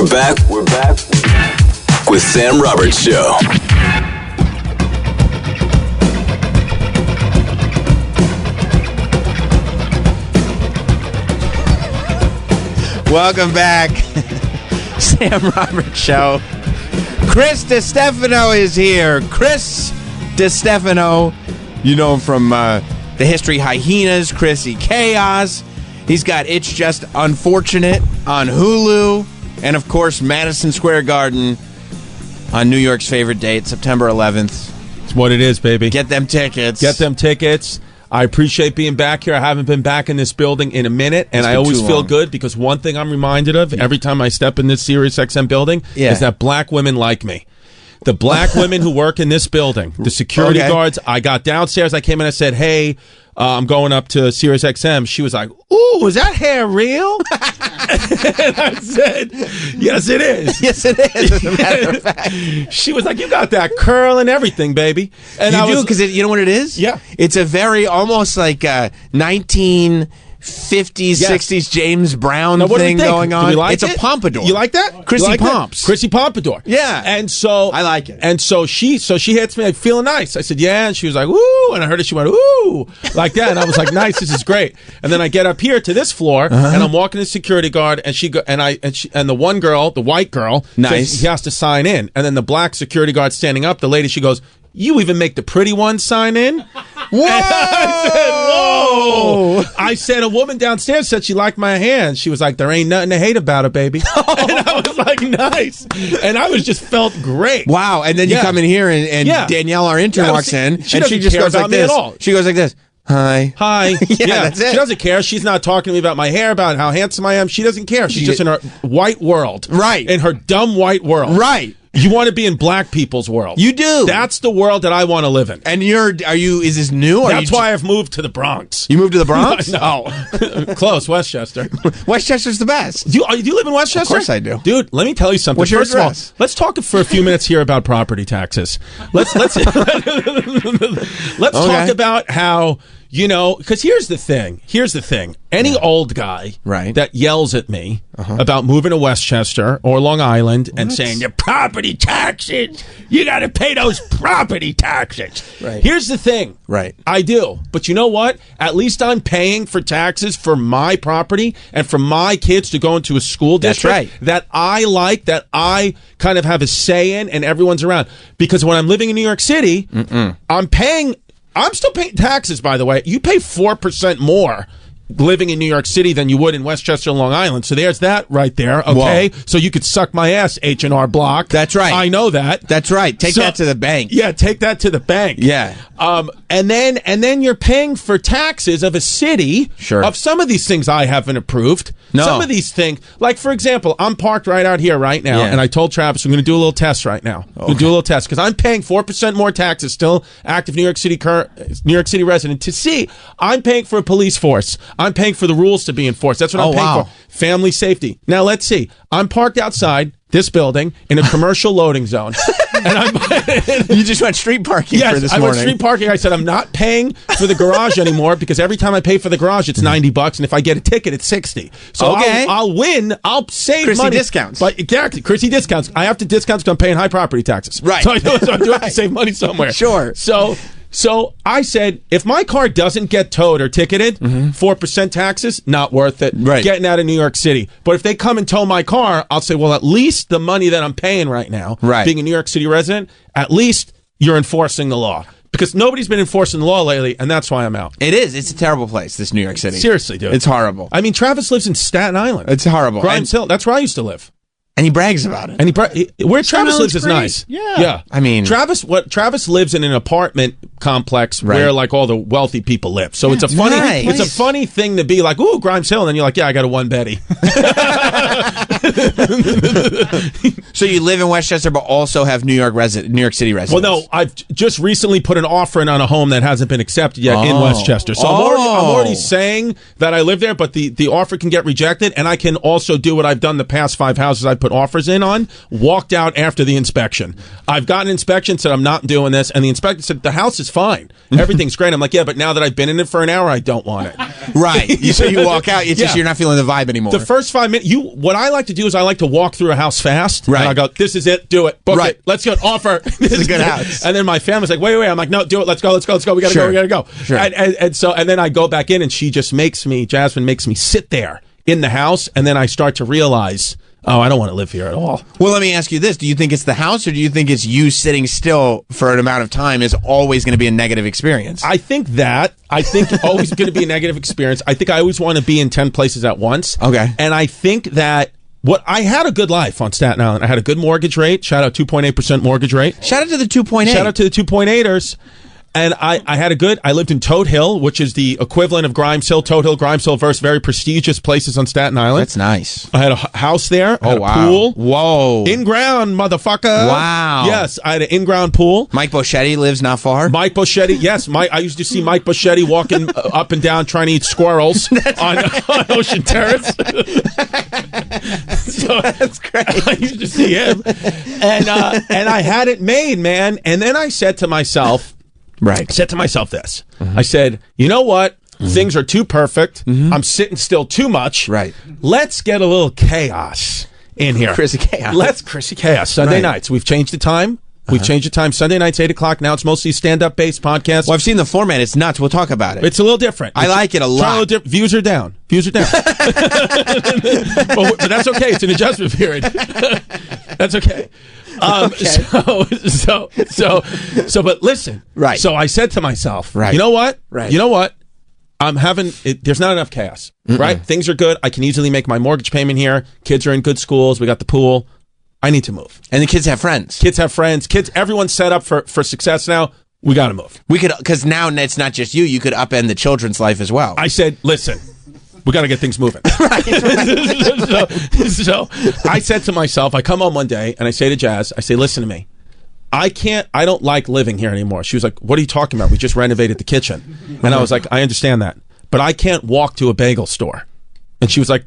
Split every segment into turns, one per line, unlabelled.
We're back with Sam Roberts Show.
Welcome back. Sam Roberts Show. Chris DiStefano is here. Chris DiStefano. You know him from the History Hyenas, Chrissy Chaos. He's got It's Just Unfortunate on Hulu. And, of course, Madison Square Garden on New York's favorite date, September 11th.
It's what it is, baby.
Get them tickets.
Get them tickets. I appreciate being back here. I haven't been back in this building in a minute, and I always feel good because one thing I'm reminded of every time I step in this Sirius XM building is that black women like me. The black women who work in this building, the security guards, I got downstairs, I came in, I said, hey, I'm going up to Sirius XM. She was like, ooh, is that hair real? And I said, yes, it is.
Yes, it is, as a matter of fact.
She was like, you got that curl and everything, baby. And
you do, because you know what it is?
Yeah.
It's a very, almost like 1950s, 60s James Brown thing going on.
Do we like
it's
it?
A pompadour.
You like that?
Chrissy
like
Pomps.
That? Chrissy Pompadour.
Yeah.
And so
I like it.
And so she hits me like, feeling nice. I said, yeah. And she was like, ooh. And I heard it. She went, ooh, like that. And I was like, nice. This is great. And then I get up here to this floor, and I'm walking to the security guard, and and the one girl, the white girl, says he has to sign in. And then the black security guard standing up, the lady, she goes, you even make the pretty ones sign in?
Whoa!
I said, whoa! I said, a woman downstairs said she liked my hand. She was like, there ain't nothing to hate about it, baby. And I was like, nice. And I was just felt great.
Wow. And then you come in here, and Danielle, our intern, walks in, and she just goes like this. She goes like this. Hi.
Yeah,
that's it.
She doesn't care. She's not talking to me about my hair, about how handsome I am. She doesn't care. She's just in her white world.
Right.
In her dumb white world.
Right.
You want to be in black people's world.
You do.
That's the world that I want to live in.
And is this new?
That's why I've moved to the Bronx.
You moved to the Bronx?
No. Close, Westchester.
Westchester's the best.
Do you live in Westchester?
Of course I do.
Dude, let me tell you something.
What's your
First of all,
address?
let's talk for a few minutes here about property taxes. Let's talk about how, because here's the thing. Any old guy that yells at me about moving to Westchester or Long Island and saying, the property taxes, you got to pay those property taxes.
Right.
Here's the thing.
Right.
I do. But you know what? At least I'm paying for taxes for my property and for my kids to go into a school district that I like, that I kind of have a say in, and everyone's around. Because when I'm living in New York City, I'm still paying taxes, by the way. You pay 4% more living in New York City than you would in Westchester, Long Island. So there's that right there, okay? Whoa. So you could suck my ass, H&R Block.
That's right.
I know that.
That's right. Take that to the bank.
Yeah, take that to the bank.
Yeah.
And then you're paying for taxes of a city of some of these things I haven't approved.
No.
Some of these things, like, for example, I'm parked right out here right now, and I told Travis I'm going to do a little test right now. We'll do a little test because I'm paying 4% more taxes, still active New York City resident, to see I'm paying for a police force. I'm paying for the rules to be enforced. That's what I'm paying for. Family safety. Now, let's see. I'm parked outside this building in a commercial loading zone. And
you just went street parking for this morning.
I went street parking. I said, I'm not paying for the garage anymore because every time I pay for the garage, it's $90, and if I get a ticket, it's $60. So I'll win. I'll save
Chrissy
money.
Discounts.
But exactly, Chrissy discounts. I have to discount because I'm paying high property taxes.
Right.
So I do have to save money somewhere.
Sure.
So I said, if my car doesn't get towed or ticketed, 4% taxes, not worth it.
Right.
Getting out of New York City. But if they come and tow my car, I'll say, well, at least the money that I'm paying right now, being a New York City resident, at least you're enforcing the law. Because nobody's been enforcing the law lately, and that's why I'm out.
It is. It's a terrible place, this New York City.
Seriously, dude.
It's horrible.
I mean, Travis lives in Staten Island.
It's horrible.
Grimes Hill. That's where I used to live.
And he brags about it.
And where Travis lives is nice.
Yeah. I mean,
Travis lives in an apartment complex where like all the wealthy people live. So it's a funny it's a funny thing to be like, ooh, Grimes Hill, and then you're like, yeah, I got a one Betty.
So you live in Westchester but also have New York City residence.
Well, no, I've just recently put an offer in on a home that hasn't been accepted yet in Westchester. So I'm already saying that I live there, but the offer can get rejected, and I can also do what I've done the past 5 houses I put offers in on, walked out after the inspection. I've gotten an inspection, said I'm not doing this, and the inspector said the house is fine. Everything's great. I'm like, yeah, but now that I've been in it for an hour, I don't want it.
Right. So you walk out, it's just you're not feeling the vibe anymore.
The first 5 minutes, what I like to do is I like to walk through a house fast.
Right.
And I go, this is it. Do it. Book
Right.
it. Let's go. Offer.
This is a good house.
And then my family's like, wait. I'm like, no, do it. Let's go. We got to go.
Sure.
And then I go back in and she just Jasmine makes me sit there in the house. And then I start to realize, oh, I don't want to live here at all.
Well, let me ask you this. Do you think it's the house or do you think it's you sitting still for an amount of time is always going to be a negative experience?
I think always going to be a negative experience. I think I always want to be in 10 places at once.
Okay.
And I think that I had a good life on Staten Island. I had a good mortgage rate. Shout out 2.8% mortgage rate.
Shout out to the 2.8.
Shout out to the 2.8ers. And I lived in Toad Hill, which is the equivalent of Grimes Hill. Toad Hill, Grimes Hill, very prestigious places on Staten Island.
That's nice.
I had a house there. I had a pool.
Whoa.
In-ground, motherfucker.
Wow.
Yes, I had an in-ground pool.
Mike Boschetti lives not far.
Mike Boschetti, yes. I used to see Mike Boschetti walking up and down trying to eat squirrels on Ocean Terrace. So
That's great.
I used to see him. And I had it made, man. And then I said to myself, this. I said, you know what? Things are too perfect. I'm sitting still too much.
Right.
Let's get a little chaos in here.
Chrissy Chaos.
Let's Chrissy Chaos. Sunday nights. We've changed the time. We've changed the time. Sunday nights, 8 o'clock. Now it's mostly stand-up based podcast.
Well, I've seen the format. It's nuts. We'll talk about it.
It's a little different.
I like it a lot.
Views are down. Views are down. But that's okay. It's an adjustment period. That's okay. But listen.
Right.
So I said to myself,
Right.
You know what?
Right.
You know what? I'm having there's not enough chaos. Right? Things are good. I can easily make my mortgage payment here. Kids are in good schools. We got the pool. I need to move.
And the kids have friends.
Kids have friends. Everyone's set up for success now. We got to move.
We could, because now it's not just you. You could upend the children's life as well.
I said, listen, we got to get things moving. So I said to myself, I come home one day and I say to Jazz, I say, listen to me. I don't like living here anymore. She was like, what are you talking about? We just renovated the kitchen. And I was like, I understand that, but I can't walk to a bagel store. And she was like,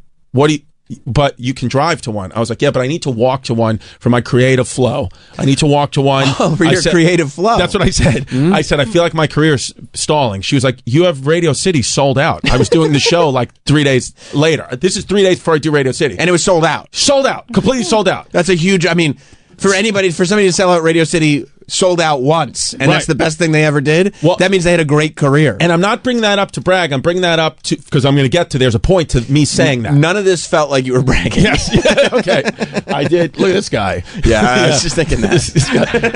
but you can drive to one. I was like, yeah, but I need to walk to one for my creative flow. I need to walk to one.
Oh, for your creative flow.
That's what I said. Mm-hmm. I said, I feel like my career's stalling. She was like, you have Radio City sold out. I was doing the show like 3 days later. This is 3 days before I do Radio City.
And it was sold out.
Sold out. Completely sold out.
That's a huge, I mean, for somebody to sell out Radio City sold out once, and that's the best thing they ever did, well, that means they had a great career.
And I'm not bringing that up to brag. I'm bringing that up because I'm going to get to, there's a point to me saying that.
None of this felt like you were bragging.
Yes. Okay. I did. Look at this guy.
Yeah, I was just thinking that.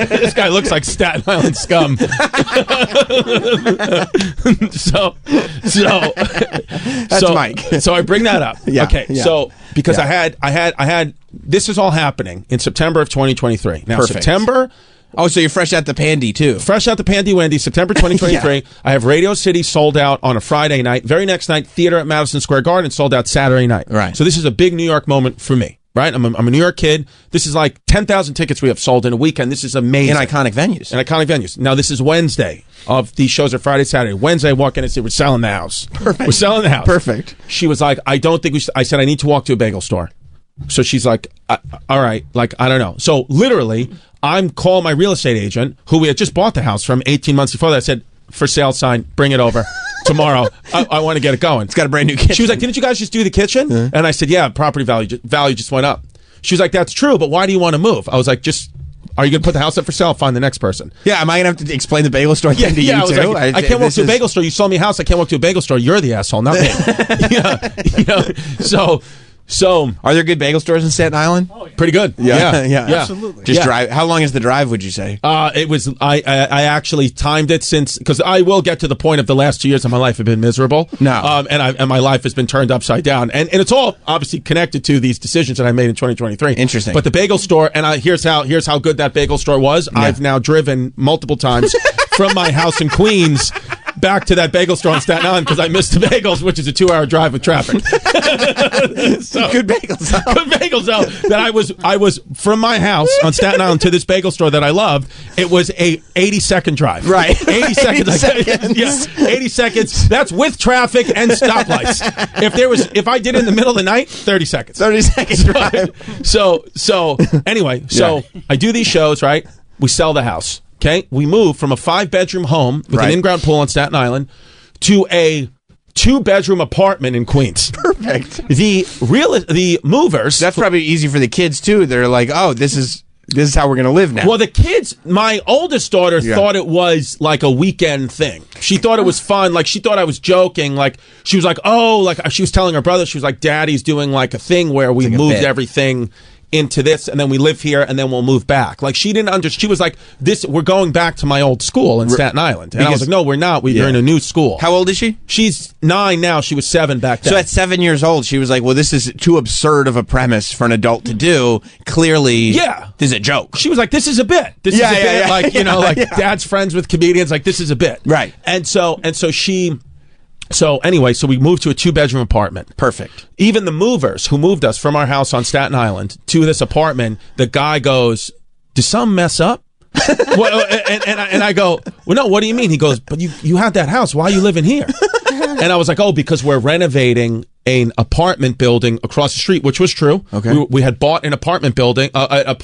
This guy looks like Staten Island scum.
That's Mike.
So I bring that up.
Yeah,
okay.
Yeah.
So because I had this is all happening in September of 2023. Now
Perfect.
September.
Oh, so you're fresh out the pandy, too.
Fresh out the pandy, Wendy, September 2023. Yeah. I have Radio City sold out on a Friday night. Very next night, theater at Madison Square Garden sold out Saturday night.
Right.
So this is a big New York moment for me, right? I'm a New York kid. This is like 10,000 tickets we have sold in a weekend. This is amazing.
In iconic venues.
Now, this is Wednesday of these shows are Friday, Saturday. Wednesday, I walk in and say, we're selling the house.
Perfect.
We're selling the house.
Perfect.
She was like, I don't think we should. I said, I need to walk to a bagel store. So she's like, all right, like, I don't know. So literally, I'm calling my real estate agent, who we had just bought the house from 18 months before that. I said, for sale sign, bring it over tomorrow. I want to get it going.
It's got a brand new kitchen.
She was like, didn't you guys just do the kitchen? Mm-hmm. And I said, yeah, property value just went up. She was like, that's true, but why do you want to move? I was like, are you going to put the house up for sale? Find the next person.
Yeah, am I going to have to explain the bagel store thing to you, too?
Like, I can't walk to a bagel store. You sold me a house. I can't walk to a bagel store. You're the asshole, not me. So,
are there good bagel stores in Staten Island?
Oh, yeah. Pretty good.
Yeah,
absolutely.
Just drive. How long is the drive? Would you say?
It was. I actually timed it because I will get to the point of the last 2 years of my life have been miserable.
No,
and my life has been turned upside down, and it's all obviously connected to these decisions that I made in 2023.
Interesting.
But the bagel store, and here's how good that bagel store was. Yeah. I've now driven multiple times from my house in Queens back to that bagel store on Staten Island because I missed the bagels, which is a 2-hour drive with traffic.
So, good bagels.
Good bagels out. That I was from my house on Staten Island to this bagel store that I loved. It was a 80-second drive.
Right.
80 seconds. Yeah, 80 seconds. That's with traffic and stoplights. If I did it in the middle of the night, 30 seconds.
30 seconds drive.
So anyway, I do these shows, right? We sell the house. Okay, we moved from a 5-bedroom home with an in-ground pool on Staten Island to a 2-bedroom apartment in Queens.
Perfect.
The movers.
That's probably easy for the kids too. They're like, oh, this is how we're going to live now.
Well, the kids, my oldest daughter thought it was like a weekend thing. She thought it was fun. Like, she thought I was joking. Like, she was like, oh, like, she was telling her brother, she was like, Daddy's doing like a thing where we moved everything into this, and then we live here, and then we'll move back. Like, she didn't understand. She was like, "This, we're going back to my old school in Staten Island." And I was like, "No, we're not. We're in a new school."
How old is she?
She's 9 now. She was 7 back then.
So at 7 years old, she was like, "Well, this is too absurd of a premise for an adult to do. Clearly, this is a joke."
She was like, "This is a bit. This is a bit." Like, you know, like Dad's friends with comedians. Like, this is a bit,
right?
And so she. So anyway, so we moved to a 2-bedroom apartment.
Perfect.
Even the movers who moved us from our house on Staten Island to this apartment, the guy goes, "Did something mess up?" Well, and I go, "Well, no, what do you mean?" He goes, "But you had that house. Why are you living here?" And I was like, "Oh, because we're renovating an apartment building across the street," which was true.
Okay.
We had bought an apartment building, a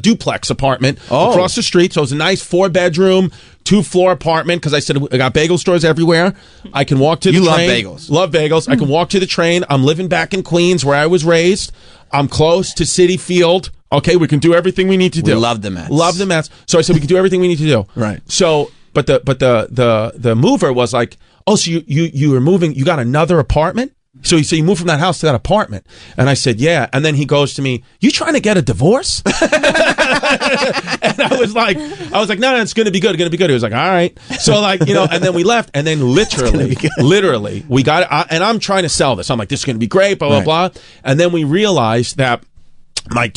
duplex apartment across the street. So it was a nice 4-bedroom, 2-floor apartment, because I said I got bagel stores everywhere. I can walk to the train.
You love bagels.
Love bagels. I can walk to the train. I'm living back in Queens where I was raised. I'm close to Citi Field. Okay, we can do everything we need to do.
We love the Mets.
Love the Mets. So I said we can do everything we need to do.
Right.
So, but the mover was like, "Oh, so you were moving? You got another apartment? So you moved from that house to that apartment?" And I said, "Yeah." And then he goes to me, "You trying to get a divorce?" And I was like, "No, it's going to be good. Going to be good." He was like, "All right." So, like, you know, and then we left, and then literally, we got it. And I'm trying to sell this. I'm like, "This is going to be great." Blah blah blah. And then we realized that I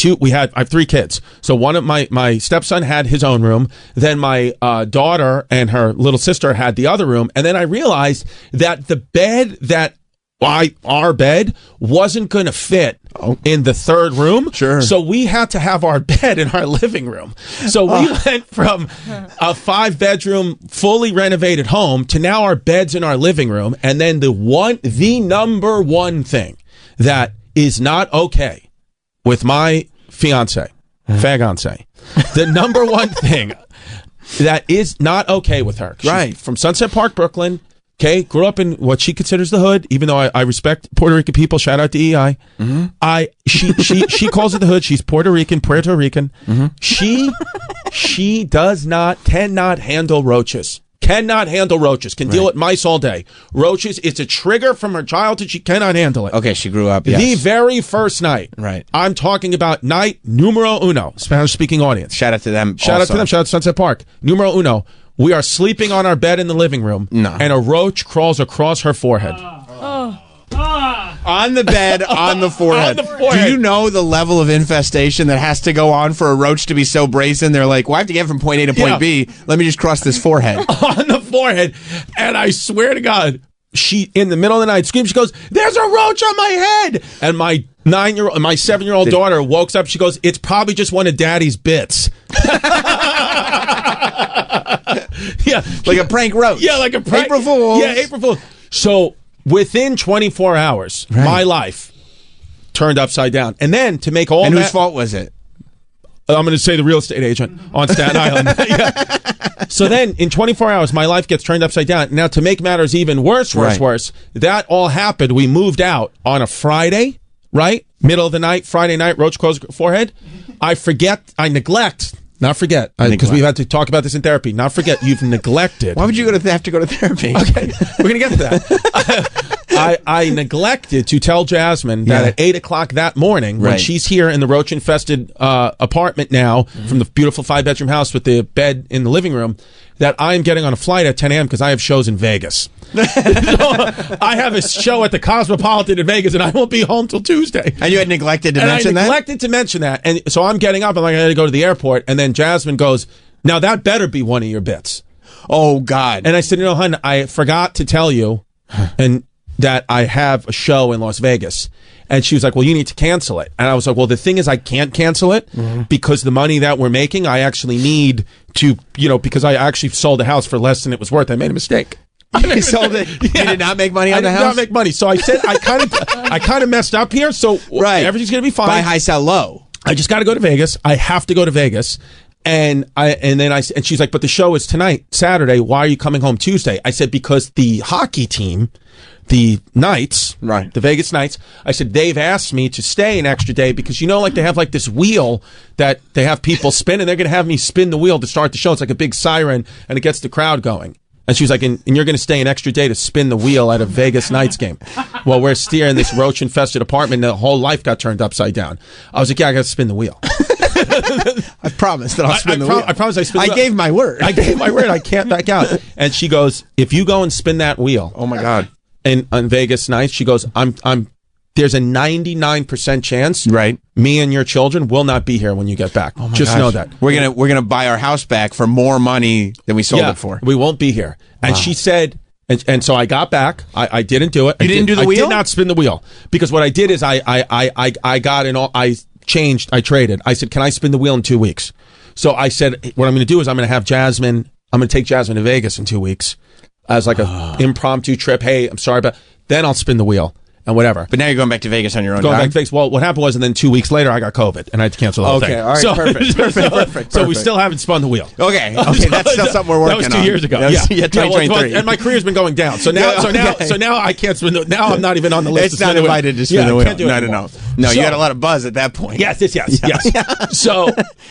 have 3 kids. So one of my stepson had his own room. Then my daughter and her little sister had the other room. And then I realized that the bed our bed wasn't going to fit in the 3rd room.
Sure.
So we had to have our bed in our living room. So we went from a 5-bedroom, fully renovated home to now our bed's in our living room. And then the number one thing that is not okay with my fiance, the number one thing that is not okay with her. She's from Sunset Park, Brooklyn. Okay, grew up in what she considers the hood, even though I respect Puerto Rican people. Shout out to EI. She calls it the hood. She's Puerto Rican. She cannot handle roaches. Cannot handle roaches. Can deal with mice all day. Roaches, it's a trigger from her childhood. She cannot handle it.
Okay, she grew up,
The very first night.
Right.
I'm talking about night numero uno. Spanish-speaking audience.
Shout out to them.
Shout out to them. Shout out to Sunset Park. Numero uno. We are sleeping on our bed in the living room.
No.
And a roach crawls across her forehead.
On the bed, on the forehead.
On the forehead.
Do you know the level of infestation that has to go on for a roach to be so brazen? They're like, well, I have to get from point A to point B. Let me just cross this forehead.
On the forehead. And I swear to God, she, in the middle of the night, screams. She goes, "There's a roach on my head." And my 7-year-old daughter woke up. She goes, "It's probably just one of Daddy's bits." Yeah.
Like a prank roach.
Yeah, like a prank.
April Fool's.
Yeah, April Fool's. So within 24 hours, my life turned upside down. And then to make all
And whose fault was it?
I'm going to say the real estate agent on Staten Island. Yeah. So then in 24 hours, my life gets turned upside down. Now, to make matters even worse, that all happened. We moved out on a Friday, right? Middle of the night, Friday night, roach crawls forehead. Because we've had to talk about this in therapy. Not forget, you've neglected.
Why would you have to go to therapy?
Okay, we're going to get to that. I neglected to tell Jasmine that at 8 o'clock that morning, when she's here in the roach-infested apartment now, from the beautiful 5-bedroom house with the bed in the living room, that I'm getting on a flight at 10 a.m. because I have shows in Vegas. So I have a show at the Cosmopolitan in Vegas, and I won't be home till Tuesday.
And you had neglected to mention that?
I neglected to mention that. And so I'm getting up. I'm like, I got to go to the airport. And then Jasmine goes, "Now that better be one of your bits."
Oh, God.
And I said, "No, hon, I forgot to tell you and that I have a show in Las Vegas." And she was like, "Well, you need to cancel it." And I was like, "Well, the thing is I can't cancel it because the money that we're making, I actually need to, because I actually sold the house for less than it was worth. I made a mistake."
You sold it. You did not make money on the house?
I did not make money. So I said, I kind of messed up here. So everything's going to be fine.
Buy high, sell low.
I just got to go to Vegas. I have to go to Vegas. And she's like, but the show is tonight, Saturday. Why are you coming home Tuesday? I said, because the hockey team, the Knights,
right,
the Vegas Knights, I said, they've asked me to stay an extra day because, like they have like this wheel that they have people spin, and they're going to have me spin the wheel to start the show. It's like a big siren, and it gets the crowd going. And she was like, and you're going to stay an extra day to spin the wheel at a Vegas Knights game. Well, we're still in this roach-infested apartment, and the whole life got turned upside down. I was like, yeah, I got to spin the wheel.
I promised that I'll spin the wheel.
I promised I spin the wheel.
I gave my word.
I gave my word. I can't back out. And she goes, if you go and spin that wheel.
Oh, my God.
On Vegas Nights, she goes, there's a 99% chance,
right,
me and your children will not be here when you get back. Just know that.
We're gonna buy our house back for more money than we sold it for.
We won't be here. And she said, and so I got back. I didn't do it.
You didn't do the wheel?
I did not spin the wheel, because what I did is I traded. I said, can I spin the wheel in 2 weeks? So I said, what I'm going to do is I'm going to take Jasmine to Vegas in 2 weeks as like a impromptu trip. Hey, I'm sorry, but then I'll spin the wheel. And whatever.
But now you're going back to Vegas on your own
Going
time?
back to Vegas. Well, what happened was, and then 2 weeks later, I got COVID, and I had to cancel the whole thing.
Okay, all right, perfect.
So we still haven't spun the wheel.
Okay, that's still something we're working on.
That was 2 years ago.
Yeah, 2023.
And my career's been going down. So now, so now I can't spin the. Now I'm not even on the list.
It's not invited to spin the wheel.
Can't do it anymore.
No. You had a lot of buzz at that point.
Yes.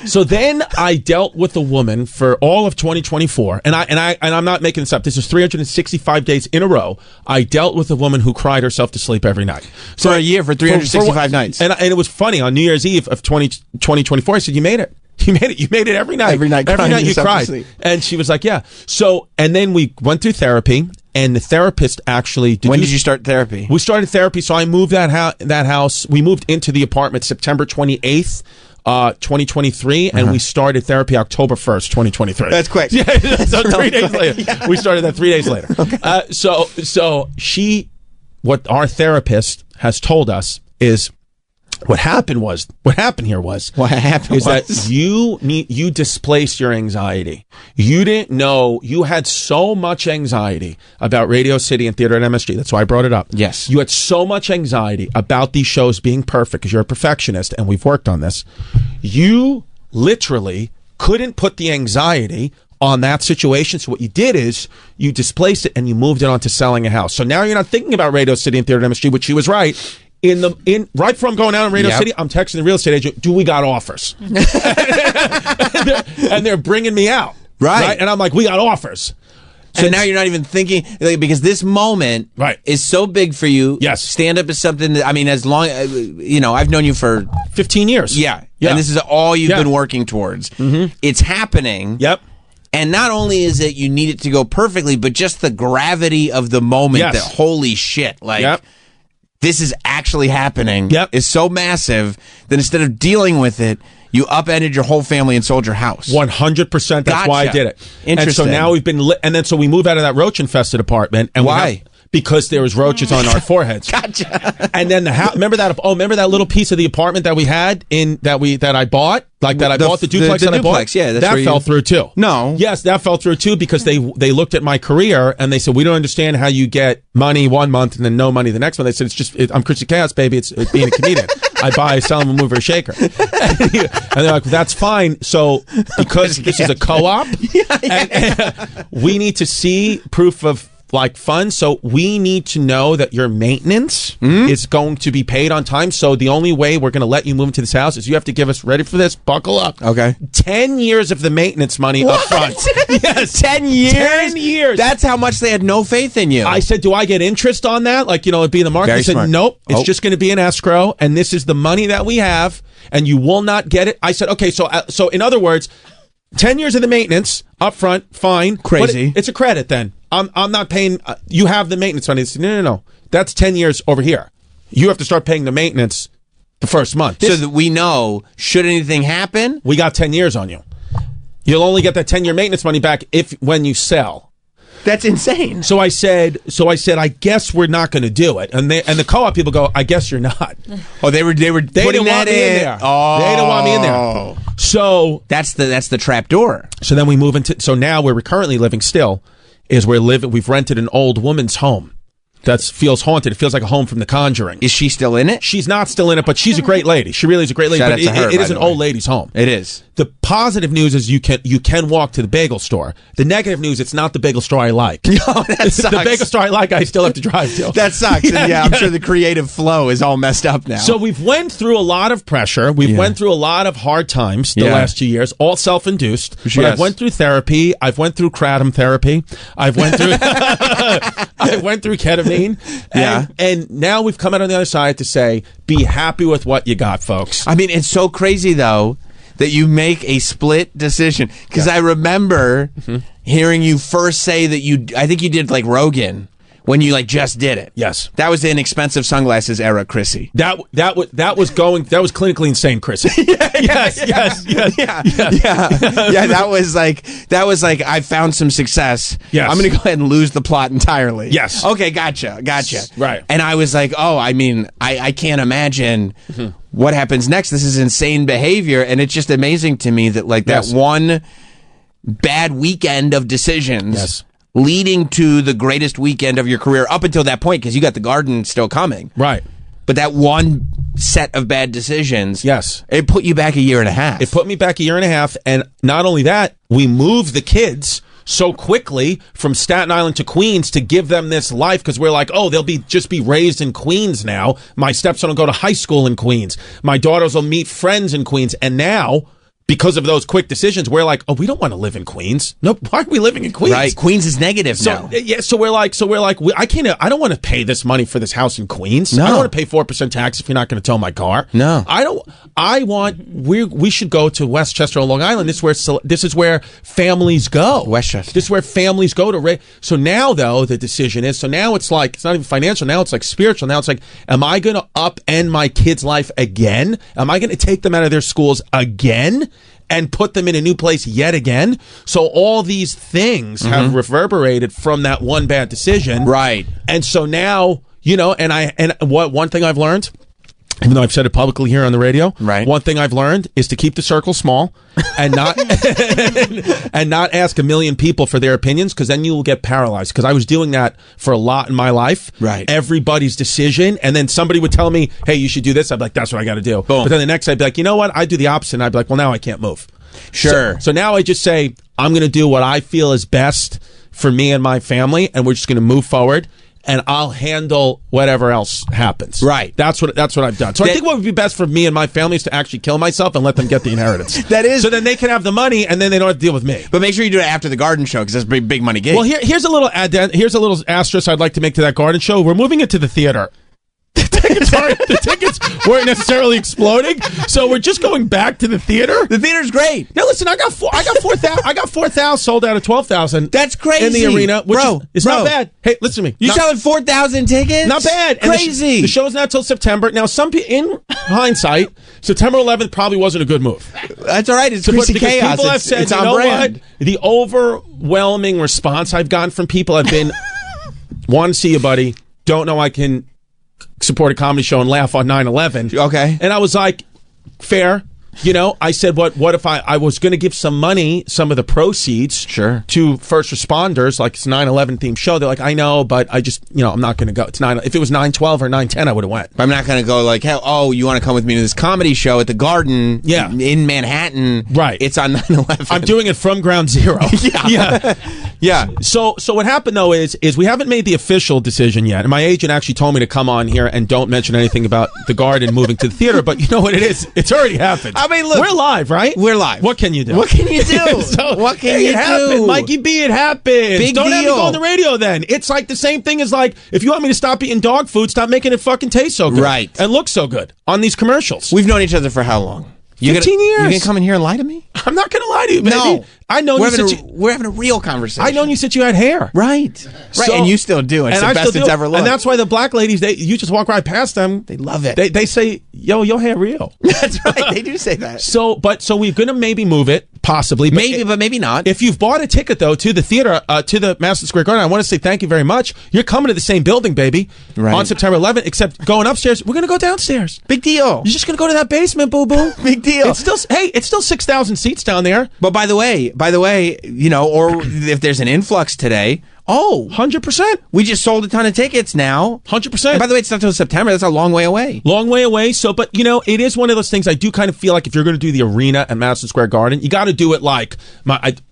So then I dealt with a woman for all of 2024, and I'm not making this up. This is 365 days in a row. I dealt with a woman who cried herself to sleep every night.
For a year, for 365 nights.
And it was funny. On New Year's Eve of 2024, I said, you made it. You made it every night.
Every night
you cried. And she was like, yeah. So, and then we went through therapy, and the therapist actually...
When did you start therapy?
We started therapy, so I moved that house. We moved into the apartment September 28th. 2023, and we started therapy October 1st, 2023.
That's quick.
Yeah, so 3 days later. Yeah. We started that 3 days later. Okay. So what our therapist has told us is what happened here was that you displaced your anxiety. You didn't know you had so much anxiety about Radio City and Theater at MSG. That's why I brought it up.
Yes.
You had so much anxiety about these shows being perfect because you're a perfectionist, and we've worked on this. You literally couldn't put the anxiety on that situation. So what you did is you displaced it and you moved it onto selling a house. So now you're not thinking about Radio City and Theater at MSG, which she was right. Right before I'm going out on Radio City, I'm texting the real estate agent, do we got offers? and they're bringing me out. Right. And I'm like, we got offers.
So now you're not even thinking, because this moment is so big for you.
Yes.
Stand-up is something that, as long, I've known you for
15 years.
Yeah. And this is all you've been working towards. Mm-hmm. It's happening.
Yep.
And not only is it you need it to go perfectly, but just the gravity of the moment that, holy shit, this is actually happening is so massive that instead of dealing with it, you upended your whole family and sold your house.
100%. That's why I did it.
Interesting.
And so now we've been, so we move out of that roach-infested apartment. And
why?
Because there was roaches on our foreheads.
Gotcha.
And then remember that little piece of the apartment that we had that I bought? Like that I bought the duplex that I bought?
Yeah,
that fell through too.
No.
Yes, that fell through too because they looked at my career and they said, we don't understand how you get money one month and then no money the next month. They said, I'm Christian Chaos, baby. It's being a comedian. I buy, sell, and move, or shaker. And they're like, that's fine. So because this is a co-op, and we need to see proof of funds, so we need to know that your maintenance is going to be paid on time. So the only way we're going to let you move into this house is you have to give us, ready for this, buckle up.
Okay.
10 years of the maintenance money up front.
Yes. 10 years?
10 years.
That's how much they had no faith in you.
I said, do I get interest on that? It'd be in the market.
Very
I said,
smart.
nope. It's just going to be an escrow, and this is the money that we have, and you will not get it. I said, okay, so in other words, 10 years of the maintenance up front, fine.
Crazy.
It's a credit then. I'm not paying. You have the maintenance money. Said, no. That's 10 years over here. You have to start paying the maintenance the first month.
So that we know, should anything happen,
we got 10 years on you. You'll only get that 10-year maintenance money back when you sell.
That's insane.
So I said, I guess we're not going to do it. And the co-op people go, I guess you're not.
Oh, they putting that in
there. Oh, they didn't want me in there. So
that's the trap door.
So then we move into. So now where we're currently living still is we've rented an old woman's home that feels haunted. It feels like a home from The Conjuring.
Is she still in it?
She's not still in it, but she's a great lady. She really is a great lady.
Shout
but
out to her,
it is an old lady's home.
It is.
the positive news is you can walk to the bagel store. The negative news, it's not the bagel store I like.
No, that sucks.
The bagel store I like, I still have to drive to.
That sucks. Yeah, I'm sure the creative flow is all messed up now.
So we've went through a lot of pressure. We've went through a lot of hard times the last 2 years, all self-induced. But I've went through therapy. I've went through kratom therapy. I've went through I went through ketamine. And now we've come out on the other side to say, be happy with what you got, folks.
I mean, it's so crazy though that you make a split decision, because I remember hearing you first say that I think you did like Rogan when you like just did it.
Yes,
that was the inexpensive sunglasses era, Chrissy.
That was clinically insane, Chrissy. Yes.
That was like I found some success.
Yes,
I'm gonna go ahead and lose the plot entirely.
Yes.
Okay, gotcha.
Right.
And I was like, oh, I mean, I can't imagine what happens next. This is insane behavior, and it's just amazing to me that like that one bad weekend of decisions leading to the greatest weekend of your career up until that point, because you got the Garden still coming.
Right.
But that one set of bad decisions, it put you back a year and a half.
It put me back a year and a half, and not only that, we moved the kids so quickly from Staten Island to Queens to give them this life, because we're like, oh, they'll just be raised in Queens now. My stepson will go to high school in Queens. My daughters will meet friends in Queens. And now, because of those quick decisions, we're like, oh, we don't want to live in Queens. Nope. Why are we living in Queens?
Right. Queens is negative now.
Yeah. So we're like, I don't want to pay this money for this house in Queens.
No.
I don't want to pay 4% tax if you're not going to tow my car.
No.
We should go to Westchester or Long Island. This is where families go.
Westchester.
This is where families go to. So now though, the decision is, so now it's like, it's not even financial. Now it's like spiritual. Now it's like, am I going to upend my kids' life again? Am I going to take them out of their schools again and put them in a new place yet again? So all these things have reverberated from that one bad decision.
Right.
And so now, one thing I've learned, even though I've said it publicly here on the radio, one thing I've learned is to keep the circle small and not and not ask a million people for their opinions, because then you will get paralyzed. Because I was doing that for a lot in my life.
Right.
Everybody's decision, and then somebody would tell me, hey, you should do this. I'd be like, that's what I got to do.
Boom.
But then the next I'd be like, you know what? I do the opposite. And I'd be like, well, now I can't move.
Sure.
So now I just say, I'm going to do what I feel is best for me and my family, and we're just going to move forward. And I'll handle whatever else happens.
Right.
That's what I've done. So I think what would be best for me and my family is to actually kill myself and let them get the inheritance.
That is.
So then they can have the money, and then they don't have to deal with me.
But make sure you do it after the Garden show, because that's a big money gig.
Well, here's a little asterisk I'd like to make to that Garden show. We're moving it to the theater. The tickets weren't necessarily exploding, so we're just going back to the theater.
The theater's great.
Now listen, I got 4,000 sold out of 12,000.
That's crazy
in the arena, which is not bad. Hey, listen to me.
You selling 4,000 tickets?
Not bad.
Crazy.
And the show's not till September. Now, in hindsight, September 11th probably wasn't a good move.
That's all right. It's Chrissy Chaos.
People have said,
it's
you
on
know
brand.
what? The overwhelming response I've gotten from people have been, want to see you, buddy. Don't know I can support a comedy show and laugh on 9/11.
Okay.
And I was like, fair. I said, what if I was going to give some money, some of the proceeds to first responders, like it's a 9/11 themed show. They're like, I know, but I just, I'm not going to go. It's if it was 9/12 or 9/10, I would have went.
I'm not going to go like, oh, you want to come with me to this comedy show at the Garden in Manhattan.
Right.
It's on 9/11.
I'm doing it from ground zero. Yeah. So what happened though is we haven't made the official decision yet. And my agent actually told me to come on here and don't mention anything about the Garden moving to the theater, but you know what it is? It's already happened.
I mean, look,
we're live, right?
We're live.
What can you do?
What can you do? What can you do?
Mikey B, it happened.
Big
Don't have me
deal.
go on the radio then. It's like the same thing as like, if you want me to stop eating dog food, stop making it fucking taste so good.
Right.
And look so good on these commercials.
We've known each other for how long?
15 years.
You gonna come in here and lie to me?
I'm not gonna lie to you, baby.
No.
I know
we're having a real conversation.
I know you since you had hair.
Right. So, and you still do. It's the best it's ever looked.
And that's why the black ladies, you just walk right past them.
They love it.
They say, yo, your hair real.
That's right. They do say that.
So we're going to maybe move it, possibly.
But maybe not.
If you've bought a ticket, though, to the theater, to the Madison Square Garden, I want to say thank you very much. You're coming to the same building, baby, on September 11th, except going upstairs. We're going to go downstairs.
Big deal.
You're just going to go to that basement, boo-boo.
Big deal.
It's still 6,000 seats down there.
But by the way, or if there's an influx today, Oh,
100%.
We just sold a ton of tickets now.
100%.
And by the way, it's not till September. That's a long way away.
Long way away. So, but you know, it is one of those things. I do kind of feel like if you're going to do the arena at Madison Square Garden, you got to do it like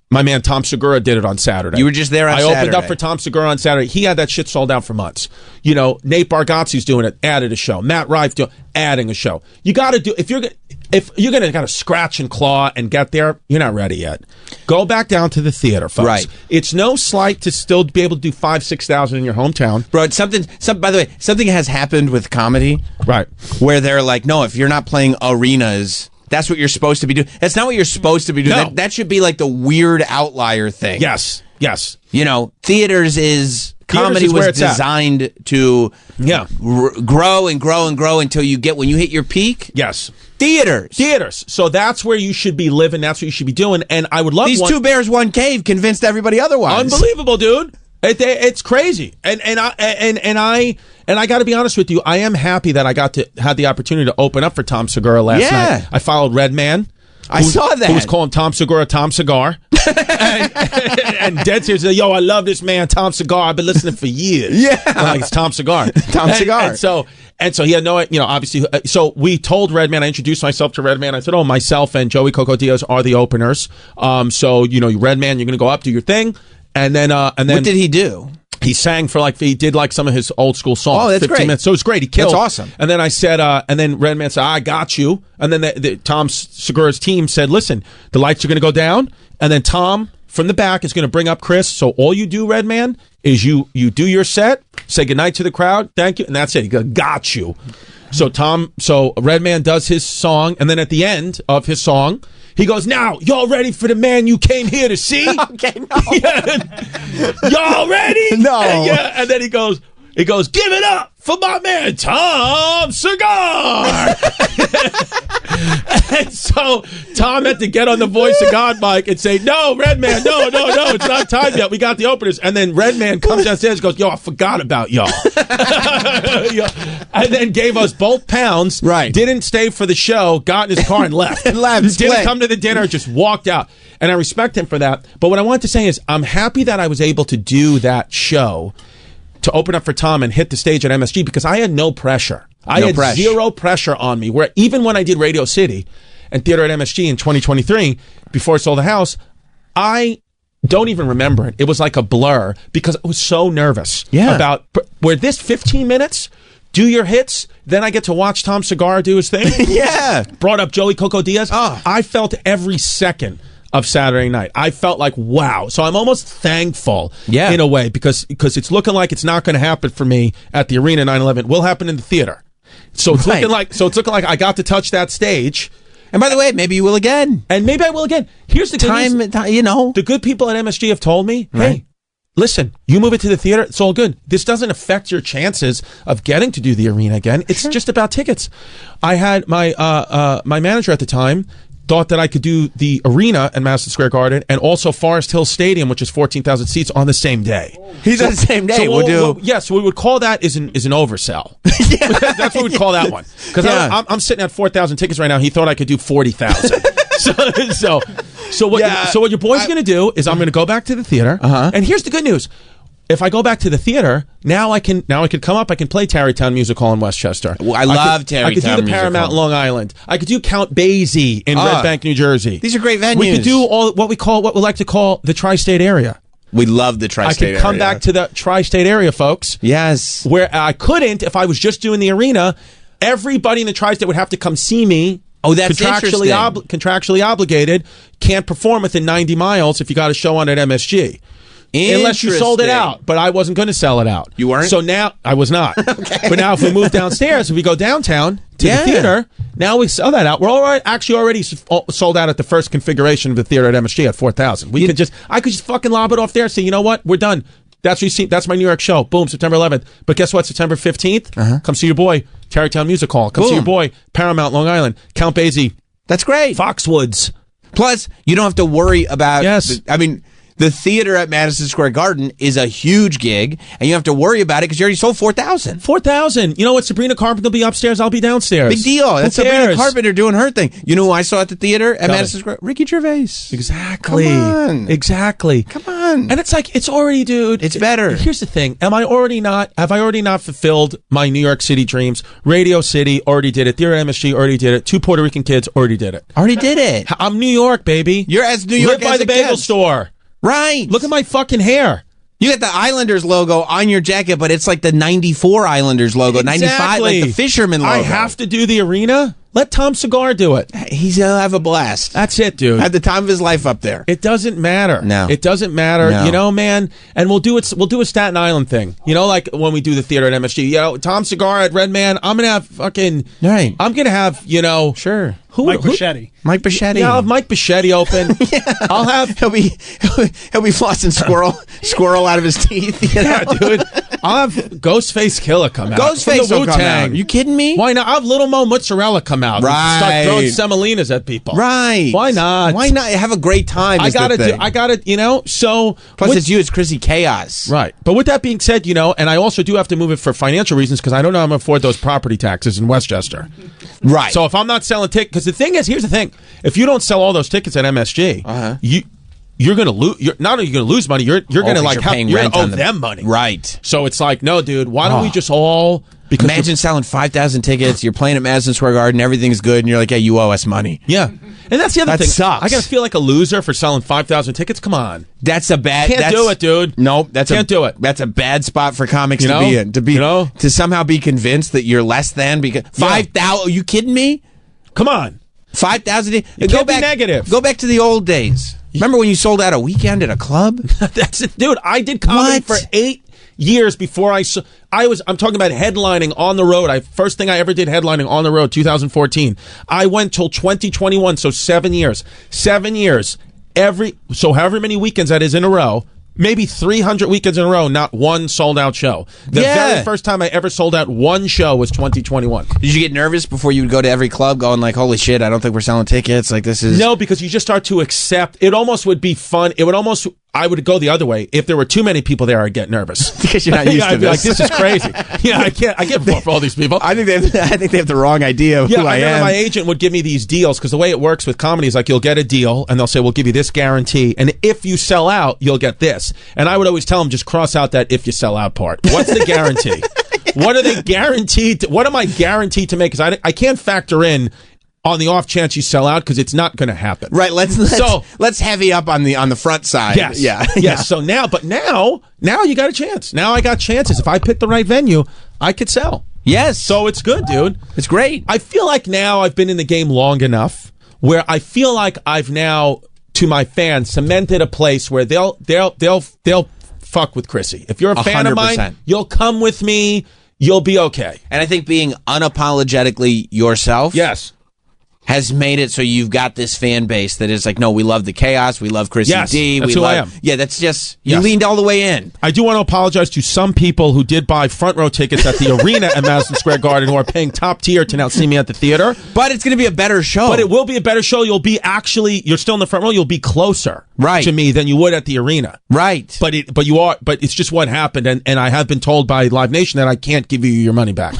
my man Tom Segura did it on Saturday.
You were just there on Saturday.
I opened up for Tom Segura on Saturday. He had that shit sold out for months. You know, Nate Bargatze's doing it, added a show. Matt Rife adding a show. You got to do if you're gonna kind of scratch and claw and get there, you're not ready yet. Go back down to the theater, folks.
Right.
It's no slight to still be able to do 5,000-6,000 in your hometown,
bro. By the way, something has happened with comedy,
right?
Where they're like, no, if you're not playing arenas, that's what you're supposed to be doing. That's not what you're supposed to be doing.
No.
That should be like the weird outlier thing.
Yes.
You know, theaters is. Comedy
is where
was
it's
designed to grow and grow and grow until when you hit your peak.
Yes.
Theaters.
So that's where you should be living. That's what you should be doing. And I would love
these two bears, one cave convinced everybody otherwise.
Unbelievable, dude. It's crazy. And I got to be honest with you. I am happy that I had the opportunity to open up for Tom Segura last night. I followed Redman.
I saw that.
Who was calling Tom Segura Tom Cigar. and Dead Serious said, yo, I love this man, Tom Cigar. I've been listening for years.
Yeah.
I'm like, it's Tom Cigar.
Tom Cigar.
And so he had no, obviously, so we told Redman, I introduced myself to Redman. I said, myself and Joey Coco Diaz are the openers. So, Redman, you're going to go up, do your thing. And then what
did he do?
He sang for he did some of his old school songs.
Oh, that's
15
great.
minutes. So it was great. He killed.
That's awesome.
And then I said, and then Redman said, I got you. And then Tom Segura's team said, listen, the lights are going to go down. And then Tom from the back is going to bring up Chris. So all you do, Redman, is you do your set, say goodnight to the crowd, thank you, and that's it. He goes, got you. So Redman does his song, and then at the end of his song, he goes, now, y'all ready for the man you came here to see?
Okay, no.
Y'all ready?
No.
And then he goes, give it up for my man, Tom Cigar. And so Tom had to get on the Voice of God mic and say, no, Redman, no, it's not time yet. We got the openers. And then Redman comes downstairs and goes, yo, I forgot about y'all. And then gave us both pounds.
Right.
Didn't stay for the show, got in his car and left. Didn't come to the dinner, just walked out. And I respect him for that. But what I want to say is I'm happy that I was able to do that show to open up for Tom and hit the stage at MSG because I had no pressure. I had zero pressure on me. Where even when I did Radio City and theater at MSG in 2023, before I sold the house, I don't even remember it. It was like a blur because I was so nervous about where this 15 minutes, do your hits, then I get to watch Tom Segura do his thing.
Yeah.
Brought up Joey Coco Diaz.
Oh.
I felt every second of Saturday night. I felt like, wow. So I'm almost thankful in a way because it's looking like it's not going to happen for me at the arena 9/11. It will happen in the theater. So it's looking like I got to touch that stage.
And by the way, maybe you will again.
And maybe I will again. Here's the
time,
the good people at MSG have told me, hey, listen, you move it to the theater, it's all good. This doesn't affect your chances of getting to do the arena again. It's just about tickets. I had my my manager at the time thought that I could do the arena at Madison Square Garden and also Forest Hill Stadium, which is 14,000 seats, on the same day.
He's on the same day.
So we would call that is an oversell. That's what we'd call that one. Because I'm sitting at 4,000 tickets right now. He thought I could do 40,000. So what your boy's going to do is I'm going to go back to the theater. And here's the good news. If I go back to the theater, now I can come up. I can play Tarrytown Music Hall in Westchester.
Well, I love Tarrytown Music Hall.
I could do the Paramount Long Island. I could do Count Basie in Red Bank, New Jersey.
These are great venues.
We could do all what we like to call the tri-state area.
We love the tri-state area.
I could come back to the tri-state area, folks.
Yes.
Where I couldn't if I was just doing the arena. Everybody in the tri-state would have to come see me.
Oh, that's interesting.
Contractually obligated. Can't perform within 90 miles if you got a show on at MSG. Unless you sold it out, but I wasn't going to sell it out.
You weren't?
So now, I was not. Okay. But now if we move downstairs, if we go downtown to the theater, now we sell that out. We're already sold out at the first configuration of the theater at MSG at 4,000. I could just fucking lob it off there and say, you know what, we're done. That's what you see. That's my New York show. Boom, September 11th. But guess what? September 15th, come see your boy, Tarrytown Music Hall. Come see your boy, Paramount Long Island, Count Basie.
That's great.
Foxwoods.
Plus, you don't have to worry about.
Yes.
I mean, the theater at Madison Square Garden is a huge gig, and you have to worry about it because you already sold 4,000.
4,000. You know what? Sabrina Carpenter will be upstairs. I'll be downstairs.
Big deal. That's
Who
Sabrina
cares?
Carpenter doing her thing. You know who I saw at the theater at
Tell
Madison
me.
Square? Ricky Gervais.
Exactly.
Come on.
Exactly.
Come on.
And it's like, it's already, dude.
It's better.
Here's the thing. Have I already not fulfilled my New York City dreams? Radio City already did it. Theater at MSG already did it. 2 Puerto Rican kids already did it.
Already did it.
I'm New York, baby.
You're as New York
Live by
as
the
it
bagel
gets.
store.
Right.
Look at my fucking hair.
You got the Islanders logo on your jacket, but it's like the 94 Islanders logo. 95, like the Fisherman logo.
I have to do the arena? Let Tom Segura do it.
He'll have a blast.
That's it, dude.
At the time of his life up there.
It doesn't matter.
No.
It doesn't matter.
No.
You know, man. And we'll do a Staten Island thing. You know, like when we do the theater at MSG. You know, Tom Segura at Red Man. I'm gonna have fucking.
Right.
I'm gonna have, you know.
Sure.
Mike Bichetti.
Mike Bichetti.
Yeah, I'll have Mike Bichetti open. I'll have.
He'll be flossing squirrel out of his teeth. You know?
Yeah, dude. I'll have Ghostface Killer come out.
Ghostface
from
will
the
come
Wu-Tang.
out. You kidding me?
Why not? I'll have Little Mo Mozzarella come out.
Right.
Start throwing semolinas at people.
Right.
Why not?
Why not? Have a great time.
I gotta, you know, so.
Plus, it's you, it's Chrissy Chaos.
Right. But with that being said, you know, and I also do have to move it for financial reasons because I don't know how I'm going to afford those property taxes in Westchester.
Right.
So if I'm not selling tickets, because the thing is, here's the thing: if you don't sell all those tickets at MSG, you're going to lose. You're not only going to lose money, you're going to like
you're
owe them money.
Right.
So it's like, no, dude, why don't we just all? Because
imagine selling 5,000 tickets. You're playing at Madison Square Garden. Everything's good, and you're like, "Yeah, you owe us money."
Yeah, and that's the other
That
thing.
sucks.
I got to feel like a loser for selling 5,000 tickets. Come on,
That's a bad.
Can't do it, dude.
Nope.
Can't do it.
That's a bad spot for comics
You
to
know?
be in. To somehow be convinced that you're less than because 5,000. Are you kidding me?
come on.
5,000.
Can't be negative.
Go back to the old days. Remember when you sold out a weekend at a club?
That's it, dude. I did comedy
What?
for 8 years before I'm talking about headlining on the road. First thing I ever did headlining on the road, 2014. I went till 2021, so 7 years. 7 years. However many weekends that is in a row, maybe 300 weekends in a row, not one sold out show. The very first time I ever sold out one show was 2021.
Did you get nervous before you would go to every club going like, holy shit, I don't think we're selling tickets? Like this is...
No, because you just start to accept. It almost would be fun. I would go the other way. If there were too many people there, I'd get nervous.
Because you're not used to
I'd be
this.
like, this is crazy. Yeah, I can't perform for all these people.
I think they have the wrong idea of
Yeah,
who
I
I
remember
am.
my agent would give me these deals because the way it works with comedy is like you'll get a deal and they'll say, we'll give you this guarantee. And if you sell out, you'll get this. And I would always tell them, just cross out that if you sell out part. What's the guarantee? What are they guaranteed? What am I guaranteed to make? Because I can't factor in on the off chance you sell out because it's not going to happen.
Right, let's heavy up on the front side.
Yes.
Yeah.
Yes. So now you got a chance. Now I got chances. If I pick the right venue, I could sell.
Yes.
So it's good, dude.
It's great.
I feel like now I've been in the game long enough where I feel like I've now, to my fans, cemented a place where they'll fuck with Chrissy. If you're a fan of mine,
100%.
you'll come with me. You'll be okay.
And I think being unapologetically yourself has made it so you've got this fan base that is like, no, we love the chaos. We love Chrissy
Yes,
D.
that's
we
who
love,
I am.
Yeah, that's just, you
Yes.
leaned all the way in.
I do want to apologize to some people who did buy front row tickets at the arena at Madison Square Garden who are paying top tier to now see me at the theater.
But it's going to be a better show.
But it will be a better show. You're still in the front row. You'll be closer to me than you would at the arena.
Right.
But it's just what happened. And I have been told by Live Nation that I can't give you your money back.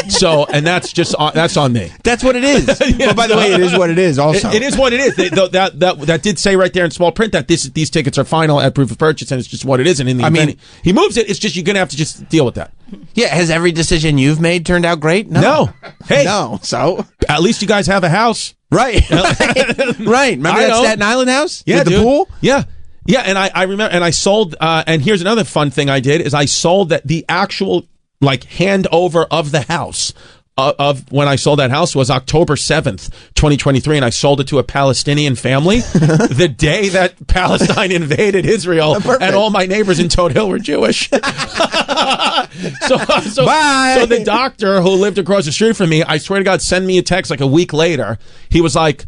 So, and that's on me.
That's what it is.
Yeah,
but by the way, it is what it is also.
It is what it is. That did say right there in small print that these tickets are final at proof of purchase, and it's just what it is. And in the event he moves it, it's just you're going to have to just deal with that.
Yeah, has every decision you've made turned out great? No.
Hey.
No. So?
At least you guys have a house.
Right. Right. Remember that Staten Island house?
Yeah,
with the
dude.
pool?
Yeah. Yeah, and I remember, and I sold, and here's another fun thing I did, is I sold the actual, handover of the house. Of when I sold that house was October 7th, 2023, and I sold it to a Palestinian family the day that Palestine invaded Israel, and all my neighbors in Toad Hill were Jewish. So the doctor who lived across the street from me, I swear to God, sent me a text like a week later. He was like,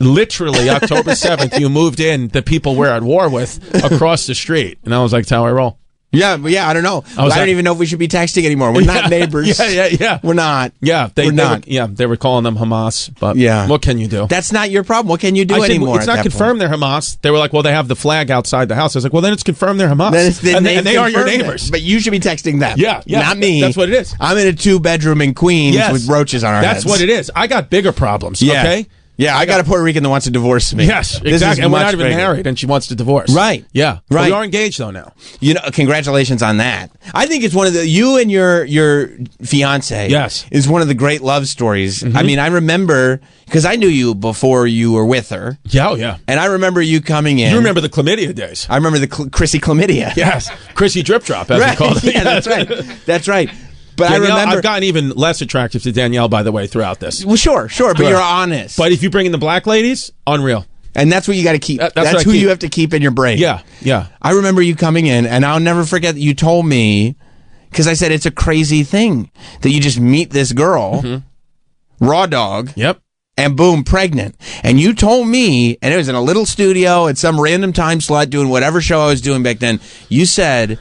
literally October 7th, you moved in the people we're at war with across the street. And I was like, that's how I roll.
Yeah, I don't know. I don't even know if we should be texting anymore. We're not neighbors.
Yeah.
We're not.
Yeah, they were calling them Hamas, but what can you do?
That's not your problem. What can you do anymore?
It's not confirmed they're Hamas. They were like, well, they have the flag outside the house. I was like, well, then it's confirmed they're Hamas.
And
they are your neighbors.
But you should be texting them.
Yeah.
Not me.
That's what it is.
I'm in a 2-bedroom in Queens with roaches on our heads.
That's what it is. I got bigger problems, okay?
Yeah, I got a Puerto Rican that wants to divorce me.
Yes, exactly. And we're not even married, and she wants to divorce.
Right.
Yeah.
Right.
But we are engaged, though, now.
Congratulations on that. I think it's one of you and your fiance is one of the great love stories. Mm-hmm. I mean, I remember, because I knew you before you were with her.
Yeah, oh, yeah.
And I remember you coming in.
You remember the chlamydia days.
I remember the Chrissy chlamydia.
Yes. Chrissy drip drop, as we called it.
Yeah, that's right. That's right. But
Danielle,
I remember,
I've gotten even less attractive to Danielle, by the way, throughout this.
Well, sure, but you're honest.
But if you bring in the black ladies, unreal.
And that's what you got to keep. That's who you have to keep in your brain.
Yeah.
I remember you coming in, and I'll never forget that you told me, because I said it's a crazy thing that you just meet this girl, raw dog.
Yep.
And boom, pregnant. And you told me, and it was in a little studio at some random time slot doing whatever show I was doing back then. You said,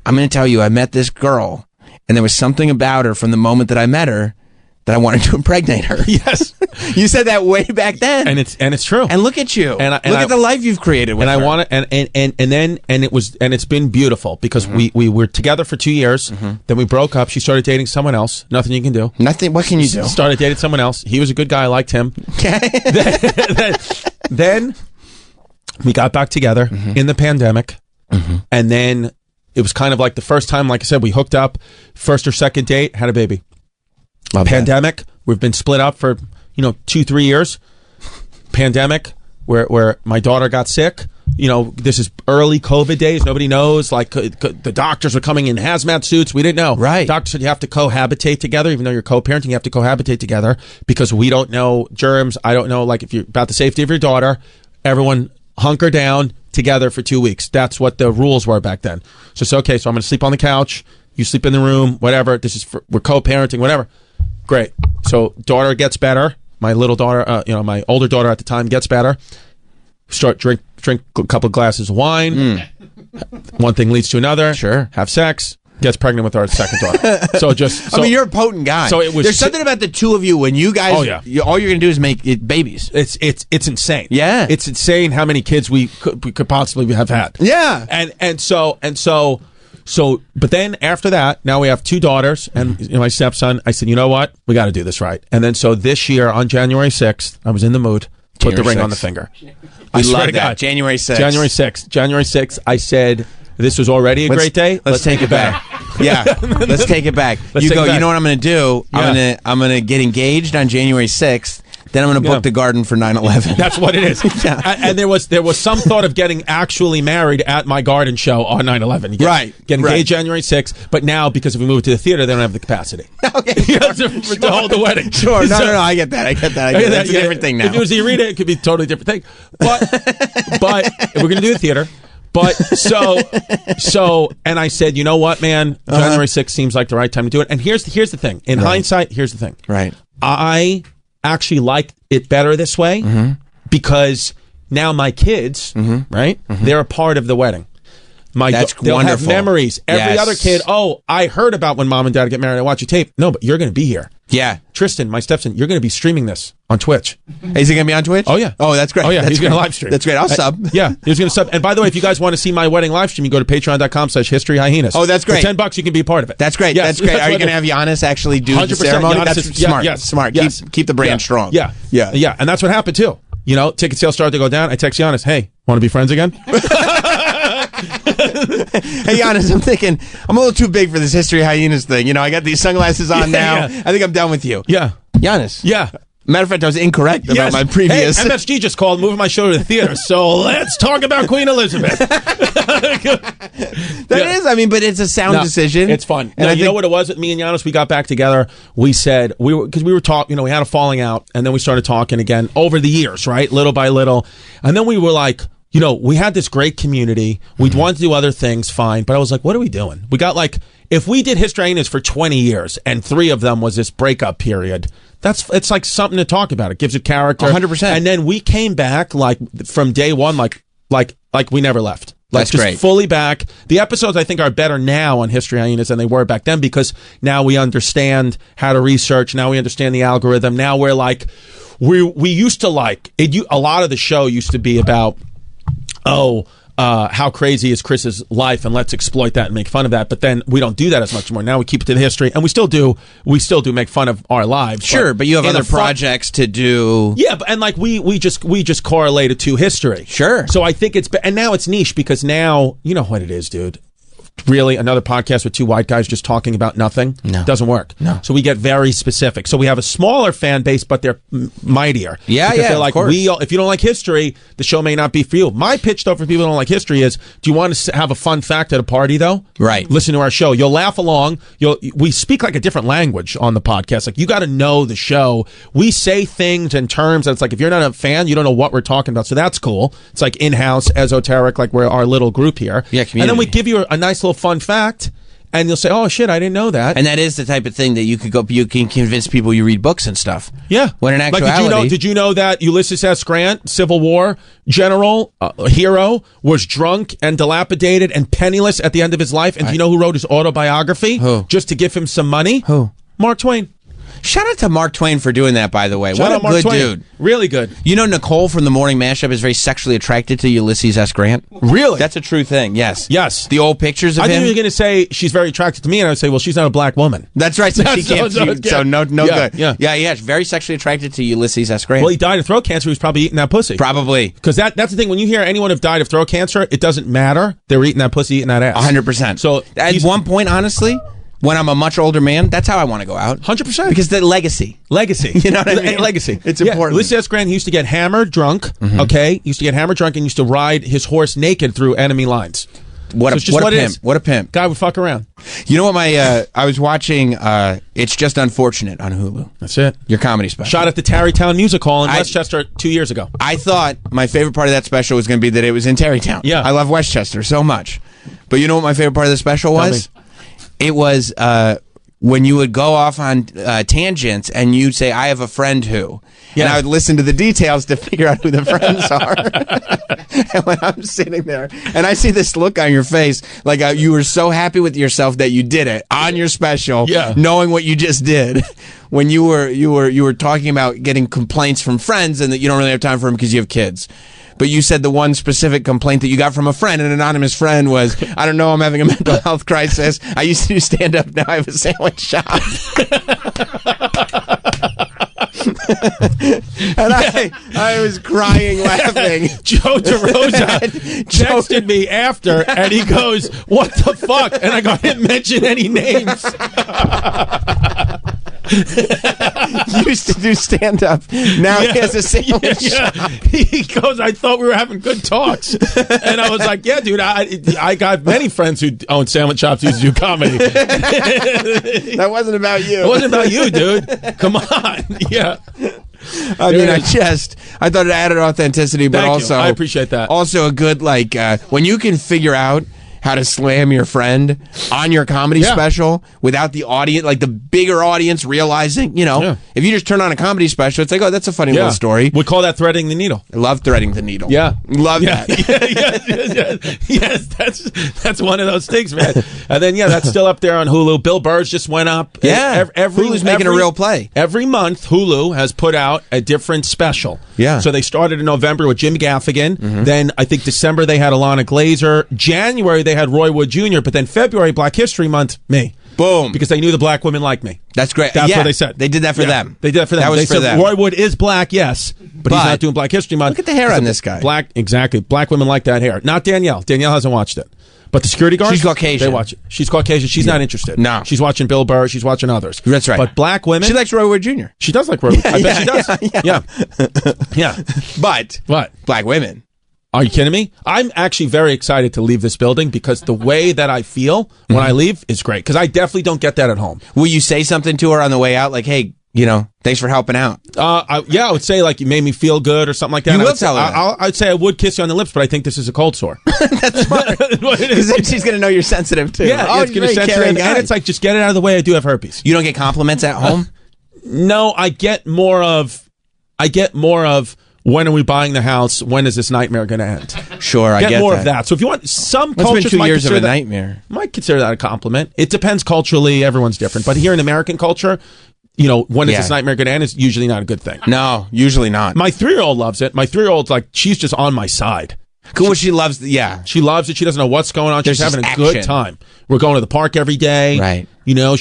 I'm going to tell you, I met this girl. And there was something about her from the moment that I met her that I wanted to impregnate her.
Yes,
you said that way back then,
and it's true.
And look at you, look at the life you've created with her.
I want it, and it's been beautiful because we were together for 2 years. Then we broke up. She started dating someone else. Nothing you can do.
Nothing. What can you do?
Started dating someone else. He was a good guy. I liked him. then we got back together in the pandemic, and then. It was kind of like the first time, like I said, we hooked up, first or second date, had a baby. Pandemic, we've been split up for, 2-3 years. Pandemic, where my daughter got sick. This is early COVID days. Nobody knows. Like the doctors were coming in hazmat suits. We didn't know.
Right.
Doctor said you have to cohabitate together, even though you're co-parenting. You have to cohabitate together because we don't know germs. I don't know, like if you're about the safety of your daughter. Everyone hunker down together for 2 weeks. That's what the rules were back then. So it's okay. So I'm going to sleep on the couch. You sleep in the room. Whatever. We're co-parenting. Whatever. Great. So daughter gets better. My little daughter, my older daughter at the time gets better. Start drink a couple of glasses of wine. One thing leads to another.
Sure.
Have sex. Gets pregnant with our second daughter.
I mean, you're a potent guy.
So it was.
There's something about the two of you when you guys.
Oh yeah.
All you're gonna do is make babies.
It's insane.
Yeah.
It's insane how many kids we could possibly have had.
Yeah.
And so. But then after that, now we have 2 daughters and my stepson. I said, you know what? We got to do this right. And then so this year on January 6th, I was in the mood. Put the ring on the finger.
I swear to God. January 6th.
January 6th. I said. This was already a great day.
Let's take it back. Yeah, let's take it back. You know what I'm going to do?
Yeah.
I'm going to get engaged on January 6th. Then I'm going to book the garden for 9/11.
That's what it is.
Yeah.
And there was some thought of getting actually married at my garden show on 9/11. Get engaged January 6th, but now because if we move to the theater, they don't have the capacity.
Okay,
to hold the wedding.
Sure, no, I get that. That's a different thing now.
If it was the arena, it could be a totally different thing. But we're going to do the theater. But so, and I said, you know what, man? January 6th seems like the right time to do it. And here's the thing. In hindsight, here's the thing.
Right.
I actually like it better this way because now my kids, right? They're a part of the wedding. They'll
wonderful.
have memories. Every other kid, I heard about when mom and dad get married. I watch you tape. No, but you're going to be here.
Yeah.
Tristan, my stepson, you're going to be streaming this on Twitch.
Is he going to be on Twitch?
Oh, yeah.
Oh, that's great.
Oh, yeah.
He's
going to live stream.
That's great. I'll sub.
Yeah. He's going to sub. And by the way, if you guys want to see my wedding live stream, you go to patreon.com/historyhyenas.
Oh, that's great.
For $10, you can be a part of it.
That's great.
Yes,
that's great. Are you going to have Giannis actually do the ceremony? That's smart.
Yes.
Smart.
Yes.
Keep the brand strong.
Yeah. And that's what happened, too. Ticket sales started to go down. I text Giannis, hey, want to be friends again?
Hey, Giannis, I'm thinking I'm a little too big for this History Hyenas thing. I got these sunglasses on now. I think I'm done with you.
Yeah.
Giannis.
Yeah.
Matter of fact, I was incorrect about my previous.
Hey, MSG just called, moving my show to the theater. So let's talk about Queen Elizabeth.
But it's a sound decision.
It's fun. And you know what it was with me and Giannis? We got back together. We said because we were talking. We had a falling out, and then we started talking again over the years, right, little by little, and then we were like. We had this great community. We'd want to do other things, fine. But I was like, what are we doing? We got if we did History Hyenas for 20 years and 3 of them was this breakup period, it's like something to talk about. It gives it character.
100%.
And then we came back from day one, like we never left.
That's
just
great.
fully back. The episodes, I think, are better now on History Hyenas than they were back then because now we understand how to research. Now we understand the algorithm. Now we're like, we used to like it. A lot of the show used to be about, how crazy is Chris's life, and let's exploit that and make fun of that. But then we don't do that as much more. Now we keep it to the history, and we still do make fun of our lives.
Sure, but you have other projects to do.
Yeah, and like we just correlate it to history.
Sure.
So I think and now it's niche because now you know what it is, dude. Really, another podcast with two white guys just talking about nothing doesn't work.
No.
So we get very specific. So we have a smaller fan base, but they're mightier.
Yeah,
because
yeah.
They're like,
of course.
if you don't like history, the show may not be for you. My pitch, though, for people who don't like history is: do you want to have a fun fact at a party, though?
Right.
Listen to our show. You'll laugh along. We speak like a different language on the podcast. Like you got to know the show. We say things and terms that it's like if you're not a fan, you don't know what we're talking about. So that's cool. It's like in-house, esoteric, like we're our little group here.
Yeah, community.
And then we give you a nice little fun fact. And you'll say, "Oh shit, I didn't know that."
And that is the type of thing that you can convince people you read books and stuff.
Yeah.
When in actuality,
like, did you know that Ulysses S. Grant, Civil War general, hero, was drunk and dilapidated and penniless at the end of his life? And do you know who wrote his autobiography?
Who?
Just to give him some money?
Who?
Mark Twain.
Shout out to Mark Twain for doing that, by the way.
Shout
what
out
a
Mark
good
Twain.
dude.
Really good.
You know, Nicole from the Morning Mashup is very sexually attracted to Ulysses S. Grant.
Really?
That's a true thing. Yes.
Yes.
The old pictures of
I
him.
think you were going to say she's very attracted to me, and I would say, well, she's not a black woman.
That's right. So she can't. So no
Yeah,
good.
yeah.
Yeah. She's very sexually attracted to Ulysses S. Grant.
Well, he died of throat cancer. He was probably eating that pussy.
Probably.
Because that's the thing. When you hear anyone have died of throat cancer, it doesn't matter. They were eating that pussy, eating that ass.
100%.
So
at one point, honestly, when I'm a much older man, that's how I want to go out.
100%.
Because the legacy.
You
know what I mean?
Legacy.
It's important.
Ulysses S. Grant used to get hammered drunk, okay? He used to get hammered drunk and used to ride his horse naked through enemy lines.
What a pimp. What a pimp.
Guy would fuck around.
You know what I was watching It's Just Unfortunate on Hulu.
That's it.
Your comedy special.
Shot at the Tarrytown Music Hall in Westchester 2 years ago.
I thought my favorite part of that special was going to be that it was in Tarrytown.
Yeah.
I love Westchester so much. But you know what my favorite part of the special was? It was when you would go off on tangents and you'd say, I have a friend who. Yeah. And I would listen to the details to figure out who the friends are. And when I'm sitting there and I see this look on your face, like you were so happy with yourself that you did it on your special, knowing what you just did. When you were talking about getting complaints from friends and that you don't really have time for them because you have kids. But you said the one specific complaint that you got from a friend, an anonymous friend, was, I don't know, I'm having a mental health crisis. I used to do stand-up, now I have a sandwich shop. And I was crying laughing.
Joe DeRosa texted me after, and he goes, what the fuck? And I go, I didn't mention any names.
Used to do stand-up. Now he has a sandwich shop.
He goes, I thought we were having good talks. And I was like, yeah, dude, I got many friends who own sandwich shops who used to do comedy.
That wasn't about you.
It wasn't about you, dude. Come on. Yeah.
I mean, I thought it added authenticity, but
Thank you. I appreciate that.
Also a good, like, when you can figure out how to slam your friend on your comedy special without the audience, like the bigger audience realizing, if you just turn on a comedy special, it's like, oh, that's a funny little story.
We call that threading the needle.
I love threading the needle.
Yeah.
Love that.
Yes, that's one of those things, man. And then, that's still up there on Hulu. Bill Burr's just went up.
Yeah. Hulu's making a real play.
Every month, Hulu has put out a different special.
Yeah.
So they started in November with Jim Gaffigan. Then I think December they had Alana Glazer. January they had Roy Wood Jr., but then February, Black History Month, me.
Boom.
Because they knew the black women liked me.
That's great.
That's what they said.
They did that for them.
They did that for them.
That was
they
for
said
them.
Roy Wood is black, yes, but he's not doing Black History Month.
Look at the hair on this guy.
Exactly. Black women like that hair. Not Danielle. Danielle hasn't watched it. But the security guard,
she's Caucasian.
They watch it. She's Caucasian. She's not interested.
No.
She's watching Bill Burr. She's watching others.
That's right.
But black women.
She likes Roy Wood Jr.
She does like Roy Wood. I bet she does. Yeah.
But
what?
Black women.
Are you kidding me? I'm actually very excited to leave this building because the way that I feel when I leave is great. Because I definitely don't get that at home.
Will you say something to her on the way out? Like, hey, thanks for helping out.
I would say like you made me feel good or something like that.
You will tell her that.
I'd say I would kiss you on the lips, but I think this is a cold sore.
That's smart. Because then she's going to know you're sensitive too.
Yeah, it's going to sensitive. And it's like, just get it out of the way. I do have herpes.
You don't get compliments at home?
No, I get more of when are we buying the house? When is this nightmare going to end?
Sure, I get
more
that.
of that. So if you want some
It's
cultures,
been 2
might
years of
consider
a
that-
nightmare.
Might consider that a compliment. It depends culturally. Everyone's different. But here in American culture, you know, when is
Yeah.
this nightmare going to end is usually not a good thing.
No, usually not.
My 3-year-old loves it. My 3-year-old's like, she's just on my side.
Cool. She loves. Yeah.
She loves it. She doesn't know what's going on. She's
There's
having a
just
good
action.
time. We're going to the park every day.
Right.
You know,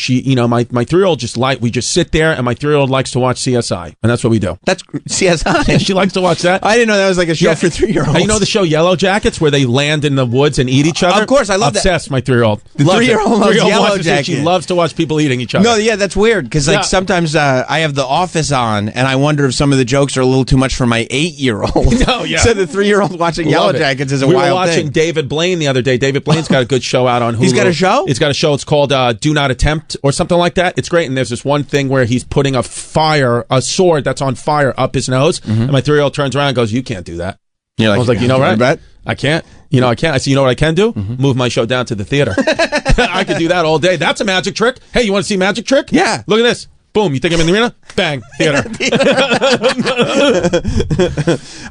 my 3-year-old we just sit there, and my 3-year-old likes to watch CSI, and that's what we do.
That's CSI.
She likes to watch that.
I didn't know that was like a show for 3-year-olds.
You know the show Yellow Jackets, where they land in the woods and eat each other?
Of course, I love that.
Obsessed, my 3-year-old.
The 3-year-old loves Yellow
She
Jackets.
loves to watch people eating each other.
No, yeah, that's weird because like
Yeah.
sometimes I have The Office on, and I wonder if some of the jokes are a little too much for my 8-year-old.
No, yeah.
So the 3-year-old watching Yellow
Love it.
Jackets is a
we
wild
were watching
thing.
David Blaine the other day. David Blaine's got a good show out on Hulu.
He's got a show?
He's got a show. It's called Do Not Attempt or something like that. It's great. And there's this one thing where he's putting a sword that's on fire up his nose. And my 3-year-old turns around and goes, "You can't do that."
You're
I was like, you know, right?
Bet?
I can't. You know, I can't. I said, you know what I can do? Move my show down to the theater. I could do that all day. That's a magic trick. Hey, you want to see magic trick?
Yeah.
Look at this. Boom. You think I'm in the arena? Bang. Theater.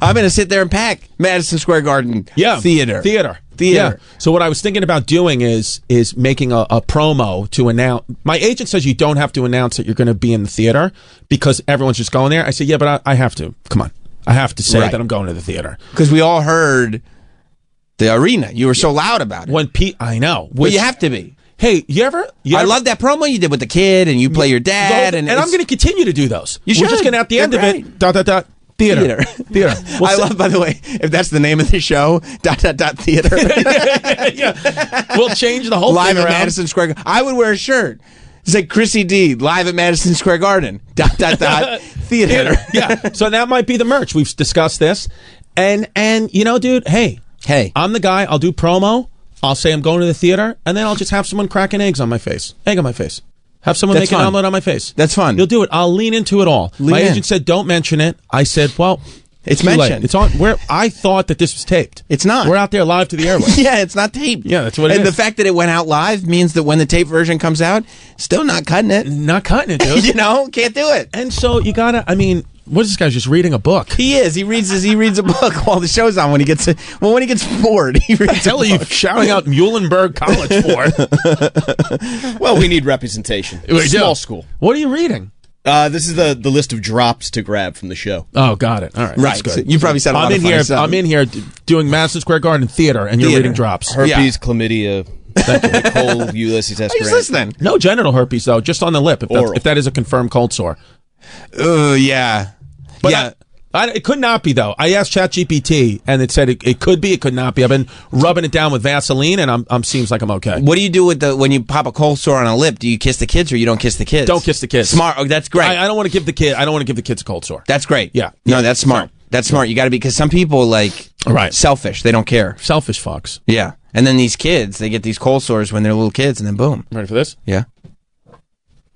I'm going to sit there and pack Madison Square Garden Theater.
Theater. Yeah. So what I was thinking about doing is making a promo to announce. My agent says you don't have to announce that you're going to be in the theater because everyone's just going there. I said, yeah, but I have to. Come on. I have to say
Right.
that I'm going to the theater.
Because we all heard the arena. You were so loud about it.
I know.
Well, you have to be.
Hey, you ever?
I love that promo you did with the kid, and you play your dad, and
I'm going to continue to do those.
You
We're just
should.
going to, at the end
They're
of it, theater. Theater.
I love, by the way, if that's the name of the show, theater.
Yeah. We'll change the whole
Live
thing
at
around.
Madison Square Garden. I would wear a shirt. It's like Chrissy D, live at Madison Square Garden. Theater.
Yeah. So that might be the merch. We've discussed this. And you know, dude, hey, I'm the guy. I'll do promo. I'll say I'm going to the theater, and then I'll just have someone cracking egg on my face. Have someone make an omelet on my face.
That's fun.
You'll do it. I'll lean into it all. My agent said, don't mention it. I said, well,
it's
too late.
mentioned.
It's on. I thought that this was taped.
It's not.
We're out there live to the airwaves.
Yeah, it's not taped.
Yeah, that's what it is.
And the fact that it went out live means that when the tape version comes out, still not cutting it.
Not cutting it, dude.
You know, can't do it.
And so you gotta, I mean, what is this guy just reading a book?
He is. He reads a book while the show's on. When he gets bored, he reads.
Hell, are you shouting out Muhlenberg College for?
Well, we need representation.
We do.
Small school.
What are you reading?
This is the list of drops to grab from the show.
Oh, got it. All right,
Right.
That's good.
So you probably said a lot of funny stuff.
I'm in here doing Madison Square Garden theater, and you're
Theater.
reading drops.
Herpes, chlamydia, Nicole, Ulysses S.
He's
Grant.
listening.
No genital herpes though, just on the lip.
Oral.
If that is a confirmed cold sore.
Yeah.
But
yeah.
it could not be though. I asked ChatGPT, and it said it could be, it could not be. I've been rubbing it down with Vaseline, and I'm seems like I'm okay.
What do you do with when you pop a cold sore on a lip? Do you kiss the kids or you don't kiss the kids?
Don't kiss the kids.
Smart. Oh, that's great.
I don't want to give the kid. I don't want to give the kids a cold sore.
That's great.
Yeah.
No, that's smart. That's smart. You got to be, because some people
Right.
selfish. They don't care.
Selfish fucks.
Yeah. And then these kids, they get these cold sores when they're little kids, and then boom.
Ready for this?
Yeah.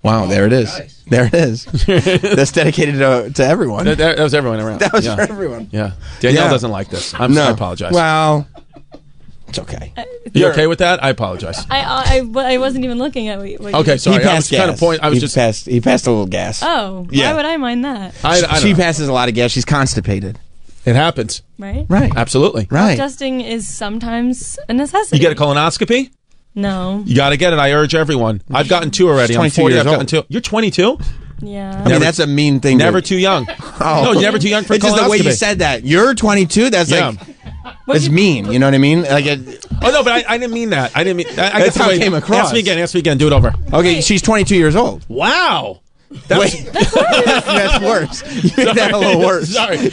Wow, there it is.
Nice.
There it is. That's dedicated to everyone.
That was everyone around.
That was
Yeah.
for everyone.
Yeah. Danielle
Yeah.
doesn't like this. I apologize.
Well, it's okay.
You okay with that? I apologize.
I wasn't even looking at what you
Okay, sorry.
He passed gas. He passed a little gas.
Oh,
Yeah.
why would I mind that?
I don't
She
know.
passes a lot of gas. She's constipated.
It happens.
Right?
Right.
Absolutely.
Right.
Adjusting is sometimes a necessity.
You get a colonoscopy?
No.
You got to get it. I urge everyone. I've gotten 2 already.
She's
I'm
22
40.
years
I've gotten
old.
2. You're 22?
Yeah.
I mean, that's a mean thing.
Never too young. No, never too young for a
It's just the way you
colonoscopy.
said that. You're 22. That's
Yeah.
that's mean. You know what I mean?
Oh no, but I didn't mean that. I didn't mean. I
That's how it came across.
Ask me again. Ask me again. Do it over.
Okay, she's 22 years old.
Wow.
Wait, that's worse. You made that a little worse.
Sorry.
You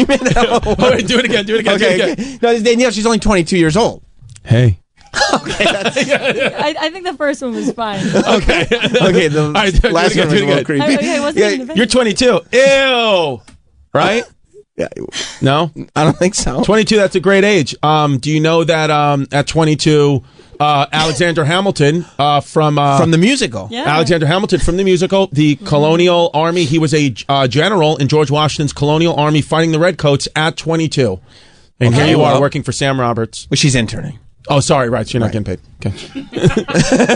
made that a little
Oh,
worse.
wait, do it again. Do it again.
Okay,
do it again.
okay. No, Danielle, she's only 22 years old.
Hey.
I think the first one was fine.
Okay.
Okay, the
All right, do it
last
again,
one was
do
a
it
little
again.
creepy.
Okay, I wasn't
Yeah,
even
You're 22. Ew. Right?
Yeah,
No.
I don't think so.
22. That's a great age. Do you know that at 22, Alexander Hamilton from
From the musical.
Yeah.
Alexander Hamilton from the musical, the Colonial Army. He was a general in George Washington's Colonial Army fighting the Redcoats at 22. And here you are
well.
working for Sam Roberts.
Well, she's interning.
Oh, sorry, right. So you're not getting paid. Okay.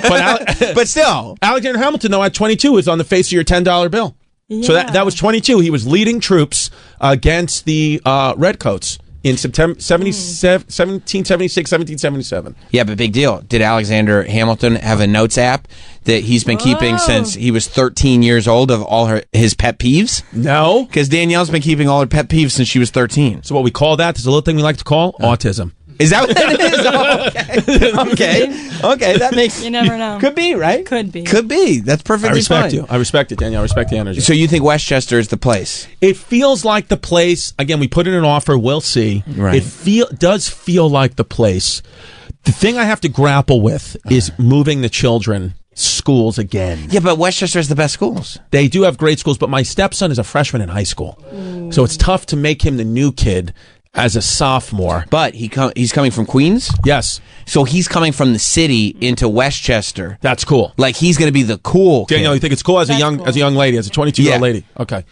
But still.
Alexander Hamilton, though, at 22 is on the face of your $10 bill. So that was 22. He was leading troops against the Redcoats in September 1776, 1777.
Yeah, but big deal. Did Alexander Hamilton have a notes app that he's been keeping since he was 13 years old of all his pet peeves?
No.
Because Danielle's been keeping all her pet peeves since she was 13.
So what we call that, there's a little thing we like to call autism.
Is that what it is? Oh, okay. That makes...
You never know.
Could be, right?
Could be.
Could be. That's perfectly
I respect
fine.
you. I respect it, Danielle. I respect the energy.
So you think Westchester is the place?
It feels like the place. Again, we put in an offer. We'll see.
Right.
It does feel like the place. The thing I have to grapple with is moving the children schools again.
Yeah, but Westchester has the best schools.
They do have great schools, but my stepson is a freshman in high school. So it's tough to make him the new kid as a sophomore.
But he's coming from Queens?
Yes.
So he's coming from the city into Westchester.
That's cool.
Like he's going to be the cool kid.
Danielle, you think it's cool as a young lady, as a 22-year-old
Yeah.
lady? Okay.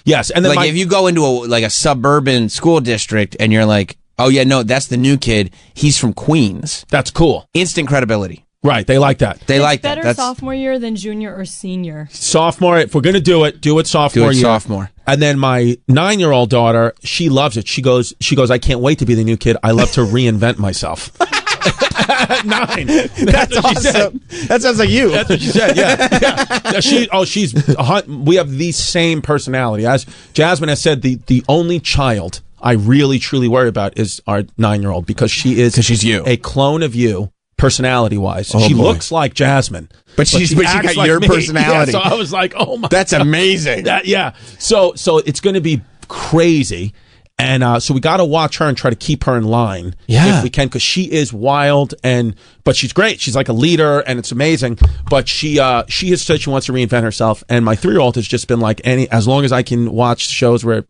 Yes, and then
Like if you go into a suburban school district and you're like, oh yeah, no, that's the new kid. He's from Queens.
that's cool.
Instant credibility.
Right, they like that.
They like that.
Better
That's
sophomore year than junior or senior.
Sophomore, if we're going to do it sophomore year.
sophomore.
And then my 9-year-old daughter, she loves it. She goes, I can't wait to be the new kid. I love to reinvent myself. At 9. That's what she said.
That sounds like you.
That's what she said. Yeah. We have the same personality. As Jasmine has said, the only child I really truly worry about is our 9-year-old because she's
you.
a clone of you. Personality-wise,
Oh,
she
boy.
looks like Jasmine,
But she
acts
got
like
your
me.
personality.
Yeah, so I was like, "Oh my,
That's amazing.
yeah." So it's going to be crazy, and so we got to watch her and try to keep her in line, if we can, because she is wild but she's great. She's like a leader, and it's amazing. But she has said she wants to reinvent herself, and my 3-year-old has just been like, as long as I can watch shows where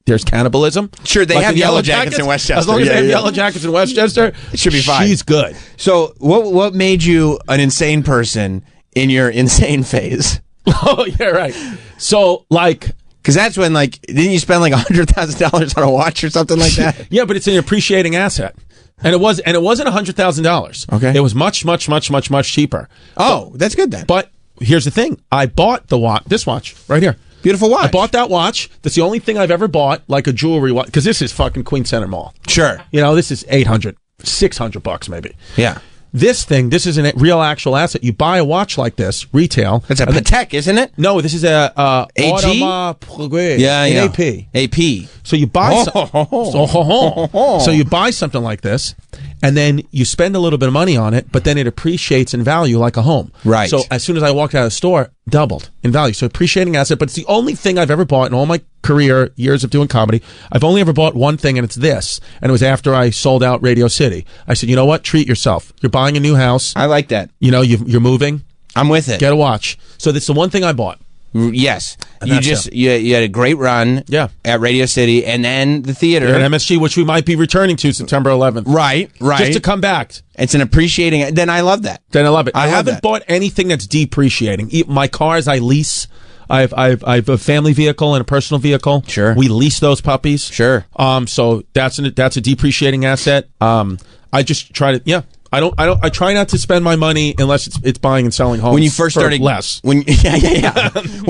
there's cannibalism.
Sure, they
like
have
the
Yellow Jackets in Westchester.
As long as
Yeah,
they have
yeah.
Yellow Jackets in Westchester,
It should be fine.
She's good.
So what made you an insane person in your insane phase?
Oh yeah, right. So like.
Because that's when, didn't you spend $100,000 on a watch or something like that?
Yeah, but it's an appreciating asset. And it wasn't $100,000.
Okay.
It was much cheaper.
Oh, that's good then.
But here's the thing. I bought this watch right here.
Beautiful watch.
I bought that watch. That's the only thing I've ever bought, like a jewelry watch, because this is fucking Queen Center Mall.
Sure.
You know, this is $800, $600 maybe.
Yeah.
This is a real actual asset. You buy a watch like this, retail.
It's a Patek, isn't it?
No, this is a
AG?
Audemars Piguet.
Yeah,
An
yeah.
AP.
AP.
So you buy so you buy something like this, and then you spend a little bit of money on it, but then it appreciates in value like a home.
Right.
So as soon as I walked out of the store, doubled in value. So appreciating asset, but it's the only thing I've ever bought in all my career, years of doing comedy. I've only ever bought one thing, and it's this. And it was after I sold out Radio City. I said, you know what? Treat yourself. You're buying a new house.
I like that.
You know, you're moving.
I'm with it.
Get a watch. So that's the one thing I bought.
Yes.
And
You
that's
just
it.
you had a great run at Radio City and then the theater.
At MSG, which we might be returning to September 11th.
Right.
Just to come back.
It's an appreciating. Then I love that.
Then I love it. I
love
haven't
that.
bought anything that's depreciating. My cars I lease. I've a family vehicle and a personal vehicle.
Sure.
We lease those puppies.
Sure.
So that's a depreciating asset. I just try to I try not to spend my money unless it's buying and selling homes.
When you first
for
started
less.
when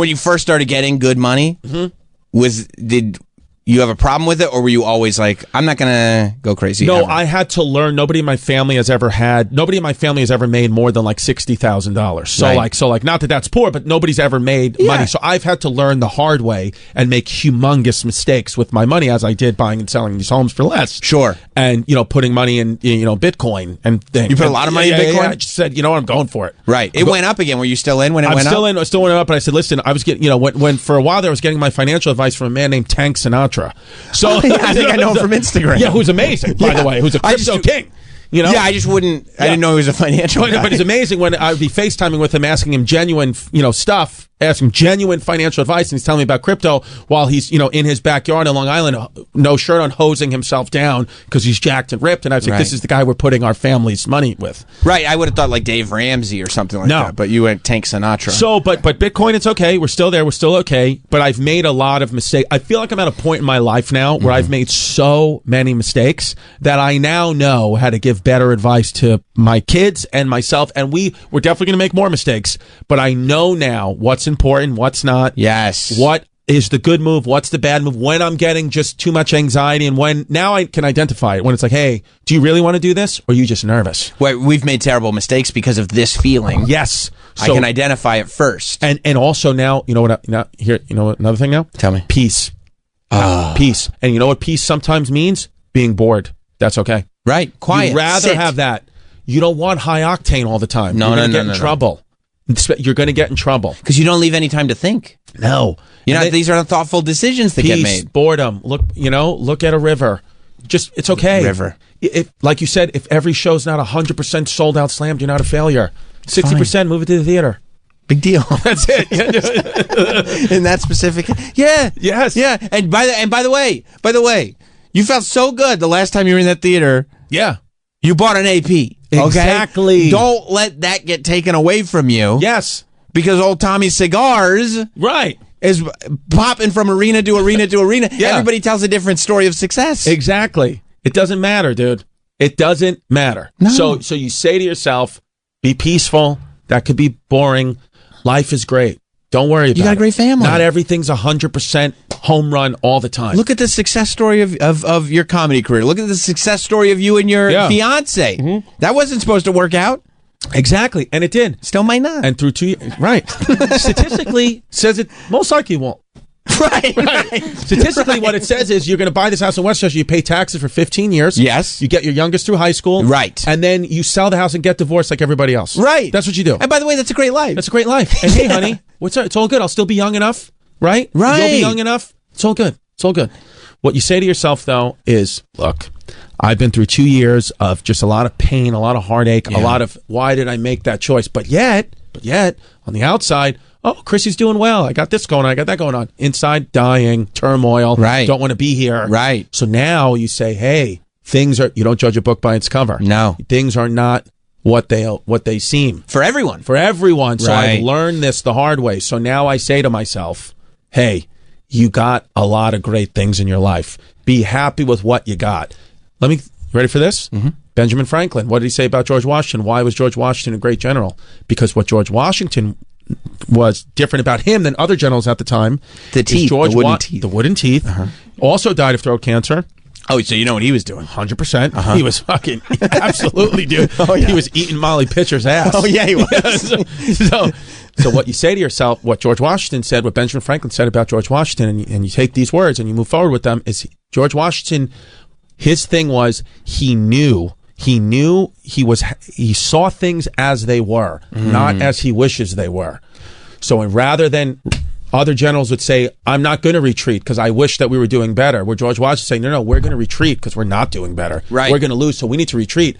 you first started getting good money, did you have a problem with it, or were you always like, I'm not gonna go crazy?
No,
ever?
I had to learn. Nobody in my family has ever made more than like $60,000. So like, not that that's poor, but nobody's ever made money. So I've had to learn the hard way and make humongous mistakes with my money, as I did buying and selling these homes for less.
Sure.
And putting money in Bitcoin and things.
You put a lot of money in Bitcoin?
Yeah, I just said, you know what, I'm going for it.
Right. It went up again. Were you still in when it went up?
I still went up, but I said, listen, I was getting, when for a while there I was getting my financial advice from a man named Tank Sinatra. So
I think I know him from Instagram.
Yeah, who's amazing, by the way, who's a crypto king. You know?
Yeah, I just wouldn't. I didn't know he was a financial guy.
But it's amazing when I would be FaceTiming with him, asking him genuine, stuff, asking genuine financial advice, and he's telling me about crypto while he's, in his backyard in Long Island, no shirt on, hosing himself down because he's jacked and ripped. And I was like, this is the guy we're putting our family's money with.
Right. I would have thought like Dave Ramsey or something like that. But you went Tank Sinatra.
So, but Bitcoin, it's okay. We're still there. We're still okay. But I've made a lot of mistakes. I feel like I'm at a point in my life now where I've made so many mistakes that I now know how to give better advice to my kids and myself. And we're definitely going to make more mistakes. But I know now what's important, what's not.
Yes.
What is the good move? What's the bad move? When I'm getting just too much anxiety, and when now I can identify it. When it's like, hey, do you really want to do this, or are you just nervous?
Well, we've made terrible mistakes because of this feeling.
Yes,
I can identify it first.
And also now, you know what? Now here, you know what? Another thing now.
Tell me.
Peace. Peace. And you know what peace sometimes means? Being bored. That's okay.
Right. Quiet.
You'd rather
Sit.
have that. You don't want high octane all the time.
No,
You're
no,
gonna
no,
get
no,
in
no.
trouble. You're going to get in trouble.
Because you don't leave any time to think.
No.
These are not thoughtful decisions that
Peace,
get made.
boredom. Look at a river. Just, it's okay.
River.
If, like you said, if every show's not 100% sold out slammed, you're not a failure. 60%, move it to the theater.
Big deal.
That's it.
In that specific. Yeah.
Yes.
Yeah. And by the way, you felt so good the last time you were in that theater.
Yeah.
You bought an AP. Okay?
Exactly.
Don't let that get taken away from you.
Yes.
Because old Tommy Cigars
Right.
is popping from arena to arena to arena.
Yeah.
Everybody tells a different story of success.
Exactly. It doesn't matter, dude. It doesn't matter.
No.
So you say to yourself, be peaceful. That could be boring. Life is great. Don't worry about it.
You got a great family.
Not everything's 100% home run all the time.
Look at the success story of your comedy career. Look at the success story of you and your fiance. Mm-hmm. That wasn't supposed to work out.
Exactly. And it did.
Still might not.
And through 2 years. Right. Statistically, says it most likely won't.
Right.
Statistically, what it says is you're going to buy this house in Westchester, you pay taxes for 15 years.
Yes.
You get your youngest through high school.
Right.
And then you sell the house and get divorced like everybody else.
Right.
That's what you do.
And by the way, that's a great life.
That's a great life. And hey, honey, what's up? It's all good. I'll still be young enough, right?
Right.
You'll be young enough. It's all good. It's all good. What you say to yourself, though, is, look, I've been through 2 years of just a lot of pain, a lot of heartache, a lot of why did I make that choice? But yet, on the outside, oh, Chrissy's doing well. I got this going on. I got that going on. Inside, dying, turmoil.
Right.
Don't want to be here.
Right.
So now you say, hey, you don't judge a book by its cover.
No.
Things are not what they seem.
For everyone.
For everyone. So
Right.
I've learned this the hard way. So now I say to myself, hey, you got a lot of great things in your life. Be happy with what you got. Ready for this? Mm-hmm. Benjamin Franklin. What did he say about George Washington? Why was George Washington a great general? Because what George Washington was different about him than other generals at the time.
The teeth,
George
the wooden teeth.
The wooden teeth. Uh-huh. Also died of throat cancer.
Oh, so you know what he was doing.
100%. Uh-huh. He was fucking, absolutely, dude. Oh, yeah. He was eating Molly Pitcher's ass.
Oh, yeah, he was.
So what you say to yourself, what George Washington said, what Benjamin Franklin said about George Washington, and you take these words and you move forward with them, is George Washington, his thing was he saw things as they were, not as he wishes they were. So rather than other generals would say, I'm not going to retreat because I wish that we were doing better, where George Washington saying, no, we're going to retreat because we're not doing better.
Right.
We're going to lose, so we need to retreat.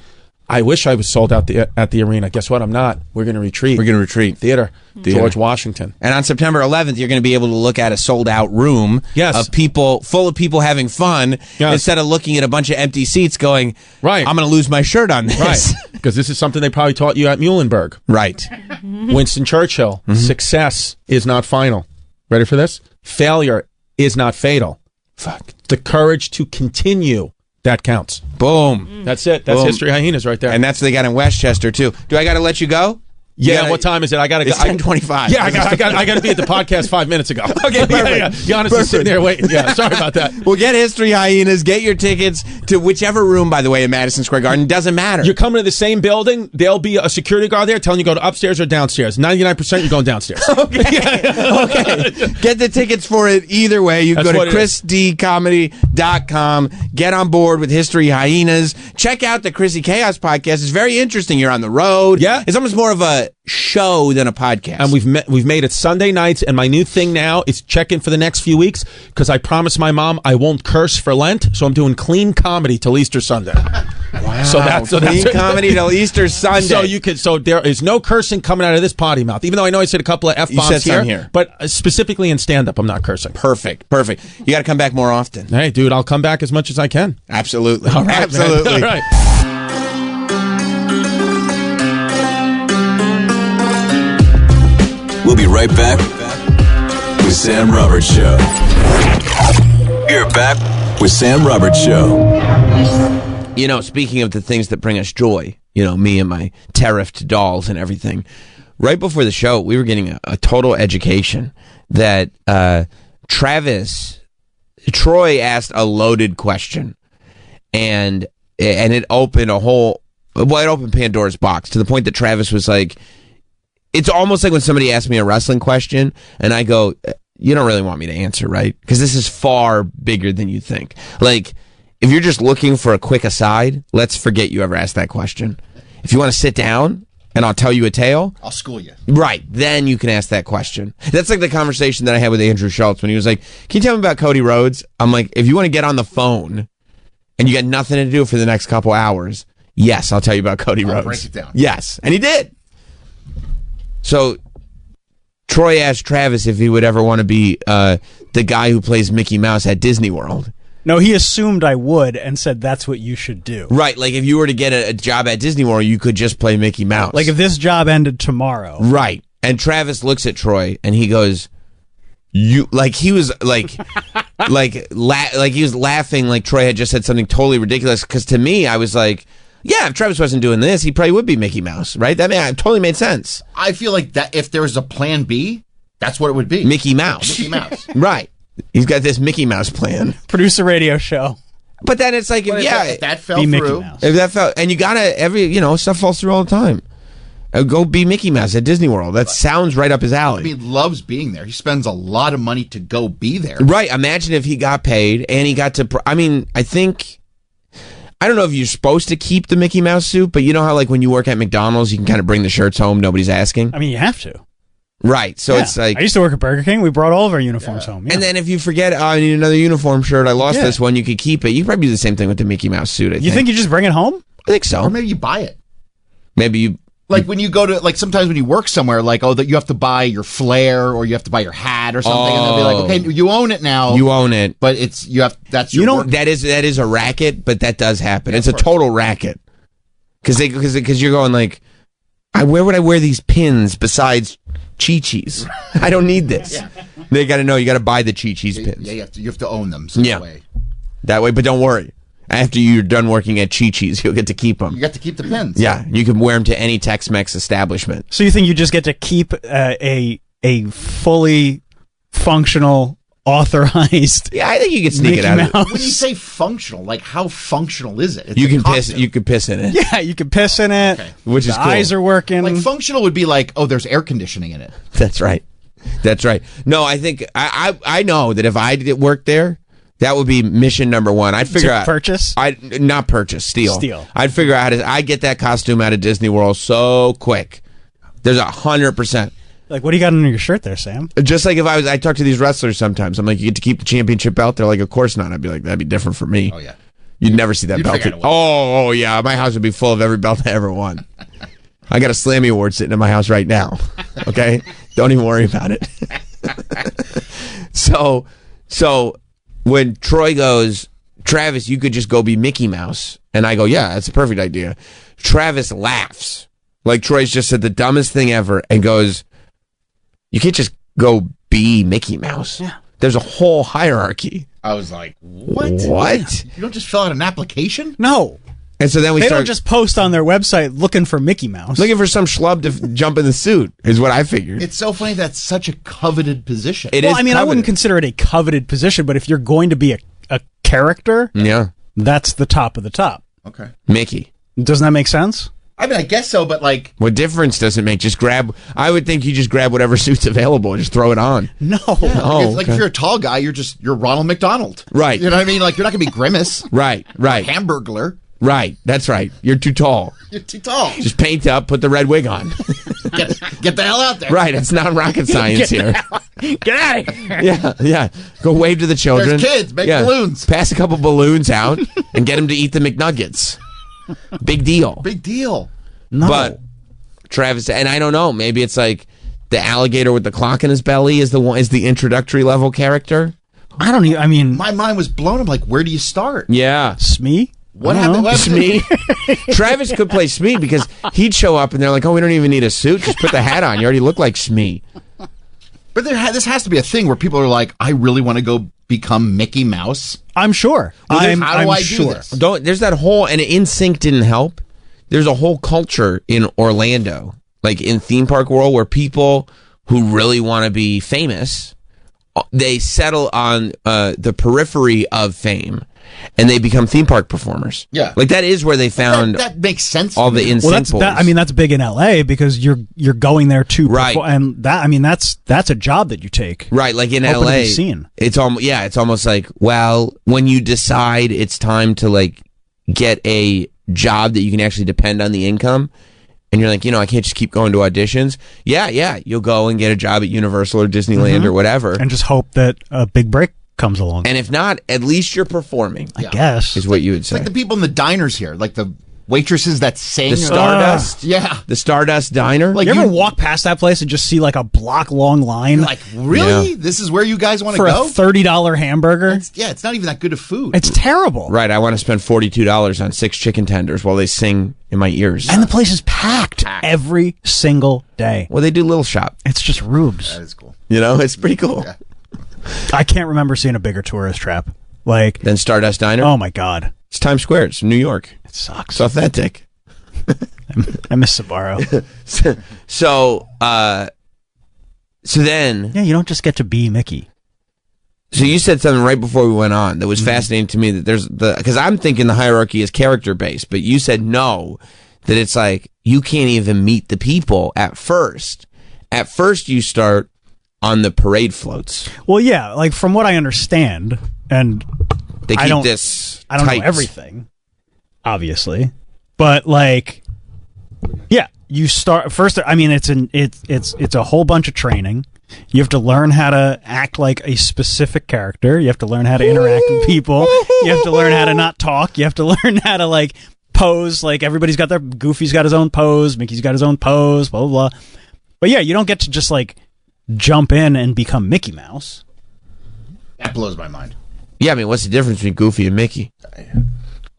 I wish I was sold out at the arena. Guess what? I'm not. We're going to retreat.
We're going to retreat.
Theater. George Washington.
And on September 11th, you're going to be able to look at a sold-out room of people, full of people having fun, instead of looking at a bunch of empty seats going,
right,
I'm going to lose my shirt on this.
Right. Because this is something they probably taught you at Muhlenberg.
Right.
Winston Churchill. Success is not final. Ready for this? Failure is not fatal. Fuck. The courage to continue, that counts.
Boom.
That's it. That's History Hyenas right there.
And that's what they got in Westchester, too. Do I got to let you go?
Yeah, what time is it? I got to go.
It's 10:25.
Yeah, I got to be at the podcast 5 minutes ago.
Okay, perfect.
Yeah. Giannis is sitting there waiting. Yeah, sorry about that.
Well, get History Hyenas. Get your tickets to whichever room, by the way, in Madison Square Garden. Doesn't matter.
You're coming to the same building. There'll be a security guard there telling you to go to upstairs or downstairs. 99% you're going downstairs.
Okay. Okay. Get the tickets for it either way. You can go to chrisdcomedy.com. Get on board with History Hyenas. Check out the Chrissy Chaos podcast. It's very interesting. You're on the road.
Yeah.
It's almost more of a show than a podcast.
And we've made it Sunday nights, and my new thing now is check in for the next few weeks because I promised my mom I won't curse for Lent, so I'm doing clean comedy till Easter Sunday.
Wow.
So that's
clean comedy till Easter Sunday.
So there is no cursing coming out of this potty mouth, even though I know I said a couple of F-bombs
here.
But specifically in stand-up, I'm not cursing.
Perfect. You got to come back more often.
Hey, dude, I'll come back as much as I can.
Absolutely.
All right,
absolutely.
All right.
We'll be right back with Sam Roberts Show. You're back with Sam Roberts Show.
You know, speaking of the things that bring us joy, you know, me and my tariffed dolls and everything, right before the show, we were getting a total education that Troy asked a loaded question, and it opened it opened Pandora's box to the point that Travis was like, it's almost like when somebody asks me a wrestling question and I go, you don't really want me to answer, right? Because this is far bigger than you think. Like, if you're just looking for a quick aside, let's forget you ever asked that question. If you want to sit down and I'll tell you a tale,
I'll school you.
Right, then you can ask that question. That's like the conversation that I had with Andrew Schultz when he was like, can you tell me about Cody Rhodes? I'm like, if you want to get on the phone and you got nothing to do for the next couple hours, yes, I'll tell you about Cody Rhodes.
Break it down.
Yes, and he did. So Troy asked Travis if he would ever want to be the guy who plays Mickey Mouse at Disney World.
No, he assumed I would and said that's what you should do.
Right, like if you were to get a job at Disney World, you could just play Mickey Mouse.
Like if this job ended tomorrow.
Right. And Travis looks at Troy and he goes, he was laughing like Troy had just said something totally ridiculous. Because to me, I was like, yeah, if Travis wasn't doing this, he probably would be Mickey Mouse, right? That totally made sense.
I feel like that if there was a plan B, that's what it would be.
Mickey Mouse.
Mickey Mouse.
Right. He's got this Mickey Mouse plan.
Produce a radio show.
But then it's like,
If that fell
Be Mickey
through.
Mouse.
If that fell, and you gotta, stuff falls through all the time. Go be Mickey Mouse at Disney World. That sounds right up his alley.
I mean, he loves being there. He spends a lot of money to go be there.
Right. Imagine if he got paid and he got to, I don't know if you're supposed to keep the Mickey Mouse suit, but you know how like when you work at McDonald's, you can kind of bring the shirts home. Nobody's asking.
I mean, you have to.
Right. So
Yeah.
it's like,
I used to work at Burger King. We brought all of our uniforms home. Yeah.
and then if you forget, oh, I need another uniform shirt. I lost
Yeah.
this one. You could keep it. You could probably do the same thing with the Mickey Mouse suit.
You think you just bring it home?
I think so.
Or maybe you buy it.
Maybe you.
Like when you go to, like sometimes when you work somewhere, like, that you have to buy your flair or you have to buy your hat or something. And they'll be like, okay, you own it now.
You own it.
But that's your work.
That is a racket, but that does happen. It's a total racket. Because you're going like, where would I wear these pins besides Chi-Chi's? I don't need this.
Yeah.
They got to know you got to buy the Chi-Chi's pins.
Yeah, you have to own them. So
Yeah. That way, but don't worry. After you're done working at Chi-Chi's, you'll get to keep them.
You got to keep the pins.
Yeah, you can wear them to any Tex-Mex establishment.
So you think you just get to keep a fully functional, authorized?
Yeah, I think you can sneak
Mickey
it out.
Mouse.
When you say functional, like how functional is it? It's
You
a
can piss.
costume.
You could piss in it.
Yeah, you can piss in it.
Okay.
Which is
the
cool.
eyes are working.
Like functional would be like, there's air conditioning in it.
That's right. That's right. No, I think I know that if I did work there, that would be mission number one. I'd figure out
purchase.
Not purchase, steal.
Steal.
I'd figure out I get that costume out of Disney World so quick. There's 100%.
Like, what do you got under your shirt there, Sam?
Just like if I talk to these wrestlers sometimes. I'm like, you get to keep the championship belt. They're like, of course not. I'd be like, that'd be different for me.
Oh, yeah.
You'd never see that
You'd
belt.
figure out a way.
Oh yeah, my house would be full of every belt I ever won. I got a Slammy Award sitting in my house right now. Okay, don't even worry about it. So when Troy goes, Travis, you could just go be Mickey Mouse, and I go, yeah, that's a perfect idea. Travis laughs like Troy's just said the dumbest thing ever, and goes, you can't just go be Mickey Mouse.
Yeah.
There's a whole hierarchy.
I was like, what?
What?
You don't just fill out an application?
No.
And so then we
They
start
don't just post on their website looking for Mickey Mouse.
looking for some schlub to jump in the suit, is what I figured.
It's so funny that's such a coveted position.
It
well,
is
I mean, I wouldn't
coveted.
consider it a coveted position, but if you're going to be a character,
Yeah.
that's the top of the top.
Okay.
Mickey.
Doesn't that make sense?
I mean, I guess so, but like,
What difference does it make? Just grab, I would think you just grab whatever suit's available and just throw it on.
No.
Oh,
like
okay.
if you're a tall guy, you're Ronald McDonald.
Right.
You know what I mean? Like, you're not going to be Grimace.
Right.
Hamburglar.
Right. That's right. You're too tall.
You're too tall.
Just paint up, put the red wig on.
Get the hell out there.
Right. It's not rocket science here.
Get out of here.
Yeah. Go wave to the children.
There's kids. Make balloons.
Pass a couple balloons out and get them to eat the McNuggets. Big deal.
Big deal.
No.
But Travis, and I don't know, maybe it's like the alligator with the clock in his belly is the introductory level character.
I don't even, I mean,
My mind was blown. I'm like, where do you start?
Yeah.
Smee?
What
I don't
happened?
know.
What happened?
Smee. Travis could play Smee because he'd show up and they're like, oh, we don't even need a suit. Just put the hat on. You already look like Smee.
But this has to be a thing where people are like, I really want to go become Mickey Mouse.
I'm sure.
How do
I'm
I do
sure.
this?
There's that whole, and NSYNC didn't help. There's a whole culture in Orlando, like in theme park world, where people who really want to be famous they settle on the periphery of fame, and they become theme park performers.
Yeah.
Like that is where they found
that makes sense.
all the insane boys.
That's big in LA because you're going there to
Right.
perform, and that's a job that you take.
Right, like in
Hoping to
LA,
be seen.
it's almost like, well, when you decide it's time to like get a job that you can actually depend on the income, and you're like, I can't just keep going to auditions. Yeah, you'll go and get a job at Universal or Disneyland or whatever,
And just hope that a big break comes along.
and if not, at least you're performing.
I guess.
Is what you would
It's
say.
like the people in the diners here, like the waitresses that sing.
The Stardust,
Yeah.
the Stardust Diner.
Like
you ever walk past that place and just see like a block long line
You're like, really?
Yeah.
This is where you guys want to
for
go?
a $30 hamburger?
It's not even that good of food.
It's terrible.
Right, I want to spend $42 on 6 chicken tenders while they sing in my ears.
And the place is packed every single day.
Well, they do Little Shop.
It's just rubes.
That is cool.
It's pretty cool.
Yeah.
I can't remember seeing a bigger tourist trap. Like,
Then Stardust Diner.
oh my God.
It's Times Square. It's New York.
It sucks.
It's authentic.
I miss Sbarro.
So then,
Yeah, you don't just get to be Mickey.
so you said something right before we went on that was fascinating to me. That because I'm thinking the hierarchy is character based, but you said no, that it's like you can't even meet the people at first. At first, you start on the parade floats.
Well, yeah, like from what I understand, and
They
I
keep
don't-
this.
I don't
tight.
know everything, obviously, but like, yeah, you start first. I mean, it's a whole bunch of training. You have to learn how to act like a specific character. You have to learn how to interact with people. You have to learn how to not talk. You have to learn how to like pose. Like everybody's got their Goofy's got his own pose. Mickey's got his own pose. Blah blah blah. But yeah, you don't get to just like jump in and become Mickey Mouse.
That blows my mind.
Yeah, I mean, what's the difference between Goofy and Mickey?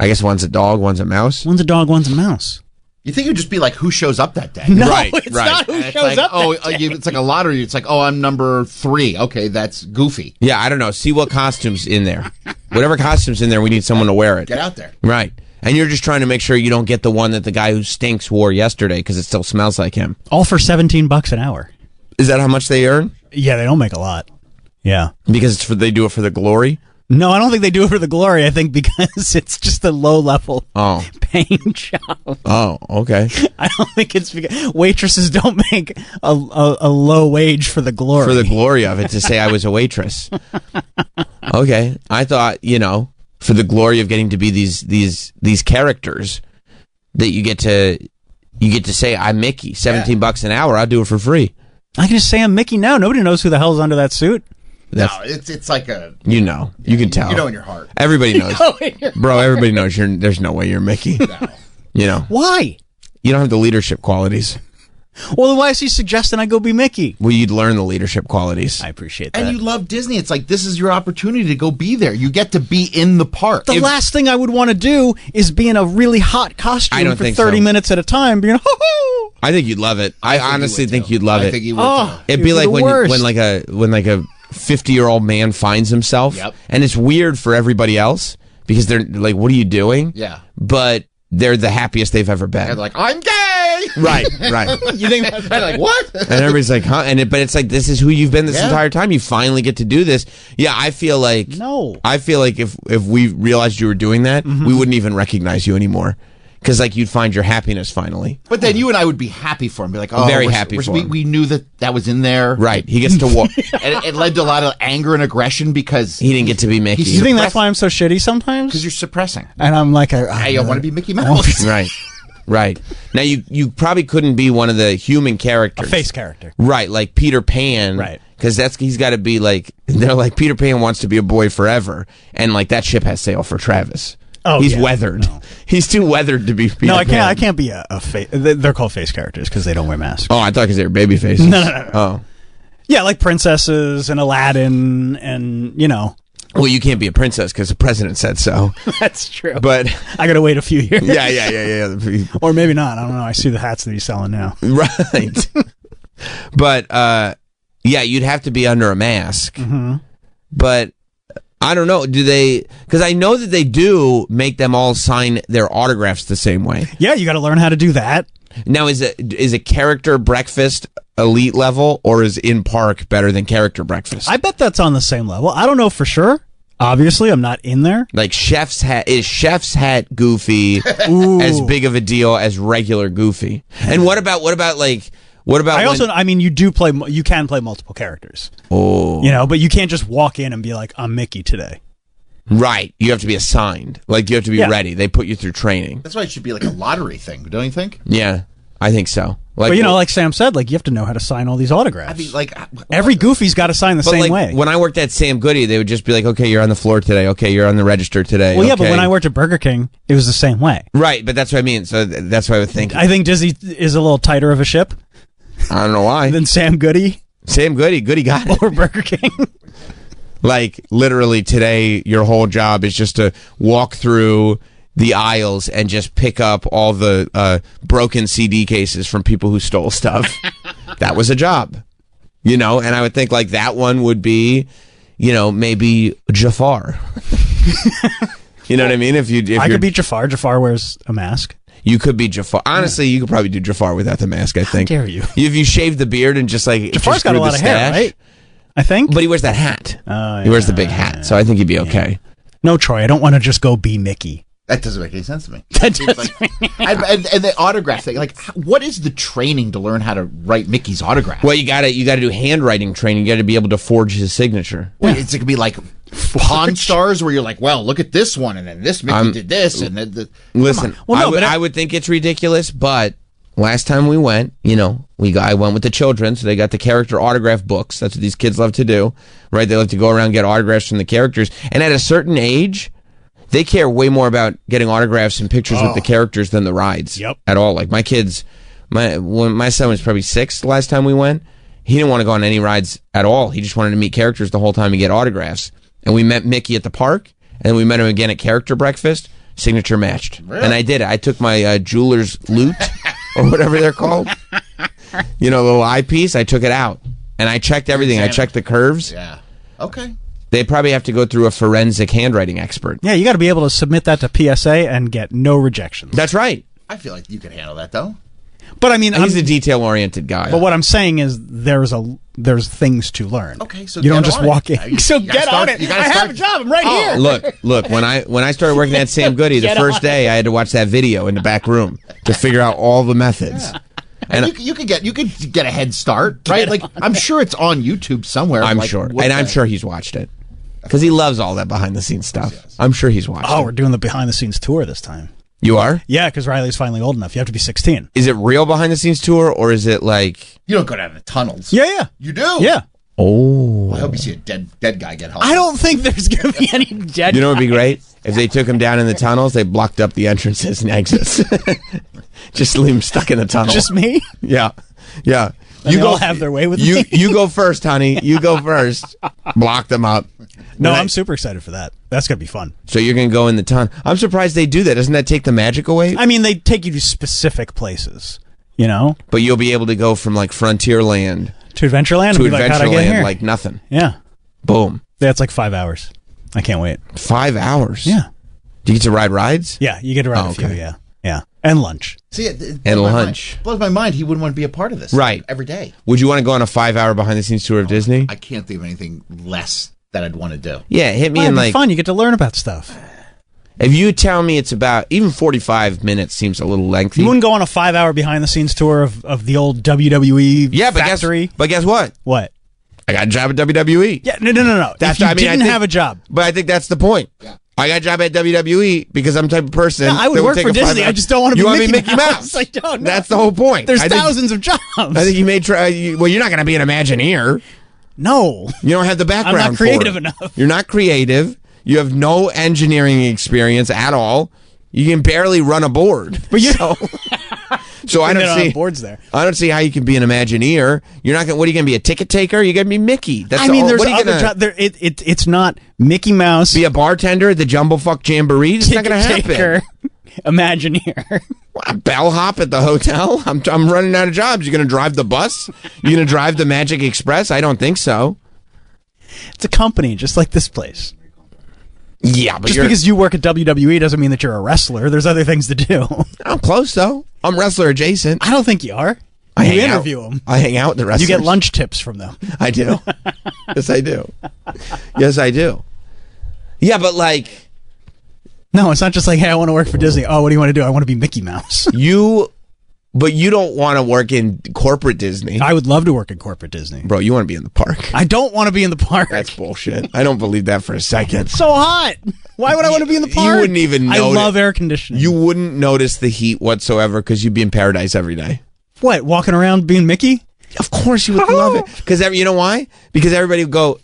I guess one's a dog, one's a mouse.
One's a dog, one's a mouse.
You think it would just be like who shows up that day?
No,
Right,
it's
right.
not who
And it's
shows
like,
up.
it's like a lottery. It's like, I'm number 3. Okay, that's Goofy.
Yeah, I don't know. See what costume's in there. Whatever costume's in there, we need someone to wear it.
Get out there.
Right. And you're just trying to make sure you don't get the one that the guy who stinks wore yesterday because it still smells like him.
All for $17 an hour.
Is that how much they earn?
Yeah, they don't make a lot. Yeah.
Because they do it for the glory?
No, I don't think they do it for the glory. I think because it's just a low level
Oh.
paying job.
Oh, okay.
I don't think it's because waitresses don't make a low wage for the glory.
For the glory of it, to say I was a waitress. Okay. I thought, for the glory of getting to be these characters that you get to say I'm Mickey, $17 an hour, I'll do it for free.
I can just say I'm Mickey now. Nobody knows who the hell's under that suit.
No, it's like a.
You can tell.
You know in your heart.
Everybody knows. Bro, everybody knows there's no way you're Mickey.
No.
Why?
You don't have the leadership qualities.
Well, then why is he suggesting I go be Mickey?
Well, you'd learn the leadership qualities.
I appreciate that.
And you love Disney. It's like this is your opportunity to go be there. You get to be in the park.
the last thing I would want to do is be in a really hot
I
costume
don't
for
think
30
so.
minutes at a time being ho-ho!
I think you'd love it. I honestly think you'd love
I
it.
think you would.
Oh,
It'd be
You'd
like
the
when
worst.
like a 50-year-old man finds himself.
Yep.
And it's weird for everybody else because they're like, what are you doing?
Yeah.
But they're the happiest they've ever been.
And like, I'm gay.
Right.
You think that's like what?
And everybody's like, huh? But it's like, this is who you've been this
Yeah.
entire time. You finally get to do this. Yeah, I feel like if we realized you were doing that, we wouldn't even recognize you anymore. Because like you'd find your happiness finally.
But then you and I would be happy for him. Be like,
Very happy for him.
We knew that was in there.
Right. He gets to walk.
And it led to a lot of anger and aggression because
He didn't get to be Mickey.
You think that's why I'm so shitty sometimes?
you're suppressing.
And I'm like,
I want to be Mickey Mouse.
Right. Now you probably couldn't be one of the human
a
characters.
face character.
Right, like Peter Pan.
Right.
Because he's got to be like, they're like, Peter Pan wants to be a boy forever. And like that ship has sailed for Travis.
Oh,
he's
yeah.
weathered.
No.
He's too weathered to be Peter
No, I
Pan.
can't be a face. They're called face characters because they don't wear masks.
Oh, I thought because they were baby faces.
No.
Oh.
Yeah, like princesses and Aladdin and,
Well, you can't be a princess because the president said so.
That's true.
But
I got to wait a few years.
yeah.
Or maybe not. I don't know. I see the hats that he's selling now.
Right. But yeah, you'd have to be under a mask.
Mm-hmm.
But I don't know. Do they? Because I know that they do make them all sign their autographs the same way.
Yeah, you got to learn how to do that.
Now, is a character breakfast elite level, or is in park better than character breakfast?
I bet that's on the same level. I don't know for sure. Obviously, I'm not in there.
Like Chef's Hat, is Chef's Hat Goofy as big of a deal as regular Goofy? And what about
I mean, you can play multiple characters.
Oh,
You know, but you can't just walk in and be like, I'm Mickey today.
right? You have to be assigned. Like you have to be ready. They put you through training.
That's why it should be like a lottery thing, don't you think?
Yeah, I think so. Like,
But you know, like Sam said, like you have to know how to sign all these autographs.
I mean, like
Every Goofy's got to sign the
but
same
like,
way.
when I worked at Sam Goody, they would just be like, "Okay, you're on the floor today. Okay, you're on the register today."
Well, yeah, but
okay.
when I worked at Burger King, it was the same way.
right, but that's what I mean. So that's what I would think.
I think Disney is a little tighter of a ship
I don't know why.
than Sam Goody
Sam Goody got it.
or Burger King.
Like literally today, your whole job is just to walk through the aisles and just pick up all the broken CD cases from people who stole stuff. That was a job, you know. And I would think like that one would be, you know, maybe Jafar. You know what I mean? If
I could be Jafar. Jafar wears a mask.
you could be Jafar. Honestly, you could probably do Jafar without the mask. I think.
dare you?
If you shave the beard and just like
Jafar's
just
got a
grew
lot
the
of hair,
stash.
right? I think.
But he wears that hat.
Oh,
He wears the big hat, so I think he'd be okay.
No, Troy, I don't want to just go be Mickey.
that doesn't make any sense to me.
That
Seems
doesn't
and the autograph thing, like, what is the training to learn how to write Mickey's autograph?
Well, you gotta do handwriting training. You gotta be able to forge his signature.
Wait, it's gonna be like Pawn Stars, where you're like, well, look at this one, and then this Mickey did this, and then
Listen,
Well, no,
I would think it's ridiculous, but last time we went, you know, I went with the children, so they got the character autograph books. That's what these kids love to do, right? They love to go around and get autographs from the characters. And at a certain age, they care way more about getting autographs and pictures with the characters than the rides.
Yep.
At all. Like my kids, when my son was probably 6 the last time we went, he didn't want to go on any rides at all. He just wanted to meet characters the whole time and get autographs. And we met Mickey at the park, and then we met him again at character breakfast. Signature matched.
Really?
And I did it. I took my jeweler's loot, or whatever they're called. You know, the little eyepiece. I took it out. And I checked everything. I checked the curves.
yeah, okay.
They probably have to go through a forensic handwriting expert.
Yeah, you got to be able to submit that to PSA and get no rejections.
That's right.
I feel like you could handle that though.
But I mean,
He's a detail-oriented guy.
but what I'm saying is there's things to learn.
Okay, so
you don't
get
just
on it.
walk in.
You gotta
Get
start-
on it.
you gotta
I have
start-
a job. I'm right here.
Look. When I started working at Sam Goody, the first day I had to watch that video in the back room to figure out all the methods.
And you could get a head start, right? Like I'm sure it's on YouTube somewhere.
I'm
like,
sure,
what
and I'm
the-
sure he's watched it because he loves all that behind-the-scenes stuff. I'm sure he's watched
Oh,
it.
we're doing the behind-the-scenes tour this time.
You are?
Yeah, because Riley's finally old enough. You have to be 16.
Is it real behind-the-scenes tour, or is it like?
You don't go down the tunnels.
Yeah.
You do.
Yeah.
Oh,
I hope you see a dead guy get home.
I don't think there's going to be any dead.
you know, it'd be great if they took him down in the tunnels. They blocked up the entrances and exits. Just leave him stuck in the tunnel.
Just me?
Yeah.
And they all have their way with
you.
me.
You go first, honey. You go first. Block them up.
No,
When I-
I'm super excited for that. That's going to be fun.
So you're gonna go in the tunnel. I'm surprised they do that. Doesn't that take the magic away?
I mean, they take you to specific places, you know,
But you'll be able to go from like Frontierland
to Adventureland
to
and be like, how'd I get
Adventureland
here?
like nothing.
Yeah.
Boom.
That's like 5 hours. I can't wait.
5 hours.
Yeah.
Do you get to ride rides?
Yeah, you get to ride
Oh,
a few,
okay.
yeah. Yeah. And lunch.
See, it blows
And
my
lunch.
mind. Blows my mind. He wouldn't want to be a part of this.
Right.
Every day.
Would you want to go on a 5-hour behind-the-scenes tour of Disney?
I can't think of anything less that I'd want to do.
Yeah, hit me
Well,
in
it'd be
like.
fun. You get to learn about stuff.
If you tell me it's about even 45 minutes seems a little lengthy.
You wouldn't go on a 5-hour behind-the-scenes tour of the old WWE
Yeah, but
factory?
guess what?
What?
I got a job at WWE.
Yeah, no.
That's-
If you
I mean, I
didn't
think-
have a job.
But I think that's the point. I got a job at WWE because I'm the type of person.
No, I would
that
work
take
for
a
Disney.
5
I just don't want to
You
be
want
Mickey,
Mickey Mouse.
I don't know.
That's the whole point.
There's
I think-
thousands of jobs.
I think you may try. Well, you're not going to be an Imagineer.
No.
You don't have the background.
I'm not creative
for it.
enough.
You're not creative. You have no engineering experience at all. You can barely run a board.
But you
So I
They
don't
don't
see
have boards there.
I don't see how you can be an Imagineer. You're not going. What are you going to be? A ticket taker? You're going to be Mickey. That's
I mean, there's
what are you
other
gonna
jobs. There, it's not Mickey Mouse.
be a bartender at the Jumblefuck Jamboree? It's not going to happen.
Taker, Imagineer.
A bellhop at the hotel? I'm running out of jobs. You're going to drive the bus? You're going to drive the Magic Express? I don't think so.
It's a company, just like this place.
Yeah, but
Just
you're
because you work at WWE doesn't mean that you're a wrestler. There's other things to do.
I'm close though. I'm wrestler adjacent.
I don't think you are.
I
You
hang out.
interview them.
I hang out with the wrestlers.
You get lunch tips from them.
I do. Yes, I do. Yes, I do. Yeah, but like
No, it's not just like, hey, I want to work for Disney. Oh, what do you want to do? I want to be Mickey Mouse.
but you don't want to work in corporate Disney.
I would love to work in corporate Disney.
Bro, you want to be in the park.
I don't want to be in the park.
That's bullshit. I don't believe that for a second.
It's so hot. Why would I want to be in the
You
park?
wouldn't even
I
notice-
love air conditioning.
You wouldn't notice the heat whatsoever because you'd be in paradise every day.
What, walking around being Mickey?
Of course you would love it. Because you know why? Because everybody would go,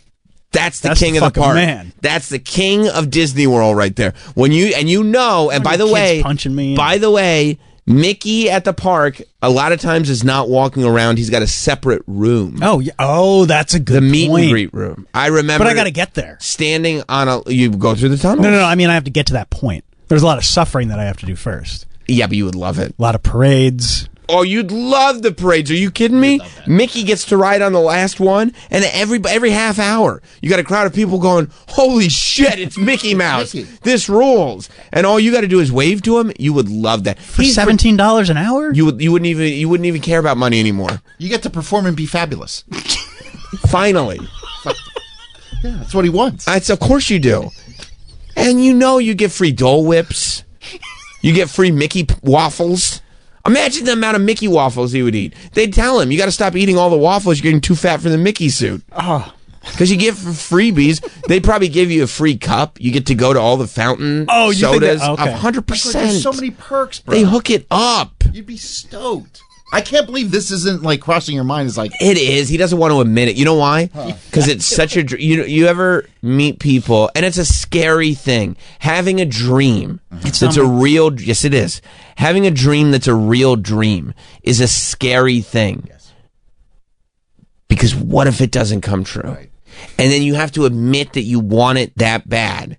that's the king
the
of the
fucking
park.
man.
That's the king of Disney World right there. When you and by the
kids
way,
punching me.
by the way, Mickey at the park a lot of times is not walking around. He's got a separate room.
Oh, yeah. Oh, that's a good
The meet
point.
and greet room. I remember.
But I got to get there.
standing on you go through the tunnel.
No. I mean, I have to get to that point. There's a lot of suffering that I have to do first.
Yeah, but you would love it.
A lot of parades.
Oh, you'd love the parades. Are you kidding me? Mickey gets to ride on the last one, and every half hour, you got a crowd of people going, "Holy shit, it's Mickey Mouse!
Mickey.
This rules!" And all you got to do is wave to him. You would love that.
For $17 an hour?
You wouldn't even care about money anymore.
You get to perform and be fabulous.
Finally,
Yeah, that's what he wants.
of course you do. And you get free Dole Whips. You get free Mickey waffles. Imagine the amount of Mickey waffles he would eat. They'd tell him, you got to stop eating all the waffles. You're getting too fat for the Mickey suit. Because you get freebies. They'd probably give you a free cup. You get to go to all the fountain
Oh, you think
sodas.
that- okay.
100%.
There's so many perks, bro.
They hook it up.
You'd be stoked. I can't believe this isn't like crossing your mind. It's like,
It is. He doesn't want to admit it. You know why? Because it's such a you ever meet people, and it's a scary thing. Having a dream that's a real. Yes, it is. Having a dream that's a real dream is a scary thing. Yes. Because what if it doesn't come true?
Right.
And then you have to admit that you want it that bad.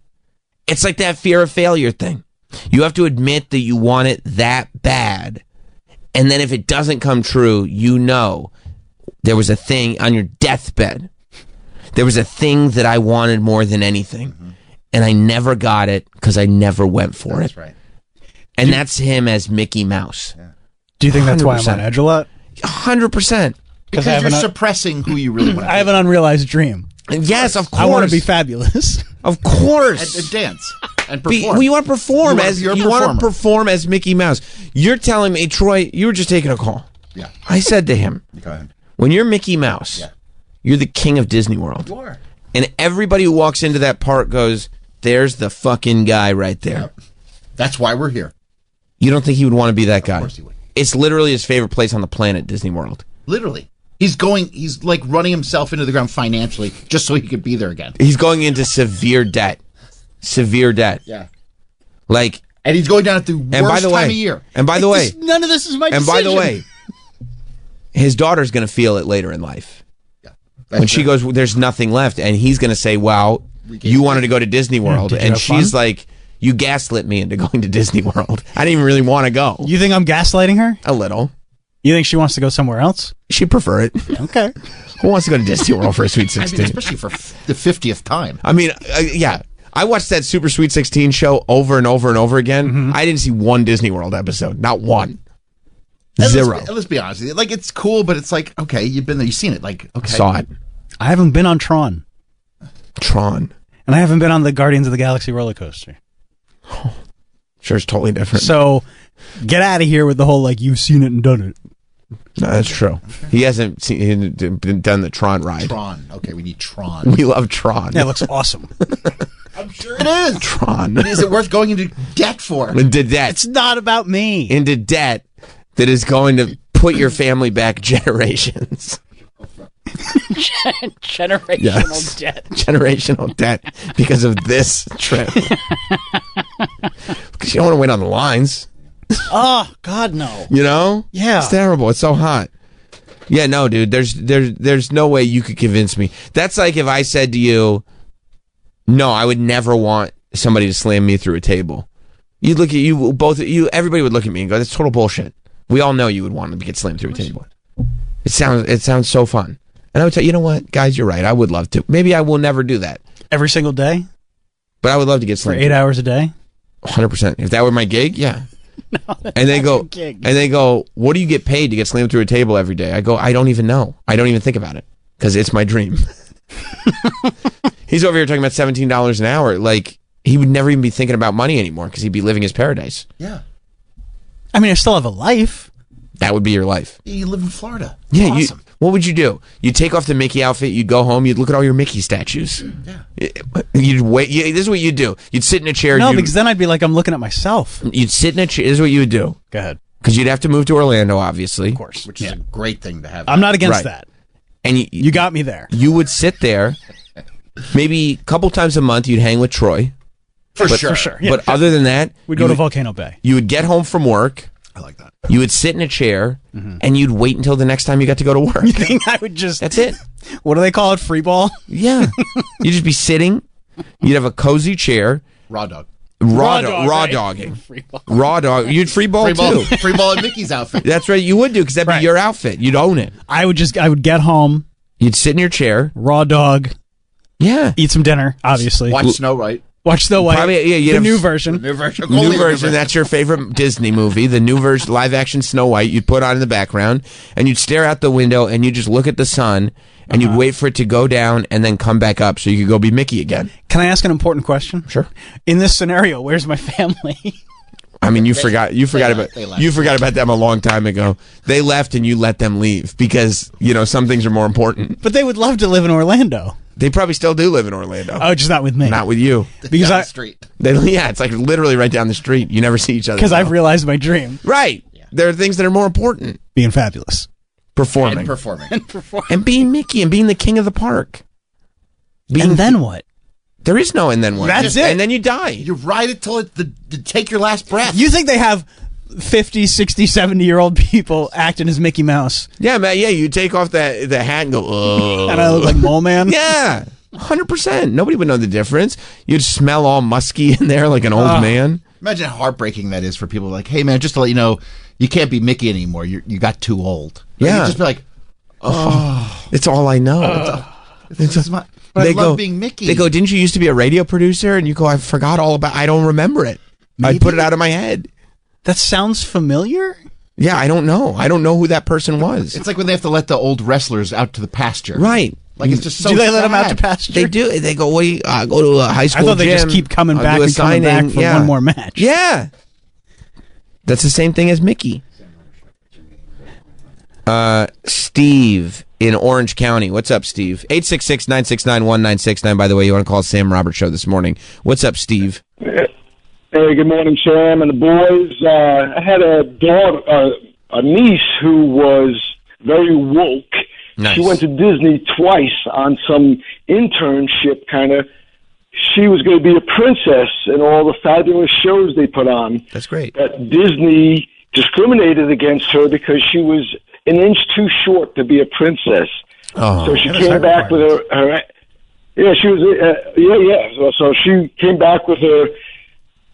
It's like that fear of failure thing. You have to admit that you want it that bad. And then if it doesn't come true, there was a thing on your deathbed. There was a thing that I wanted more than anything. And I never got it because I never went for
that's
it.
right.
And that's him as Mickey Mouse.
Do you think that's why I'm
100%.
on edge a lot?
100%.
Because
I have
you're
an-
suppressing who you really want to
I have an unrealized dream.
And yes, of course.
I want to be fabulous.
Of course.
and dance and
Be-
perform.
well, you want to perform
You're a
you want to
performer.
perform as Mickey Mouse. You're telling me, Troy, you were just taking a call.
Yeah.
I said to him,
Go ahead.
when you're Mickey Mouse,
Yeah.
you're the king of Disney World.
You are.
And everybody who walks into that park goes, there's the fucking guy right there.
That's why we're here.
You don't think he would want to be that guy?
Of course he would.
It's literally his favorite place on the planet, Disney World.
Literally. He's like running himself into the ground financially just so he could be there again.
He's going into severe debt. Severe debt.
Yeah.
Like,
And he's going down at the worst
and by the way,
time of year.
and by the way,
None of this is my
and
decision.
by the way, his daughter's going to feel it later in life. When she goes, there's nothing left, and he's going to say, "Wow, you wanted to go to Disney World,"
did you
and
have
she's
fun?
like, "You gaslit me into going to Disney World. I didn't even really want to go."
You think I'm gaslighting her?
A little.
You think she wants to go somewhere else?
She'd prefer it.
Okay.
Who wants to go to Disney World for a Sweet
I mean,
16?
especially for the 50th time.
I mean, yeah. I watched that Super Sweet 16 show over and over and over again.
Mm-hmm.
I didn't see one Disney World episode. Not one.
And
Zero.
Let's be honest with you. Like, it's cool, but it's like, okay, you've been there, you've seen it. Like, okay.
Saw it.
I haven't been on Tron,
Tron.
and I haven't been on the Guardians of the Galaxy roller coaster.
Sure, it's totally different.
So get out of here with the whole, like, you've seen it and done it.
No, that's true. He hasn't done the Tron ride.
Tron. Okay, we need Tron.
We love Tron.
That looks awesome.
I'm sure it is.
Tron.
Is it worth going into debt for?
Into debt.
It's not about me.
Into debt that is going to put your family back generations.
Generational
Yes.
debt.
Generational debt because of this trip. Because you don't want to wait on the lines.
Oh, God, no.
You know?
Yeah.
It's terrible. It's so hot. Yeah, no, dude. There's no way you could convince me. That's like if I said to you, no, I would never want somebody to slam me through a table. You'd look at you both. Everybody would look at me and go, "That's total bullshit." We all know you would want to get slammed through a table. It sounds so fun. And I would tell you know what, guys, you're right. I would love to. Maybe I will never do that,
Every single day?
but I would love to get
For
slammed
8 hours a day?
100%. If that were my gig, yeah. And they go, what do you get paid to get slammed through a table every day? I go, I don't even know. I don't even think about it because it's my dream. He's over here talking about $17 an hour. Like, he would never even be thinking about money anymore because he'd be living his paradise.
Yeah.
I mean, I still have a life.
That would be your life.
You live in Florida.
Yeah,
Awesome.
what would you do? You'd take off the Mickey outfit, you'd go home, you'd look at all your Mickey statues.
Yeah.
You'd wait. This is what you'd do. You'd sit in a chair.
No, because then I'd be like, I'm looking at myself.
You'd sit in a chair. This is what you would do.
Go ahead.
Because you'd have to move to Orlando, obviously.
Of course.
Which is a great thing to have.
I'm not against
Right.
that.
And
You got me there.
you would sit there. Maybe a couple times a month, you'd hang with Troy.
For
But-
sure.
For sure. Yeah.
But other than that,
We'd
you
go to
would-
Volcano Bay.
You would get home from work.
I like that.
You would sit in a chair, and you'd wait until the next time you got to go to work.
You think I would just...
That's it.
What do they call it? Free ball?
Yeah. You'd just be sitting. You'd have a cozy chair.
Raw dog.
Raw
right?
dogging.
Free ball.
Raw dog. You'd free ball
Free ball,
too.
free ball in Mickey's outfit.
That's right. You would do because that'd
Right.
be your outfit. You'd own it.
I would get home,
You'd sit in your chair.
raw dog,
Yeah.
eat some dinner, obviously.
Watch Snow White.
Watch Snow White.
Probably, yeah, you'd
the
have-
new version.
New version.
New version. That's your favorite Disney movie. The new version, live action Snow White. You'd put on in the background, and you'd stare out the window, and you'd just look at the sun, and you'd wait for it to go down, and then come back up, so you could go be Mickey again.
Can I ask an important question?
Sure.
In this scenario, where's my family?
I mean, you forgot
they left.
about them a long time ago. They left, and you let them leave because some things are more important.
But they would love to live in Orlando.
They probably still do live in Orlando.
Oh, just not with me.
Not with you.
Because
Down
I-
the street.
It's like literally right down the street. You never see each other.
Because I've
now.
realized my dream.
Right. There are things that are more important.
Being fabulous.
Performing.
And performing.
And being Mickey and being the king of the park.
And then what?
There is no and then what.
That's it.
And then you die.
You ride it till to take your last breath.
You think they have 50, 60, 70-year-old people acting as Mickey Mouse?
Yeah, man. Yeah, you take off the hat and go, oh.
And I look like Mole Man?
Yeah. 100%. Nobody would know the difference. You'd smell all musky in there like an old man.
Imagine how heartbreaking that is for people. Like, hey man, just to let you know, you can't be Mickey anymore. You got too old. Like,
Yeah.
you'd just be like,
It's all I know.
this is my. But I love being Mickey.
They go, didn't you used to be a radio producer? And you go, I forgot all about. I don't remember it. I put it out of my head.
That sounds familiar?
Yeah, I don't know. I don't know who that person was.
It's like when they have to let the old wrestlers out to the pasture.
Right.
Like it's just so.
Do they let them out to
sad.
pasture?
They do. They go, well, go to a high
I
school
thought they just
gym.
keep coming
I'll
back
do a
and coming back
signing.
for
Yeah.
one more match.
Yeah. That's the same thing as Mickey. Steve in Orange County. What's up, Steve? 866-969-1969. By the way, you want to call Sam Roberts Show this morning. What's up, Steve?
Hey, good morning, Sam and the boys. I had a daughter, a niece who was very woke.
Nice.
She went to Disney twice on some internship kind of. She was going to be a princess in all the fabulous shows they put on.
That's great.
That Disney discriminated against her because she was an inch too short to be a princess.
Oh,
So she
that is
came back with her yeah, she was, So she came back with her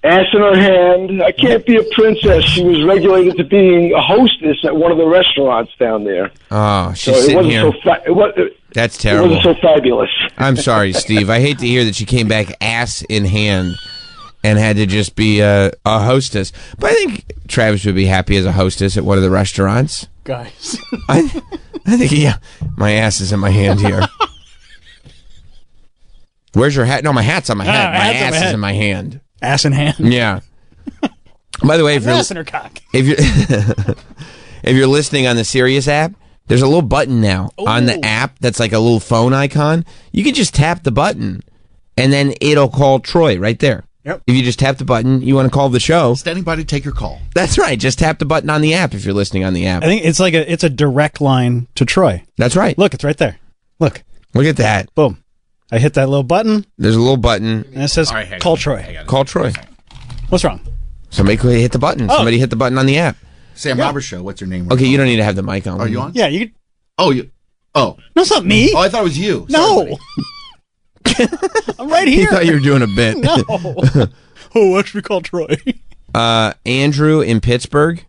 ass in her hand. I can't be a princess. She was regulated to being a hostess at one of the restaurants down there.
Oh,
So
she's
it
sitting
wasn't
here. That's
it
terrible.
wasn't so fabulous.
I'm sorry, Steve. I hate to hear that she came back ass in hand and had to just be a hostess. But I think Travis would be happy as a hostess at one of the restaurants.
Guys.
I think, yeah, my ass is in my hand here. Where's your hat? No, my hat's on my head. My
hat's on
ass
my
is
head.
in my hand.
Ass in hand.
Yeah. By the way, if
Ass in her cock.
you're listening on the Sirius app, there's a little button now on the app that's like a little phone icon. You can just tap the button, and then it'll call Troy right there.
Yep.
If you just tap the button, you want to call the show.
Standing by to take your call.
That's right. Just tap the button on the app if you're listening on the app.
I think it's like it's a direct line to Troy.
That's right.
Look, it's right there. Look.
Look at that.
Boom. I hit that little button,
There's a little button.
and it says,
All right, hang
call
on.
Troy.
Call Troy.
What's wrong?
Somebody could hit the button.
Oh.
Somebody hit the button on the app.
Sam Roberts Show. What's your name?
Okay, you don't need to have the mic on.
Are you on?
Yeah, you could...
Oh, you. Oh.
No, it's not me.
Oh, I thought it was you. Sorry,
No.
buddy.
I'm right
He
here.
thought you were doing a bit.
No. Oh, what should we call Troy?
Andrew in Pittsburgh.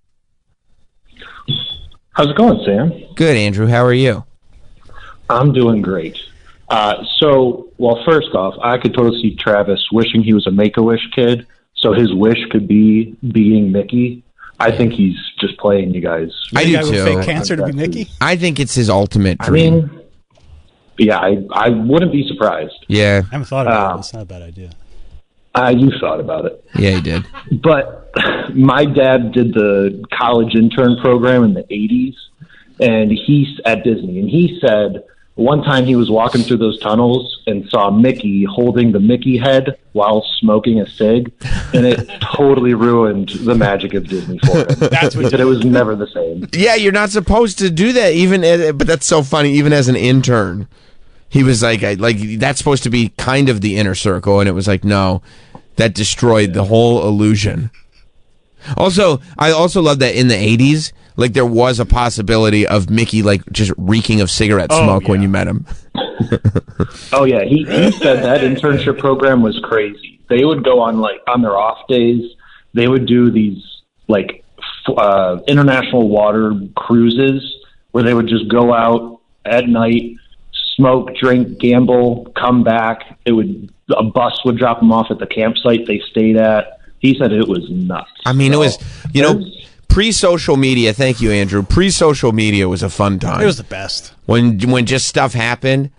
How's it going, Sam?
Good, Andrew. How are you?
I'm doing great. Well, first off, I could totally see Travis wishing he was a Make-A-Wish kid, so his wish could be being Mickey. I think he's just playing you guys.
I do
Guy with
too.
fake cancer to be Mickey.
I think it's his ultimate
I
dream.
mean, yeah, I wouldn't be surprised.
Yeah,
I haven't thought about it. It's not a bad idea.
You thought about it.
yeah, he did.
But my dad did the college intern program in the 80s, and he's at Disney, and he said one time he was walking through those tunnels and saw Mickey holding the Mickey head while smoking a cig, and it totally ruined the magic of Disney for him. He said it was never the same.
Yeah, you're not supposed to do that, but that's so funny. Even as an intern, he was like that's supposed to be kind of the inner circle, and it was like, no, that destroyed the whole illusion. Also, I also love that in the 80s, like there was a possibility of Mickey like just reeking of cigarette smoke when you met him.
Oh yeah, he said that internship program was crazy. They would go on on their off days, they would do these international water cruises where they would just go out at night, smoke, drink, gamble, come back. A bus would drop them off at the campsite they stayed at. He said it was nuts.
I mean, it was, pre-social media. Thank you, Andrew. Pre-social media was a fun time.
It was the best.
When just stuff happened,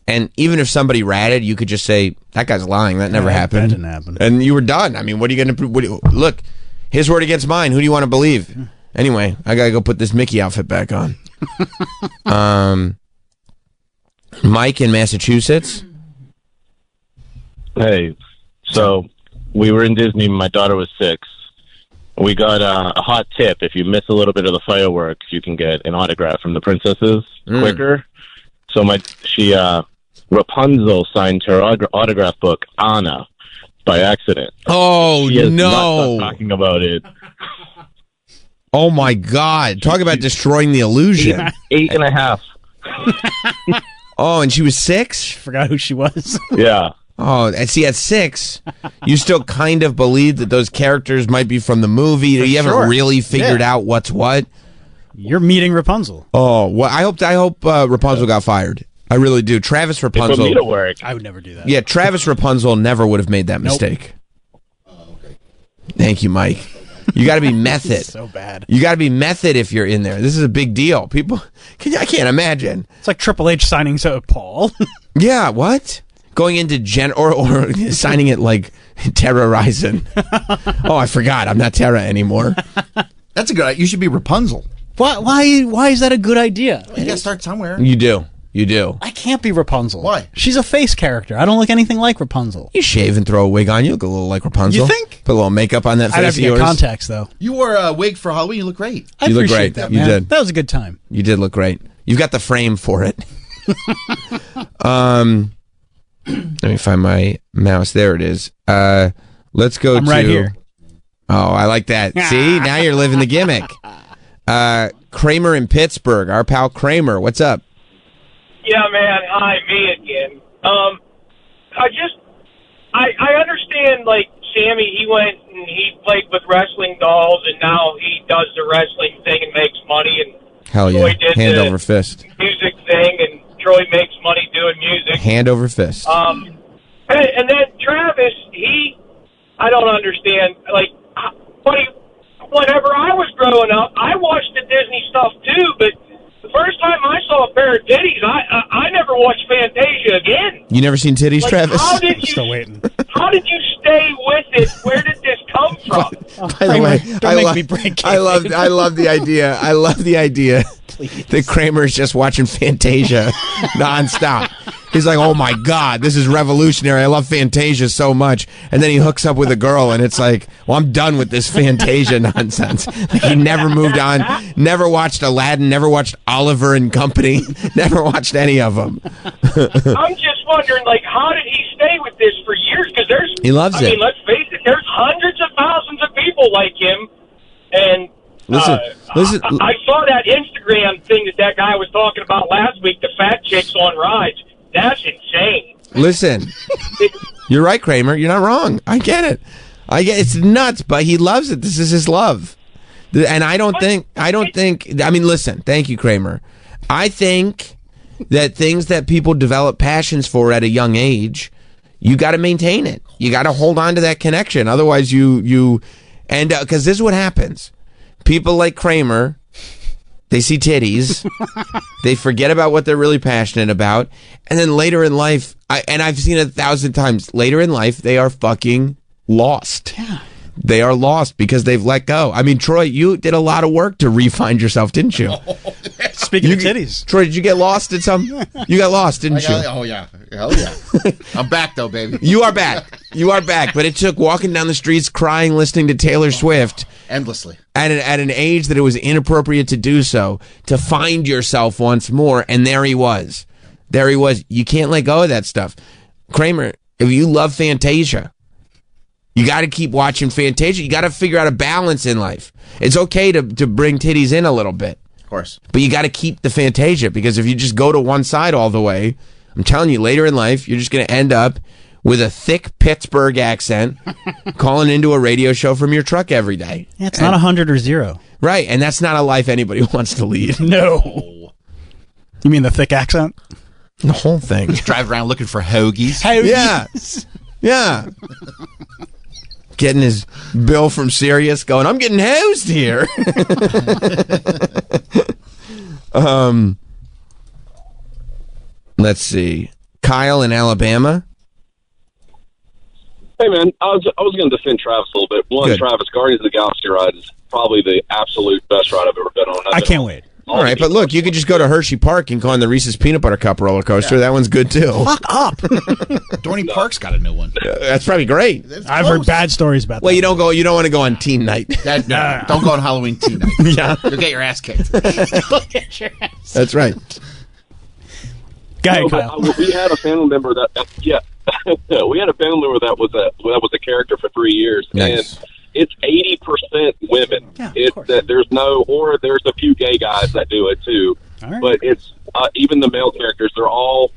and even if somebody ratted, you could just say, that guy's lying. That never happened.
That didn't happen.
And you were done. I mean, what are you going to... Look, his word against mine. Who do you want to believe? Anyway, I got to go put this Mickey outfit back on. Mike in Massachusetts.
Hey, so we were in Disney. My daughter was 6. We got a hot tip. If you miss a little bit of the fireworks, you can get an autograph from the princesses quicker. So Rapunzel signed her autograph book, Anna, by accident.
Oh,
She has
no.
not stopped talking about it.
Oh, my God. Talk about destroying the illusion.
8.5.
Oh, and she was 6?
Forgot who she was.
Yeah.
Oh, and see, at 6, you still kind of believe that those characters might be from the movie. You haven't really figured out what's what.
You're meeting Rapunzel.
Oh, well, I hope Rapunzel got fired. I really do. Travis
It put me
Rapunzel.
to work.
I would never do that.
Yeah, Travis Rapunzel never would have made that mistake. Thank you, Mike. You got to be method.
So bad.
You got to be method if you're in there. This is a big deal. People, I can't imagine.
It's like Triple H signing to Paul.
Yeah, what? Going into or signing it like Terra Ryzen. Oh, I forgot. I'm not Terra anymore.
That's a good idea. You should be Rapunzel.
Why is that a good idea?
You got to start somewhere.
You do. You do.
I can't be Rapunzel.
Why?
She's a face character. I don't look anything like Rapunzel.
You shave and throw a wig on. You look a little like Rapunzel.
You think?
Put a little makeup on that face
I'd have to
of
get
yours.
contacts, though.
You wore a wig for Halloween. You look great.
I
You look
appreciate
great.
that,
You
man.
did.
That was a good time.
You did look great. You've got the frame for it. Let me find my mouse. There it is. Let's go
I'm
to...
right here.
Oh, I like that. See? Now you're living the gimmick. Kramer in Pittsburgh. Our pal Kramer. What's up?
Yeah, man. Hi, me again. I understand, like, Sammy, he went and he played with wrestling dolls, and now he does the wrestling thing and makes money, and
Hell yeah.
Troy did
Hand
the
over fist.
music thing, and Troy makes money doing music.
Hand over fist.
And then Travis, I don't understand, like, buddy, whenever I was growing up, I watched the Disney stuff too, but the first time I saw a pair of titties, I never watched Fantasia again.
You never seen titties,
Like,
Travis?
How did you?
Still waiting.
How did you stay with it? Where did this come from?
By the way,
Don't make me break
I love the idea. I love the idea that Kramer is just watching Fantasia nonstop. He's like, oh my God, this is revolutionary. I love Fantasia so much. And then he hooks up with a girl, and it's like, well, I'm done with this Fantasia nonsense. Like, he never moved on, never watched Aladdin, never watched Oliver and Company, never watched any of them.
I'm just wondering, like, how did he stay with this for years? Because
He loves
I
it.
mean, let's face it, there's hundreds of thousands of people like him, and
Listen.
I saw that Instagram thing that guy was talking about last week, the fat chicks on rides. That's insane.
Listen, you're right, Kramer. You're not wrong. I get it. It's nuts, but he loves it. This is his love. And I don't think, I mean, listen, thank you, Kramer. I think that things that people develop passions for at a young age, you got to maintain it. You got to hold on to that connection. Otherwise, because this is what happens. People like Kramer, they see titties, they forget about what they're really passionate about, and then later in life, I've seen it 1,000 times, later in life, they are fucking lost.
Yeah.
They are lost because they've let go. I mean, Troy, you did a lot of work to re-find yourself, didn't you?
Speaking of titties.
Troy, did you get lost at some? You got lost, didn't you?
Oh, yeah. Hell yeah. I'm back, though, baby.
You are back. You are back. But it took walking down the streets crying, listening to Taylor Swift.
Endlessly.
At an age that it was inappropriate to do so, to find yourself once more. And there he was. There he was. You can't let go of that stuff. Kramer, if you love Fantasia, you got to keep watching Fantasia. You got to figure out a balance in life. It's okay to bring titties in a little bit.
Of course.
But you got to keep the Fantasia, because if you just go to one side all the way, I'm telling you, later in life, you're just going to end up with a thick Pittsburgh accent calling into a radio show from your truck every day.
Yeah, it's not 100 or 0.
Right, and that's not a life anybody wants to lead.
No. You mean the thick accent?
The whole thing.
Just drive around looking for hoagies.
Yeah. Yeah. Getting his bill from Sirius going, I'm getting hosed here. Let's see. Kyle in Alabama.
Hey, man, I was going to defend Travis a little bit. One,
Good.
Travis, Guardians of the Galaxy ride is probably the absolute best ride I've ever been on.
I can't wait.
All right, but look, you could just go to Hershey Park and go on the Reese's Peanut Butter Cup roller coaster.
Yeah.
That one's good, too.
Fuck up.
Dorney Park's got a new one.
That's probably great.
I've heard bad stories about that.
Well, you don't want to go on teen night.
No, don't go on Halloween tea night.
Yeah.
You'll get your ass kicked.
That's right.
Go ahead,
No,
Kyle.
but we had a family member that we had a family member that was a character for 3 years,
Nice.
and it's 80% women.
Yeah, of
It's
course.
that there's a few gay guys that do it too,
All right.
but it's even the male characters. They're all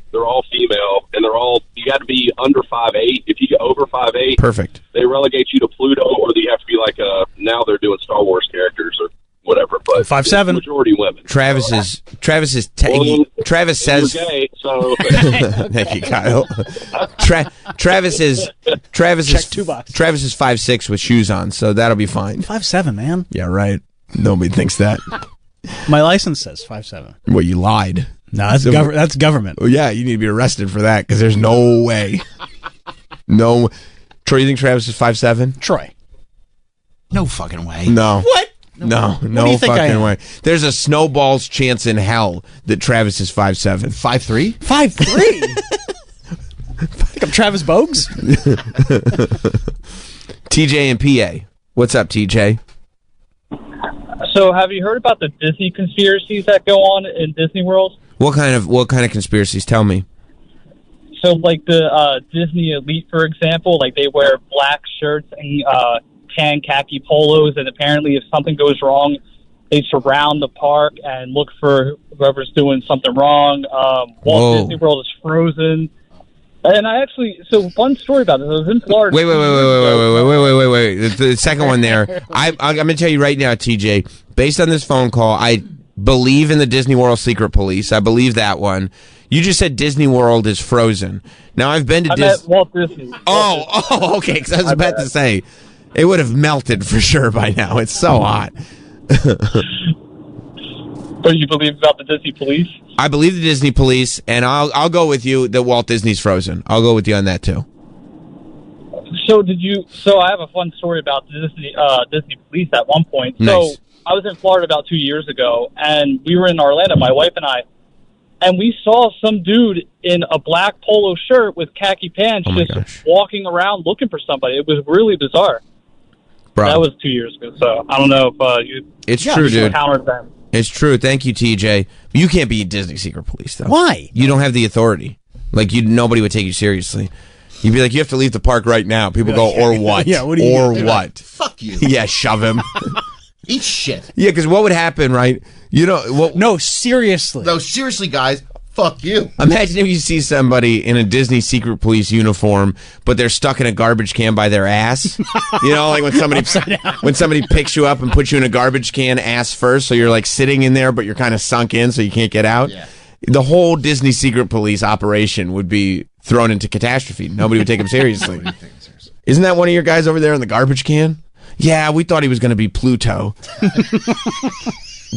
female, and you got to be under 5'8". If you get over 5'8",
Perfect.
they relegate you to Pluto, or you have to be like now they're doing Star Wars characters or whatever. But
5'7".
it's majority women.
Travis says.
You're gay, so
Thank you, Kyle. Travis is
Check 2 box.
Travis is 5'6" with shoes on, so that'll be fine.
5'7", man.
Yeah, right. Nobody thinks that.
My license says 5'7".
Well, you lied.
No, that's government.
Well, yeah, you need to be arrested for that, because there's no way. No. Troy, you think Travis is 5'7"?
Troy.
No fucking way.
No.
What?
No
do you think I
fucking
am?
way. There's a snowball's chance in hell that Travis is 5'7".
5'3"?
5'3". Think I'm Travis Bogues?
TJ and PA. What's up, TJ?
So, have you heard about the Disney conspiracies that go on in Disney World?
What kind of conspiracies? Tell me.
So, like the Disney elite, for example, like they wear black shirts and tan khaki polos, and apparently, if something goes wrong, they surround the park and look for whoever's doing something wrong. Walt Disney World is frozen. And so one story about this. I was in Florida.
Wait. The second one there. I'm going to tell you right now, TJ, based on this phone call, I believe in the Disney World Secret Police. I believe that one. You just said Disney World is frozen. Now, I've been to Disney.
Walt Disney.
Oh, okay, because I was about to say, it would have melted for sure by now. It's so hot.
But you believe about the Disney police?
I believe the Disney police, and I'll go with you that Walt Disney's frozen. I'll go with you on that too.
So I have a fun story about the Disney police at one point.
Nice.
So I was in Florida about 2 years ago, and we were in Orlando, my wife and I, and we saw some dude in a black polo shirt with khaki pants just walking around looking for somebody. It was really bizarre.
Bro.
That was 2 years ago, so I don't know if you
true, dude.
encountered them.
It's true. Thank you, TJ. You can't be Disney Secret Police, though.
Why?
You don't have the authority. Like, nobody would take you seriously. You'd be like, you have to leave the park right now. People go, or what?
Yeah, what do you
Or
do?
what?
Fuck you.
Yeah, shove him.
Eat shit.
Yeah, because what would happen, right?
No, seriously.
No, seriously, guys. Fuck you.
Imagine if you see somebody in a Disney Secret Police uniform, but they're stuck in a garbage can by their ass. You know, like when somebody picks you up and puts you in a garbage can ass first, so you're like sitting in there, but you're kind of sunk in, so you can't get out.
Yeah.
The whole Disney Secret Police operation would be thrown into catastrophe. Nobody would take them seriously. Isn't that one of your guys over there in the garbage can? Yeah, we thought he was going to be Pluto.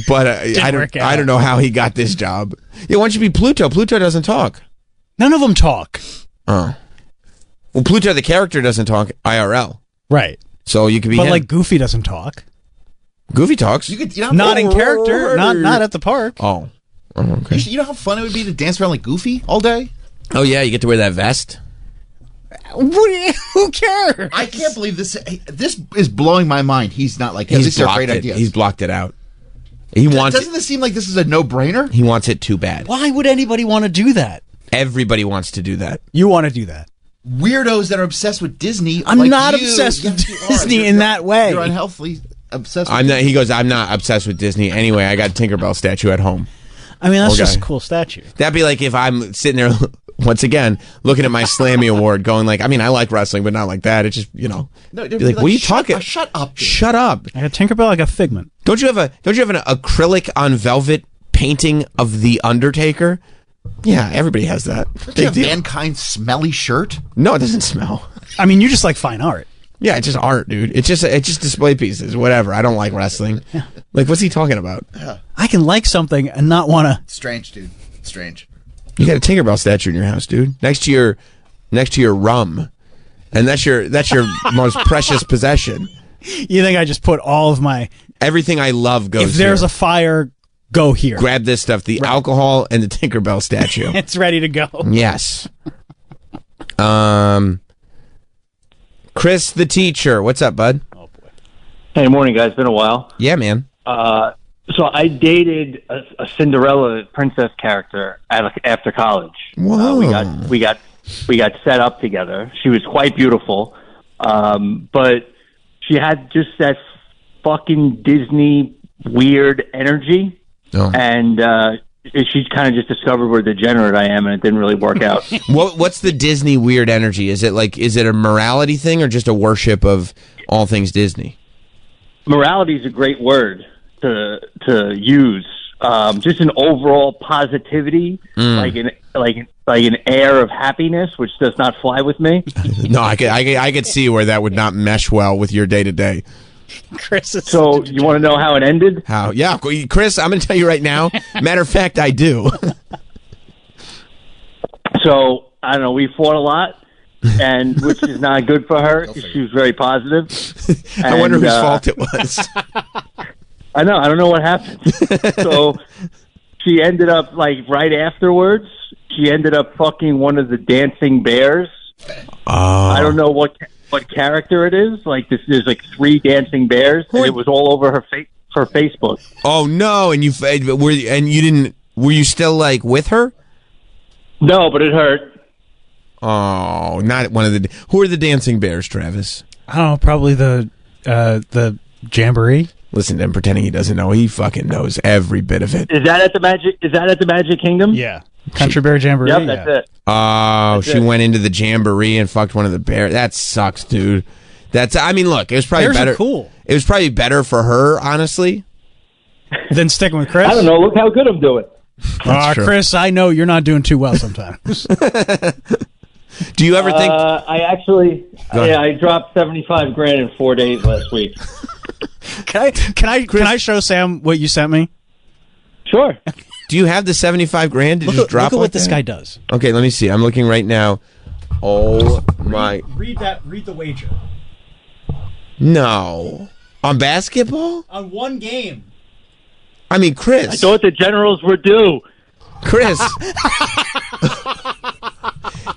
But I don't know how he got this job. Yeah, why don't you be Pluto? Pluto doesn't talk.
None of them talk.
Oh. Well, Pluto, the character, doesn't talk IRL.
Right.
So you could be
But
him.
like Goofy doesn't talk.
Goofy talks.
Not in character. Not at the park.
Oh. Okay.
You know how fun it would be to dance around like Goofy all day?
Oh, yeah, you get to wear that vest.
Who cares?
I can't believe this. This is blowing my mind. He's not like,
He's
these are
blocked
great
it.
ideas.
He's blocked it out. He wants
Doesn't this seem like this is a no-brainer?
He wants it too bad.
Why would anybody want to do that?
Everybody wants to do that.
You want to do that.
Weirdos that are obsessed with Disney.
I'm
like
not
you.
obsessed with
Yes, you are.
Disney in that way.
You're unhealthily obsessed with
I'm not.
Disney.
He goes, I'm not obsessed with Disney. Anyway, I got a Tinkerbell statue at home.
I mean, that's
Okay.
just a cool statue.
That'd be like if I'm sitting there once again looking at my Slammy Award, going like, I mean, I like wrestling, but not like that. It's just, you know,
No,
be like, what are you talking?
Shut up. Dude.
Shut up.
I got Tinkerbell. I got Figment.
Don't you have an acrylic on velvet painting of the Undertaker? Yeah, everybody has that.
Don't you have Mankind's smelly shirt?
No, it doesn't smell.
I mean, you just like fine art.
Yeah, it's just art, dude. It's just display pieces, whatever. I don't like wrestling. Like, what's he talking about?
I can like something and not want to.
Strange, dude. Strange.
You got a Tinkerbell statue in your house, dude. Next to your rum, and that's your most precious possession.
You think I just put all of my
everything I love goes?
If there's
here.
a fire, go here.
Grab this stuff: the alcohol and the Tinkerbell statue.
It's ready to go.
Yes. Chris, the teacher. What's up, bud?
Hey, morning, guys. Been a while.
Yeah, man.
So I dated a Cinderella princess character after college.
Whoa.
We got set up together. She was quite beautiful, but she had just that fucking Disney weird energy, and she kind of just discovered where degenerate I am, and it didn't really work out.
What's the Disney weird energy? Is it a morality thing or just a worship of all things Disney?
Morality is a great word to use. Just an overall positivity, like an air of happiness, which does not fly with me.
No, I could see where that would not mesh well with your day to day.
Chris,
so you want to know how it ended?
How? Yeah, Chris, I'm going to tell you right now. Matter of fact, I do.
So I don't know. We fought a lot, and which is not good for her. She was very positive.
I wonder whose fault it was.
I know. I don't know what happened. So she ended up right afterwards. She ended up fucking one of the dancing bears. I don't know what character it is. There's 3 dancing bears, and it was all over her Facebook.
Oh no! And were you still with her?
No, but it hurt.
Oh, not one of the. Who are the dancing bears, Travis?
I don't know. Probably the Jamboree.
Listen to him pretending he doesn't know. He fucking knows every bit of it.
Is that at the Magic Kingdom?
Yeah, Country Bear Jamboree.
Yep, that's it.
Oh,
That's
she
it.
went into the Jamboree and fucked one of the bears. That sucks, dude. I mean, look, it was probably
Bears are
better.
cool.
It was probably better for her, honestly.
Than sticking with Chris.
I don't know. Look how good I'm doing.
true.
Chris, I know you're not doing too well sometimes.
Do you ever think?
I dropped $75,000 in 4 days last week.
Can I show Sam what you sent me?
Sure.
Do you have the $75,000 to just
Look
drop?
at what
like
this
that?
guy does.
Okay, let me see. I'm looking right now. Oh my!
Read the wager.
No, on basketball?
On one game.
I mean, Chris.
I thought the Generals were due.
Chris.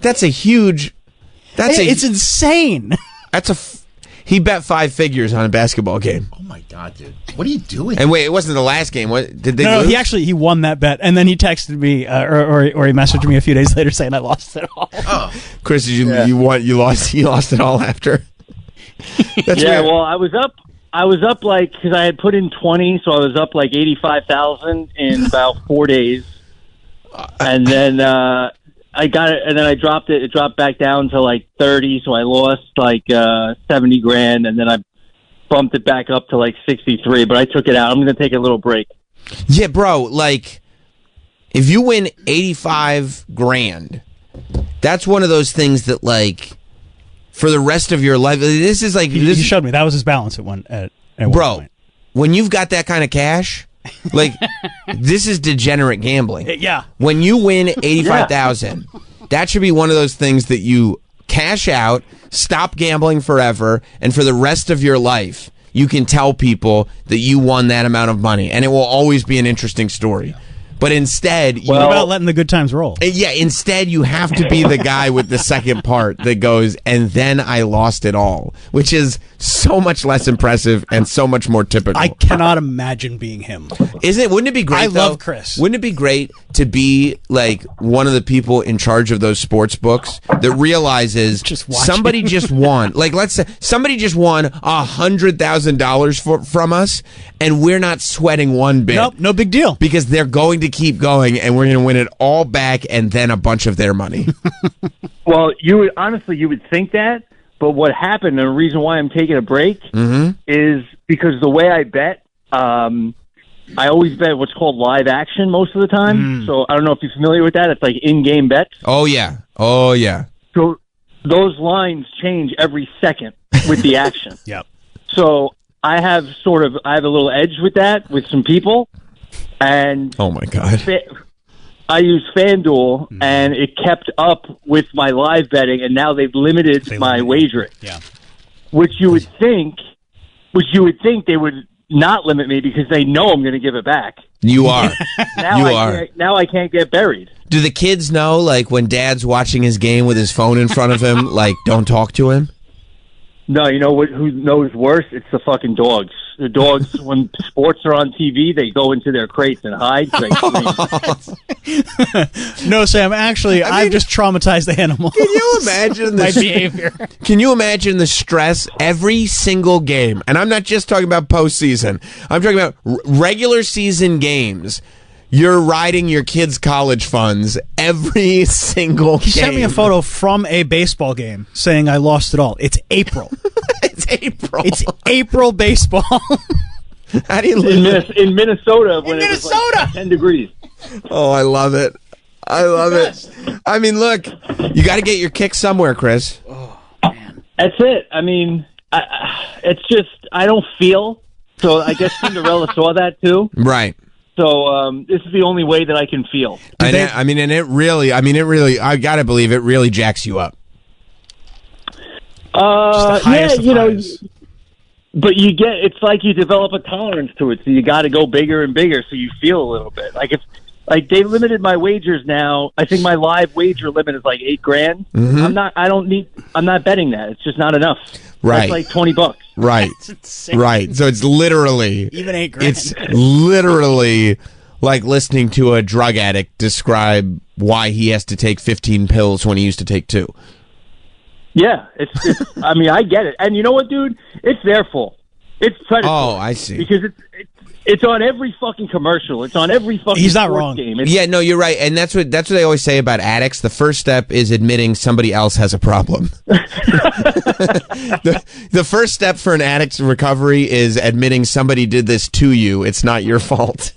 That's a huge.
It's insane.
He bet 5 figures on a basketball game.
Oh my god, dude! What are you doing?
And wait, it wasn't the last game. What did they?
No,
lose?
he won that bet, and then he texted me, or he messaged me a few days later saying I lost it all.
Oh,
Chris, did you won? You lost it all after. That's
yeah,
weird.
well, I was up because I had put in 20, so I was up 85,000 in about 4 days, and then I got it, and then I dropped it. It dropped back down to 30, so I lost $70,000, and then I bumped it back up to 63. But I took it out. I'm going to take a little break.
Yeah, bro. If you win $85,000, that's one of those things that for the rest of your life. This is like
He showed me that was his balance at one point.
When you've got that kind of cash, like this is degenerate gambling.
Yeah.
When you win 85,000, that should be one of those things that you cash out, stop gambling forever, and for the rest of your life, you can tell people that you won that amount of money, and it will always be an interesting story. But instead,
what about letting the good times roll?
Yeah, instead you have to be the guy with the second part that goes, and then I lost it all, which is so much less impressive and so much more typical.
I cannot imagine being him.
Wouldn't it be great?
I
though?
love Chris.
Wouldn't it be great to be like one of the people in charge of those sports books that realizes somebody just won? Like, let's say somebody just won $100,000 from us, and we're not sweating one bit.
Nope, no big deal.
Because they're going to keep going, and we're going to win it all back, and then a bunch of their money.
Well, you would think that, but what happened, and the reason why I'm taking a break, is because the way I bet, I always bet what's called live action most of the time. So I don't know if you're familiar with that. It's like in-game bets.
Oh, yeah.
So those lines change every second with the action.
Yep.
So I have a little edge with that with some people. And
oh my God,
I use FanDuel, and it kept up with my live betting, and now they've limited my wagering.
Yeah,
which you would think they would not limit me because they know I'm going to give it back.
You are.
Now I can't get buried.
Do the kids know, like, when Dad's watching his game with his phone in front of him, like, don't talk to him?
No, you know who knows worse? It's the fucking dogs. The dogs, when sports are on TV, they go into their crates and hide.
No, Sam. Actually, I've just traumatized the animal.
Can you imagine
my behavior?
Can you imagine the stress every single game? And I'm not just talking about postseason. I'm talking about regular season games. You're riding your kids' college funds every single game.
He sent me a photo from a baseball game saying I lost it all. It's April.
It's
April baseball.
How do you
live in Minnesota? When it was like 10 degrees.
Oh, I love it. I mean, look, you got to get your kick somewhere, Chris.
Oh, man. That's it. I mean, it's just I don't feel. So I guess Cinderella saw that too.
Right.
So this is the only way that I can feel.
I gotta believe it really jacks you up.
Yeah, you know, but it's like you develop a tolerance to it, so you got to go bigger and bigger, so you feel a little bit like they limited my wagers now. I think my live wager limit is like $8,000. I'm not betting that. It's just not enough.
Right.
That's like $20.
Right. Right. So it's literally
even $8,000.
It's literally like listening to a drug addict describe why he has to take 15 pills when he used to take 2.
Yeah, it's I mean, I get it. And you know what, dude? It's their fault. It's predatory.
Oh, I see.
Because it's on every fucking commercial. It's on every fucking
He's not
sports
wrong.
game.
Yeah, no, you're right. And that's what they always say about addicts. The first step is admitting somebody else has a problem. The first step for an addict's recovery is admitting somebody did this to you. It's not your fault.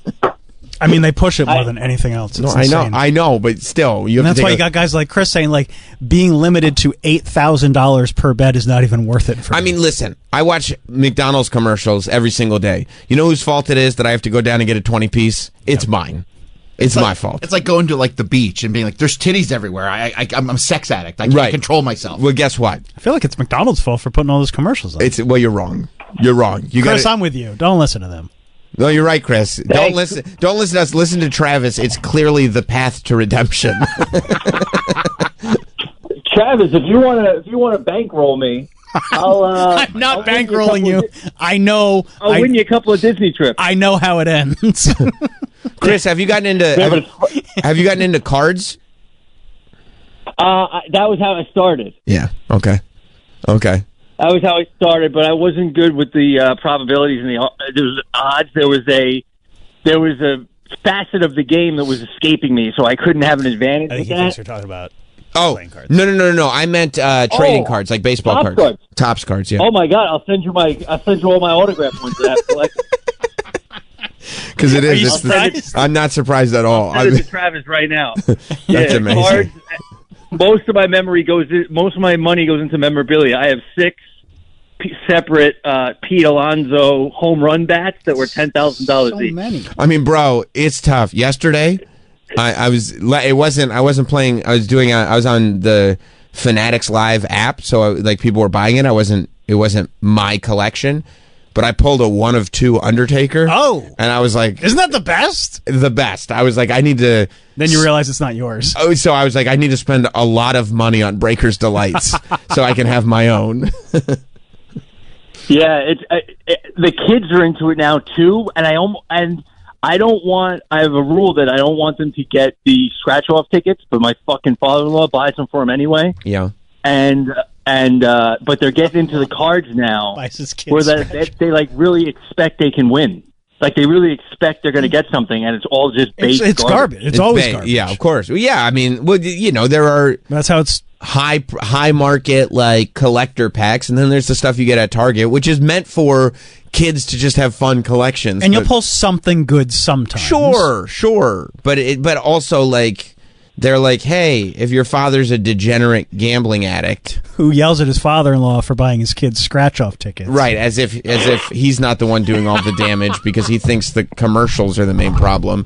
I mean, they push it more than anything else. It's insane.
I know, but still,
and that's why you got guys like Chris saying, like, being limited to $8,000 per bet is not even worth it for me.
I mean, listen, I watch McDonald's commercials every single day. You know whose fault it is that I have to go down and get a 20-piece? It's mine. It's my fault.
It's like going to like the beach and being like, "There's titties everywhere." I'm a sex addict. I can't control myself.
Well, guess what?
I feel like it's McDonald's fault for putting all those commercials on.
Well, you're wrong. You're wrong.
Chris, I'm with you. Don't listen to them.
No, you're right, Chris. Don't listen to us. Listen to Travis. It's clearly the path to redemption.
Travis, if you want to bankroll me,
I'm not bankrolling you. I know.
I'll win you a couple of Disney trips.
I know how it ends.
Chris, have you gotten into cards?
That was how I started.
Yeah. Okay.
That was how I started, but I wasn't good with the probabilities and the odds. There was a facet of the game that was escaping me, so I couldn't have an advantage.
I think he thinks you're talking about.
Oh, no. I meant trading cards, like baseball cards. Topps cards, yeah.
Oh my God, I'll send you all my autograph ones to that collection.
Because it is. I'm not surprised at all.
I'll send it to Travis right now.
That's amazing.
most of my memory most of my money goes into memorabilia. I have 6 separate Pete Alonso home run bats that were $10,000 each.
Many.
I mean, bro, it's tough. Yesterday, I was on the Fanatics Live app, so people were buying it. It wasn't my collection, but I pulled a 1 of 2 Undertaker.
Oh,
and I was like,
isn't that the best?
The best. I was like, I need to.
Then you realize it's not yours.
Oh, so I was like, I need to spend a lot of money on Breaker's Delights so I can have my own.
Yeah, the kids are into it now too, and I have a rule that I don't want them to get the scratch-off tickets, but my fucking father-in-law buys them for them anyway.
Yeah,
but they're getting into the cards now, where they like really expect they can win. Like they really expect they're going to get something, and it's all just base.
It's garbage. It's always garbage.
Yeah, of course. Well, yeah, I mean, there are.
That's how it's.
High market like collector packs, and then there's the stuff you get at Target, which is meant for kids to just have fun collections.
And you'll pull something good sometimes.
Sure, but also like they're like, hey, if your father's a degenerate gambling addict
who yells at his father-in-law for buying his kids scratch-off tickets,
right? As if he's not the one doing all the damage because he thinks the commercials are the main problem.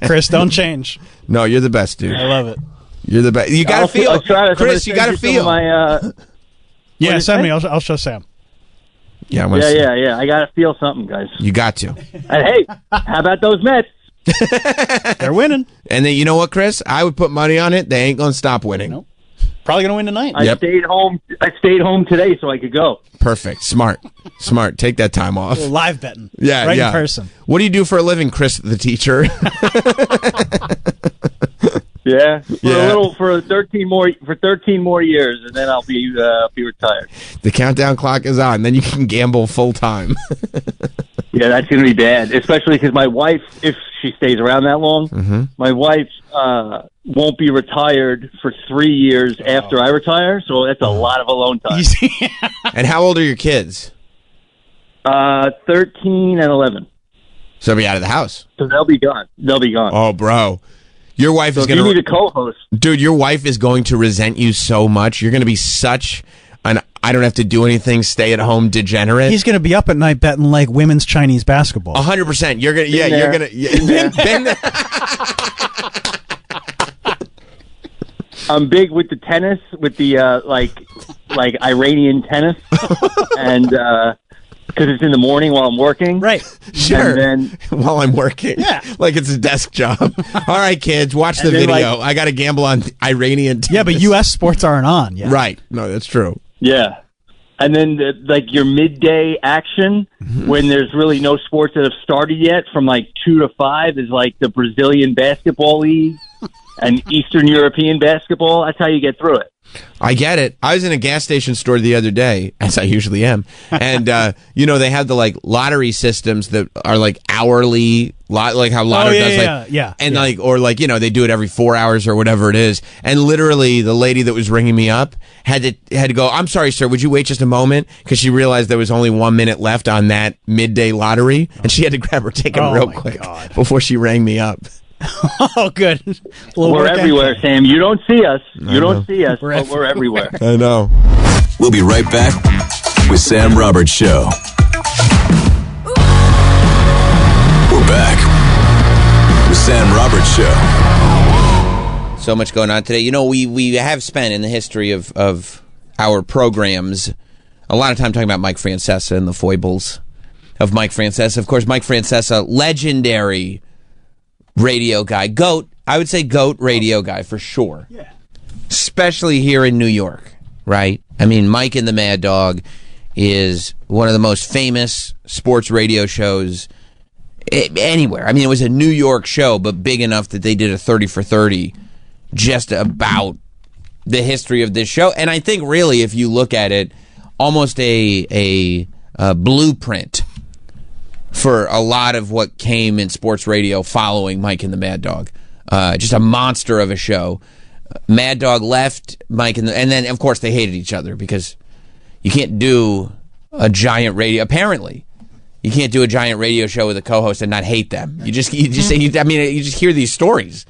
Chris, don't change.
No, you're the best, dude.
I love it.
You're the best. You gotta feel, Chris. You gotta feel.
Yeah, send me. I'll show Sam.
Yeah,
yeah. I gotta feel something, guys.
You got to.
And hey, how about those Mets?
They're winning.
And then you know what, Chris? I would put money on it. They ain't gonna stop winning.
Nope. Probably gonna win tonight.
I stayed home today so I could go.
Perfect. Smart. Take that time off.
Live betting.
Yeah,
right in person.
What do you do for a living, Chris the teacher?
Yeah, for 13 more years, and then I'll be retired.
The countdown clock is on. Then you can gamble full time.
Yeah, that's going to be bad, especially because my wife, if she stays around that long, my wife won't be retired for 3 years after I retire. So that's a lot of alone time.
And how old are your kids?
13 and 11.
So they'll be out of the house.
So they'll be gone.
Oh, bro. Your wife is going to.
You need a co-host,
dude. Your wife is going to resent you so much. You're going to be such an I don't have to do anything, stay-at-home degenerate.
He's going to be up at night betting like women's Chinese basketball.
100%. You're gonna, yeah. You're gonna. Been there.
I'm big with the tennis, with the like Iranian tennis, and because it's in the morning while I'm working.
Right.
Sure.
And then,
while I'm working.
Yeah.
Like it's a desk job. All right, kids, watch the video. I got to gamble on Iranian tennis.
Yeah, but U.S. sports aren't on yet.
Right. No, that's true.
Yeah. And then your midday action when there's really no sports that have started yet from 2 to 5 is like the Brazilian basketball league and Eastern European basketball. That's how you get through it.
I get it. I was in a gas station store the other day, as I usually am, and they have the lottery systems that are hourly, like how Lotto does, and they do it every 4 hours or whatever it is. And literally, the lady that was ringing me up had to go, "I'm sorry, sir, would you wait just a moment?" Because she realized there was only 1 minute left on that midday lottery, and she had to grab her ticket real quick before she rang me up.
Oh, good.
We're everywhere, Sam. You don't see us. But we're everywhere.
I know.
We'll be right back with Sam Roberts Show. We're back with Sam Roberts Show.
So much going on today. We have spent in the history of our programs a lot of time talking about Mike Francesa and the foibles of Mike Francesa. Of course, Mike Francesa, legendary radio guy. GOAT. I would say GOAT radio guy for sure. Yeah. Especially here in New York, right? I mean, Mike and the Mad Dog is one of the most famous sports radio shows anywhere. I mean, it was a New York show, but big enough that they did a 30 for 30 just about the history of this show. And I think really, if you look at it, almost a blueprint for a lot of what came in sports radio following Mike and the Mad Dog. Just a monster of a show. Mad Dog left Mike and then of course they hated each other because you can't do a giant radio. Apparently, you can't do a giant radio show with a co-host and not hate them. You just hear these stories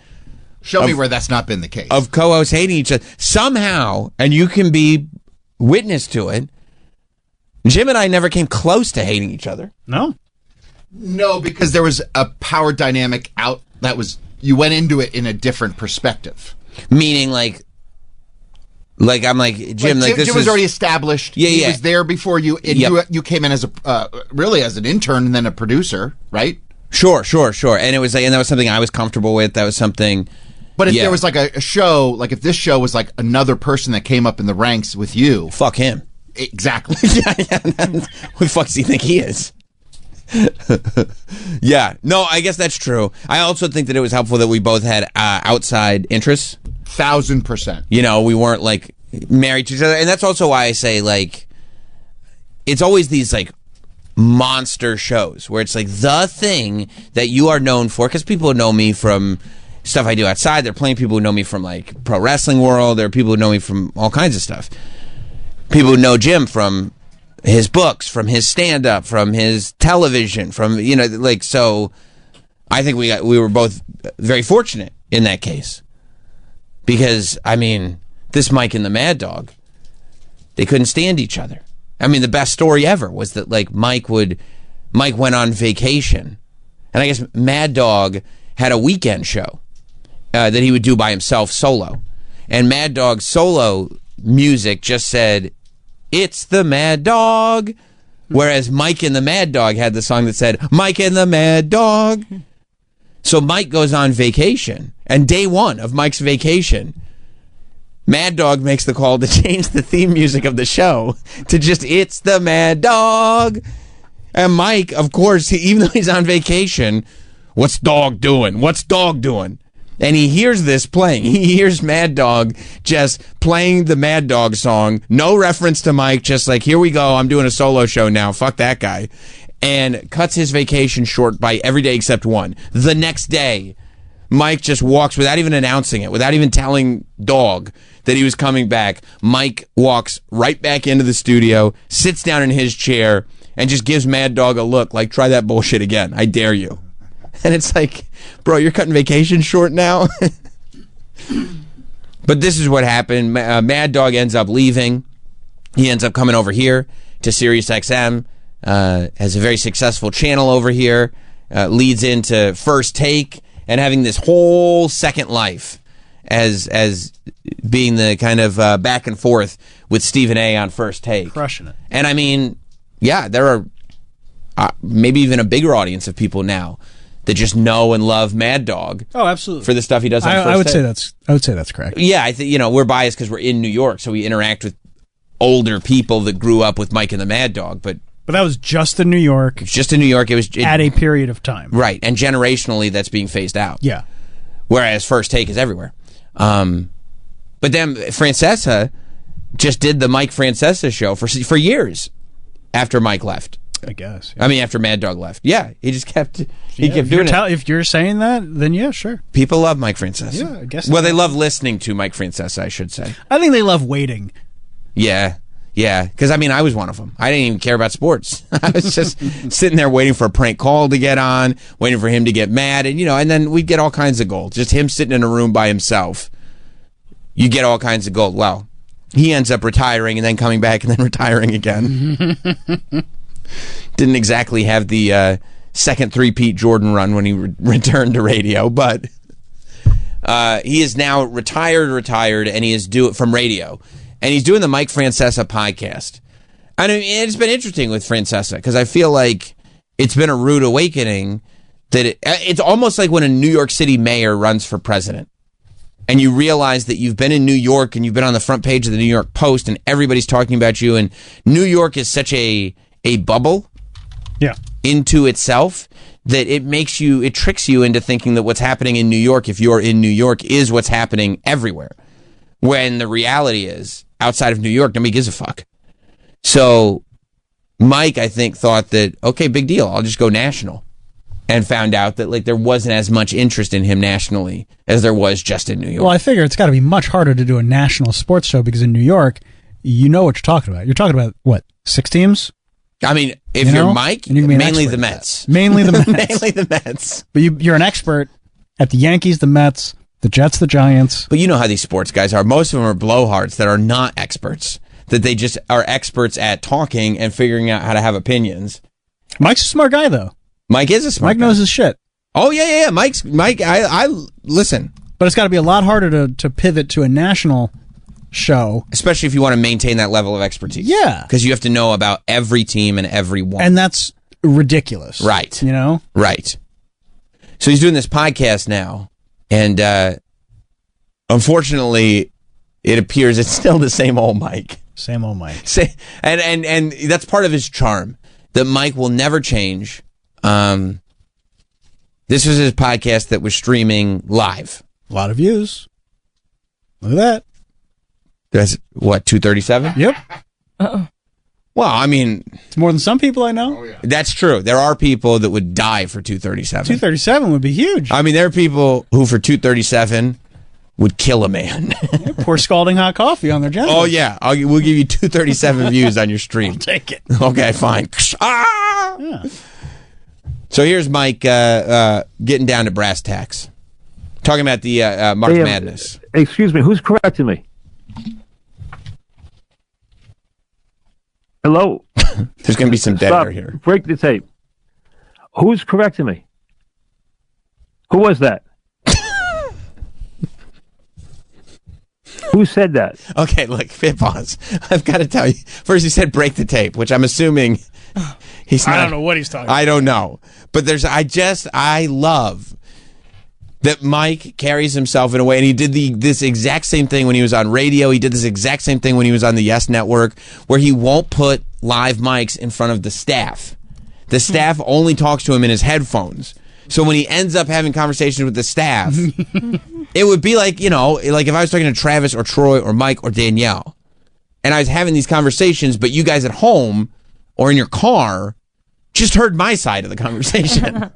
Show me where that's not been the case.
Of co-hosts hating each other. Somehow, and you can be witness to it, Jim and I never came close to hating each other.
No.
No, because there was a power dynamic out that was, you went into it in a different perspective.
Meaning, like I'm like, Jim, like this
Jim was already established.
Yeah,
he was there before you. And you came in as really as an intern and then a producer, right?
Sure. And it was like, and that was something I was comfortable with. That was something.
But if there was like a show, like if this show was like another person that came up in the ranks with you,
fuck him.
Exactly.
Yeah. Who the fuck does he think he is? Yeah. No, I guess that's true. I also think that it was helpful that we both had outside interests.
1,000%.
You know, we weren't like married to each other, and that's also why I say like it's always these like monster shows where it's like the thing that you are known for, because people know me from stuff I do outside. There are plenty of people who know me from like pro wrestling world. There are people who know me from all kinds of stuff. People who know Jim from his books, from his stand-up, from his television, from, you know, like, so I think we were both very fortunate in that case. Because, I mean, this Mike and the Mad Dog, they couldn't stand each other. I mean, the best story ever was that, like, Mike went on vacation, and I guess Mad Dog had a weekend show that he would do by himself solo. And Mad Dog's solo music just said, "It's the Mad Dog," whereas Mike and the Mad Dog had the song that said, "Mike and the Mad Dog." So Mike goes on vacation, and day one of Mike's vacation, Mad Dog makes the call to change the theme music of the show to just "It's the Mad Dog." And Mike, of course, even though he's on vacation, what's Dog doing? What's Dog doing? And he hears this playing. He hears Mad Dog just playing the Mad Dog song. No reference to Mike, just like, here we go, I'm doing a solo show now. Fuck that guy. And cuts his vacation short by every day except one. The next day, Mike just walks without even announcing it, without even telling Dog that he was coming back. Mike walks right back into the studio, sits down in his chair, and just gives Mad Dog a look like, try that bullshit again. I dare you. And it's like, bro, you're cutting vacation short now? But this is what happened. Mad Dog ends up leaving. He ends up coming over here to SiriusXM. Has a very successful channel over here. Leads into First Take and having this whole second life as being the kind of back and forth with Stephen A. on First Take.
Crushing it.
And I mean, yeah, there are maybe even a bigger audience of people now that just know and love Mad Dog.
Oh, absolutely.
For the stuff he does on First
I would
Take.
I would say that's correct.
Yeah, I think, you know, we're biased because we're in New York, so we interact with older people that grew up with Mike and the Mad Dog, but
that was just in New York.
It's just in New York. It was
at a period of time,
right? And generationally, that's being phased out.
Yeah.
Whereas First Take is everywhere. But then Francesa just did the Mike Francesa show for years after Mike left.
I guess.
Yeah. I mean, after Mad Dog left. Yeah, he just kept doing it.
If you're saying that, then yeah, sure.
People love Mike Francesa.
Yeah, I guess.
Well, they love listening to Mike Francesa, I should say.
I think they love waiting.
Yeah. Yeah, because I mean, I was one of them. I didn't even care about sports. I was just sitting there waiting for a prank call to get on, waiting for him to get mad, and and then we'd get all kinds of gold. Just him sitting in a room by himself, you get all kinds of gold. Well, he ends up retiring and then coming back and then retiring again. Didn't exactly have the second three-peat Jordan run when he returned to radio, but he is now retired, and he is from radio. And he's doing the Mike Francesa podcast. And I mean, it's been interesting with Francesa because I feel like it's been a rude awakening that it's almost like when a New York City mayor runs for president and you realize that you've been in New York and you've been on the front page of the New York Post and everybody's talking about you, and New York is such a bubble into itself that it tricks you into thinking that what's happening in New York, if you're in New York, is what's happening everywhere. When the reality is, outside of New York, nobody gives a fuck. So Mike, I think, thought that, okay, big deal, I'll just go national. And found out that like there wasn't as much interest in him nationally as there was just in New York.
Well, I figure it's got to be much harder to do a national sports show because in New York, you know what you're talking about. You're talking about, what, 6 teams?
I mean, if you're Mike, mainly the Mets.
Mainly the Mets.
Mainly the Mets.
But you're an expert at the Yankees, the Mets, The Jets, the Giants.
But you know how these sports guys are. Most of them are blowhards that are not experts. That they just are experts at talking and figuring out how to have opinions.
Mike's a smart guy, though.
Mike is a smart guy.
Mike knows his shit.
Oh, yeah. Mike, I listen.
But it's got to be a lot harder to pivot to a national show.
Especially if you want to maintain that level of expertise.
Yeah.
Because you have to know about every team and every one.
And that's ridiculous.
Right.
You know?
Right. So he's doing this podcast now. And unfortunately, it appears it's still the same old Mike.
Same old Mike.
And that's part of his charm. That Mike will never change. This was his podcast that was streaming live.
A lot of views. Look at that.
That's what, 237?
Yep.
Well, I mean,
it's more than some people I know.
Oh, yeah.
That's true. There are people that would die for 237.
237 would be huge.
I mean, there are people who for 237 would kill a man.
Pour scalding hot coffee on their genitals.
Oh, yeah. We'll give you 237 views on your stream.
I'll take it.
Okay, fine. Ah!
Yeah.
So here's Mike getting down to brass tacks. Talking about the March Madness.
Excuse me, who's correcting me? Hello?
There's going to be some dead
Stop.
air here.
Break the tape. Who's correcting me? Who was that? Who said that?
Okay, look, pause. I've got to tell you. First, he said break the tape, which I'm assuming he's not.
I don't know what he's talking about.
I don't know. But I love that Mike carries himself in a way, and he did this exact same thing when he was on radio. He did this exact same thing when he was on the Yes Network, where he won't put live mics in front of the staff. The staff only talks to him in his headphones. So when he ends up having conversations with the staff, it would be like, like if I was talking to Travis or Troy or Mike or Danielle, and I was having these conversations, but you guys at home or in your car just heard my side of the conversation.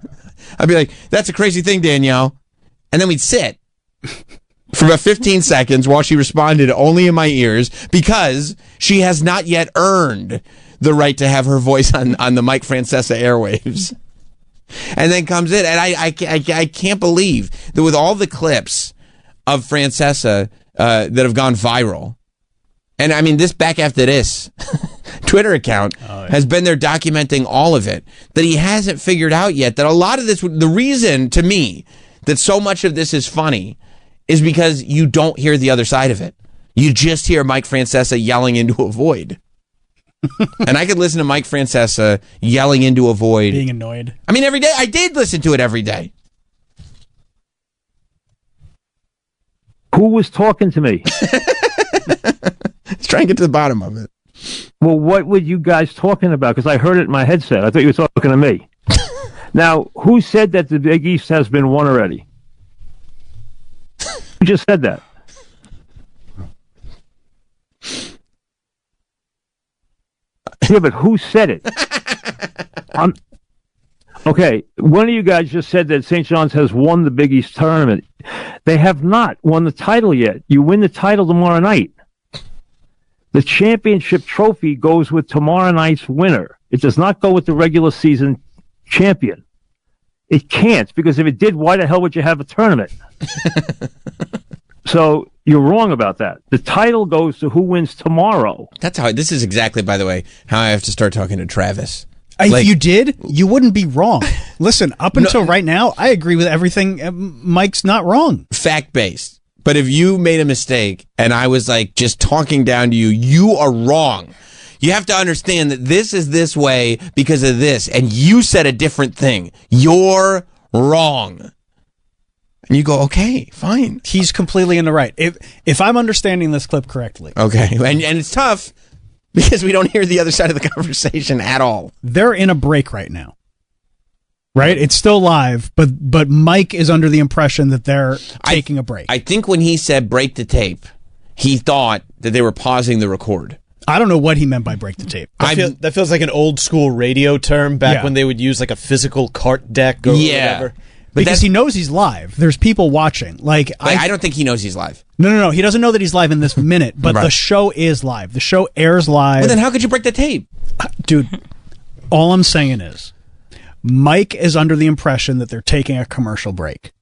I'd be like, that's a crazy thing, Danielle. And then we'd sit for about 15 seconds while she responded only in my ears because she has not yet earned the right to have her voice on the Mike Francesa airwaves. And then comes in, and I can't believe that with all the clips of Francesa that have gone viral, and I mean, this Back After This Twitter account has been there documenting all of it, that he hasn't figured out yet that a lot of this, the reason to me that so much of this is funny is because you don't hear the other side of it. You just hear Mike Francesa yelling into a void. And I could listen to Mike Francesa yelling into a void.
Being annoyed.
I mean, every day. I did listen to it every day.
Who was talking to me?
Let's try and get to the bottom of it.
Well, what were you guys talking about? Because I heard it in my headset. I thought you were talking to me. Now, who said that the Big East has been won already? Who just said that? Yeah, but who said it? Okay, one of you guys just said that St. John's has won the Big East tournament. They have not won the title yet. You win the title tomorrow night. The championship trophy goes with tomorrow night's winner. It does not go with the regular season champion. It can't, because if it did, why the hell would you have a tournament? So you're wrong about that. The title goes to who wins tomorrow.
That's how. This is exactly, by the way, how I have to start talking to Travis.
If you did, you wouldn't be wrong. Listen, up until right now, I agree with everything. Mike's not wrong.
Fact-based. But if you made a mistake and I was like just talking down to you, you are wrong. You have to understand that this is this way because of this, and you said a different thing. You're wrong. And you go, okay, fine.
He's completely in the right. If I'm understanding this clip correctly.
Okay. And it's tough because we don't hear the other side of the conversation at all.
They're in a break right now. Right? It's still live, but Mike is under the impression that they're taking a break.
I think when he said break the tape, he thought that they were pausing the record.
I don't know what he meant by break the tape.
That feels like an old school radio term back when they would use like a physical cart deck or whatever.
Because he knows he's live. There's people watching. I
don't think he knows he's live.
No. He doesn't know that he's live in this minute, but
Right.
the show is live. The show airs live.
Well, then how could you break the tape?
Dude, all I'm saying is Mike is under the impression that they're taking a commercial break.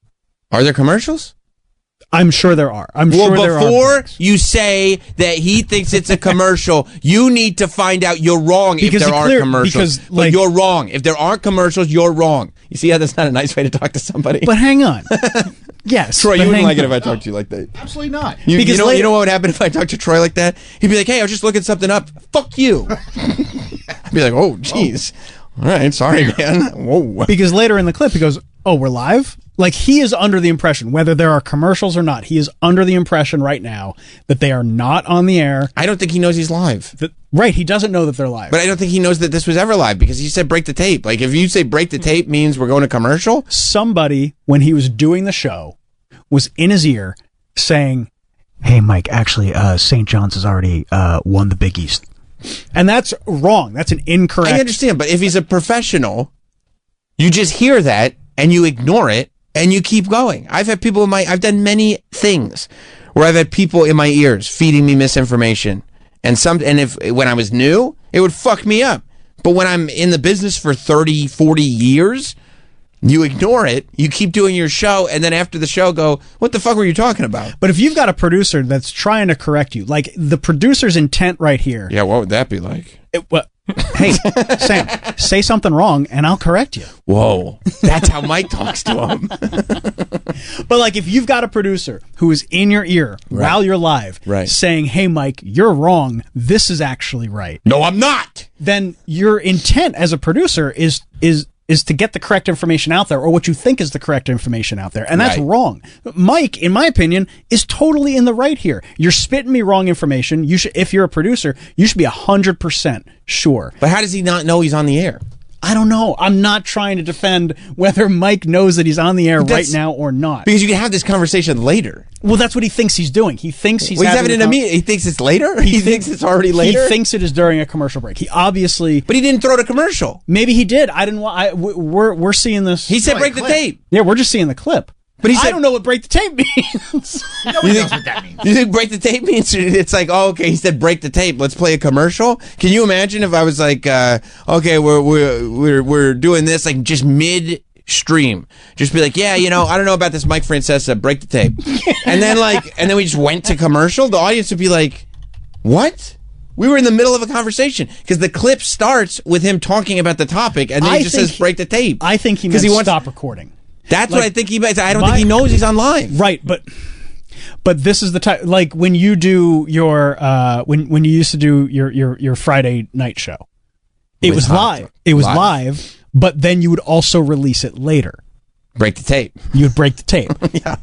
Are there commercials?
I'm sure there are.
Before you say that he thinks it's a commercial, you need to find out you're wrong if there aren't commercials. But you're wrong. If there aren't commercials, you're wrong. You see how that's not a nice way to talk to somebody?
But hang on. Yes.
Troy, you wouldn't like it if I talked to you like that.
Absolutely not.
You know what would happen if I talked to Troy like that? He'd be like, hey, I was just looking something up. Fuck you. I'd be like, oh, jeez. All right, sorry, man. Whoa.
Because later in the clip, he goes, oh, we're live? Like, he is under the impression, whether there are commercials or not, he is under the impression right now that they are not on the air.
I don't think he knows he's live.
Right, he doesn't know that they're live.
But I don't think he knows that this was ever live because he said break the tape. Like, if you say break the tape means we're going to commercial?
Somebody, when he was doing the show, was in his ear saying, hey, Mike, actually, St. John's has already won the Big East. And that's wrong. That's an incorrect...
I understand, but if he's a professional, you just hear that and you ignore it and you keep going. I've had people I've done many things where I've had people in my ears feeding me misinformation. And when I was new, it would fuck me up. But when I'm in the business for 30, 40 years, you ignore it, you keep doing your show, and then after the show go, what the fuck were you talking about?
But if you've got a producer that's trying to correct you, like the producer's intent right here.
Yeah, what would that be like?
Hey, Sam, say something wrong and I'll correct you.
Whoa. That's how Mike talks to him.
But like if you've got a producer who is in your ear while you're live saying, hey, Mike, you're wrong. This is actually right.
No, I'm not.
Then your intent as a producer is to get the correct information out there, or what you think is the correct information out there. And that's wrong. Mike, in my opinion, is totally in the right here. You're spitting me wrong information. You should, if you're a producer, you should be 100% sure.
But how does he not know he's on the air?
I don't know. I'm not trying to defend whether Mike knows that he's on the air right now or not.
Because you can have this conversation later.
Well, that's what he thinks he's doing. He thinks he's
having an immediate. He thinks it's later? He thinks it's already later?
He thinks it is during a commercial break. He obviously...
But he didn't throw the commercial.
Maybe he did. I didn't want... We're seeing this...
He said break the tape.
Yeah, we're just seeing the clip. But I don't know what break the tape means.
Nobody knows what that means.
You think break the tape means it's like, oh, okay, he said break the tape. Let's play a commercial. Can you imagine if I was like, okay, we're doing this like just midstream, just be like, yeah, I don't know about this Mike Francesa. Break the tape, and then we just went to commercial. The audience would be like, what? We were in the middle of a conversation because the clip starts with him talking about the topic, and then he just says break the tape.
I think he meant to stop recording.
That's what I think he meant. I don't think he knows he's on live.
Right, but this is the type, like when you do your when you used to do your Friday night show. It was live. It was live, but then you would also release it later.
Break the tape.
You would break the tape.
Yeah.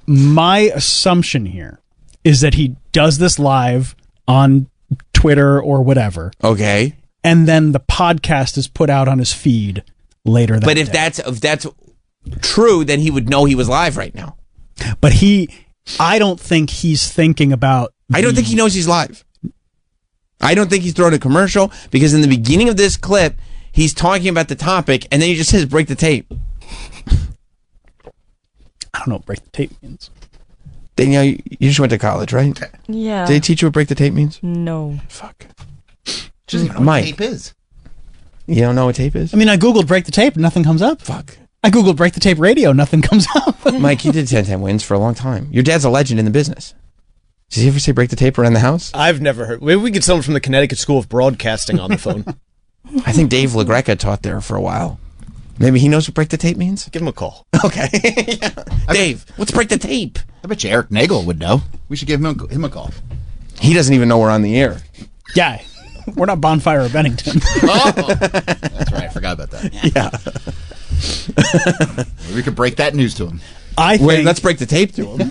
My assumption here is that he does this live on Twitter or whatever.
Okay.
And then the podcast is put out on his feed later that
But
day.
if that's true, then he would know he was live right now.
But I don't think he's thinking about...
I don't think he knows he's live. I don't think he's throwing a commercial because in the beginning of this clip, he's talking about the topic and then he just says break the tape.
I don't know what break the tape means.
Danielle, you just went to college, right?
Yeah.
Did they teach you what break the tape means?
No.
Fuck.
Just know
Mike.
what tape is.
You don't know what tape is?
I mean, I Googled break the tape, nothing comes up.
Fuck.
I Googled break the tape radio, nothing comes up.
Mike, you did 10-10 wins for a long time. Your dad's a legend in the business. Did he ever say break the tape around the house?
I've never heard. Maybe we get someone from the Connecticut School of Broadcasting on the phone.
I think Dave LaGreca taught there for a while. Maybe he knows what break the tape means?
Give him a call.
Okay. Yeah. Dave, what's break the tape?
I bet you Eric Nagel would know. We should give him a call.
He doesn't even know we're on the air.
Yeah. We're not Bonfire of Bennington.
Oh, that's right. I forgot about that.
Yeah.
We could break that news to him.
Wait, let's break the tape to him.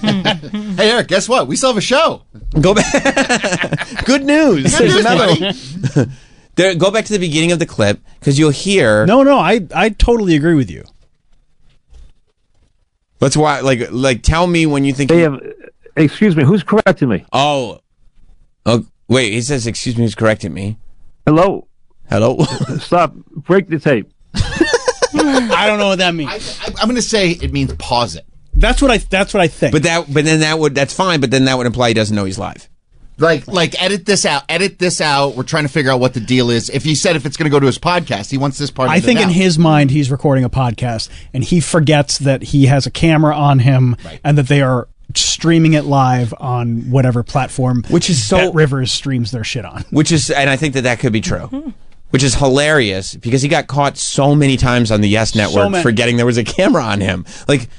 Hey, Eric, guess what? We still have a show.
Go back. Good news. There's another. Go back to the beginning of the clip because you'll hear.
No, I totally agree with you.
Let's why like tell me when you think.
Excuse me, who's correcting me?
Oh, wait. He says, "Excuse me, who's correcting me?"
Hello. Stop. Break the tape.
I don't know what that means.
I'm going to say it means pause it.
That's what I think.
But then that's fine. But then that would imply he doesn't know he's live.
Like edit this out. We're trying to figure out what the deal is. If he said if it's going to go to his podcast, he wants this part.
I think in his mind he's recording a podcast and he forgets that he has a camera on him and that they are streaming it live on whatever platform,
which is so
Rivers streams their shit on.
Which is, and I think that could be true. Which is hilarious because he got caught so many times on the Yes Network forgetting there was a camera on him. Like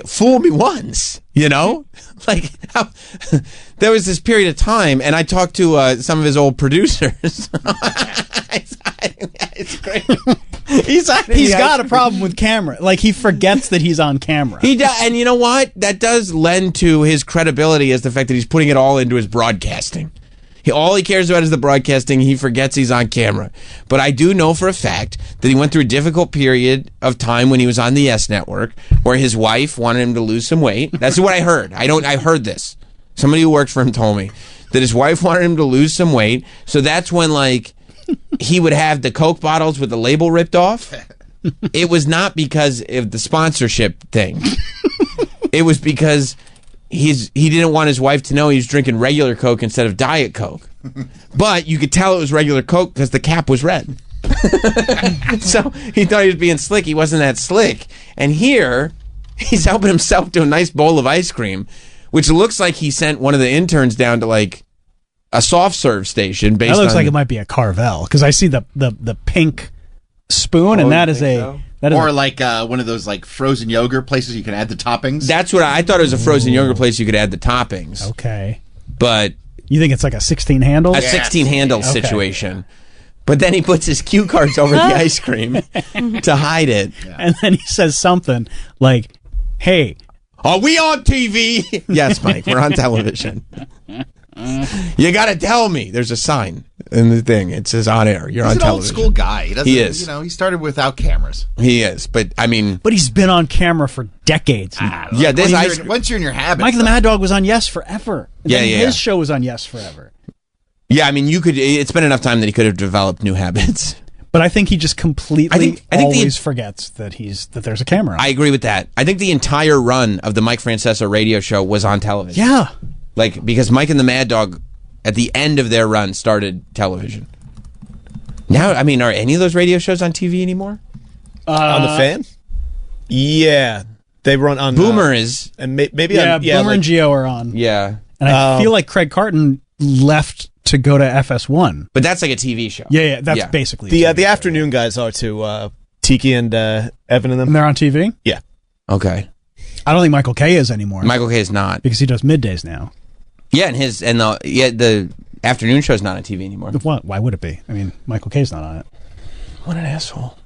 fool me once, you know? Like, there was this period of time, and I talked to some of his old producers. It's great.
He's got a problem with camera. Like, he forgets that he's on camera.
He does, and you know what? That does lend to his credibility as the fact that he's putting it all into his broadcasting. All he cares about is the broadcasting. He forgets he's on camera. But I do know for a fact that he went through a difficult period of time when he was on the Yes Network where his wife wanted him to lose some weight. That's what I heard. I heard this. Somebody who worked for him told me that his wife wanted him to lose some weight. So that's when, like, he would have the Coke bottles with the label ripped off. It was not because of the sponsorship thing. It was because he didn't want his wife to know he was drinking regular Coke instead of Diet Coke. But you could tell it was regular Coke because the cap was red. So he thought he was being slick. He wasn't that slick. And here, he's helping himself to a nice bowl of ice cream, which looks like he sent one of the interns down to, like, a soft serve station.
That looks like it might be a Carvel because I see the pink spoon, and that is a...
Or like one of those like frozen yogurt places you can add the toppings.
That's what I thought. It was a frozen yogurt place you could add the toppings.
Okay,
but
you think it's like a 16 handle?
A 16 handle situation. But then he puts his cue cards over the ice cream to hide it,
and then he says something like, "Hey,
are we on TV?" Yes, Mike, we're on television. You got to tell me. There's a sign in the thing. It says on air. You're on television.
He's an old school guy.
He is.
You know, he started without cameras.
He is, but I mean,
but he's been on camera for decades.
Yeah,
once you're in your habit.
Mike the Mad Dog was on Yes forever.
Yeah.
His show was on Yes forever.
Yeah, I mean, you could. It's been enough time that he could have developed new habits.
But I think he just completely
I think
always forgets that there's a camera on.
I agree with that. I think the entire run of the Mike Francesa radio show was on television.
Yeah,
like because Mike and the Mad Dog, at the end of their run, started television. Now, I mean, are any of those radio shows on TV anymore?
On the Fan? Yeah, they run on.
Boomer is,
and maybe
on, Boomer and Geo are on.
Yeah,
and I feel like Craig Carton left to go to FS1,
but that's like a TV show.
Yeah, that's basically
the afternoon guys are too. Tiki and Evan and them.
And they're on TV.
Yeah.
Okay.
I don't think Michael K is anymore.
Michael K is not
because he does middays now.
Yeah, and the afternoon show's not on TV anymore.
What? Why would it be? I mean, Michael K's not on it.
What an asshole!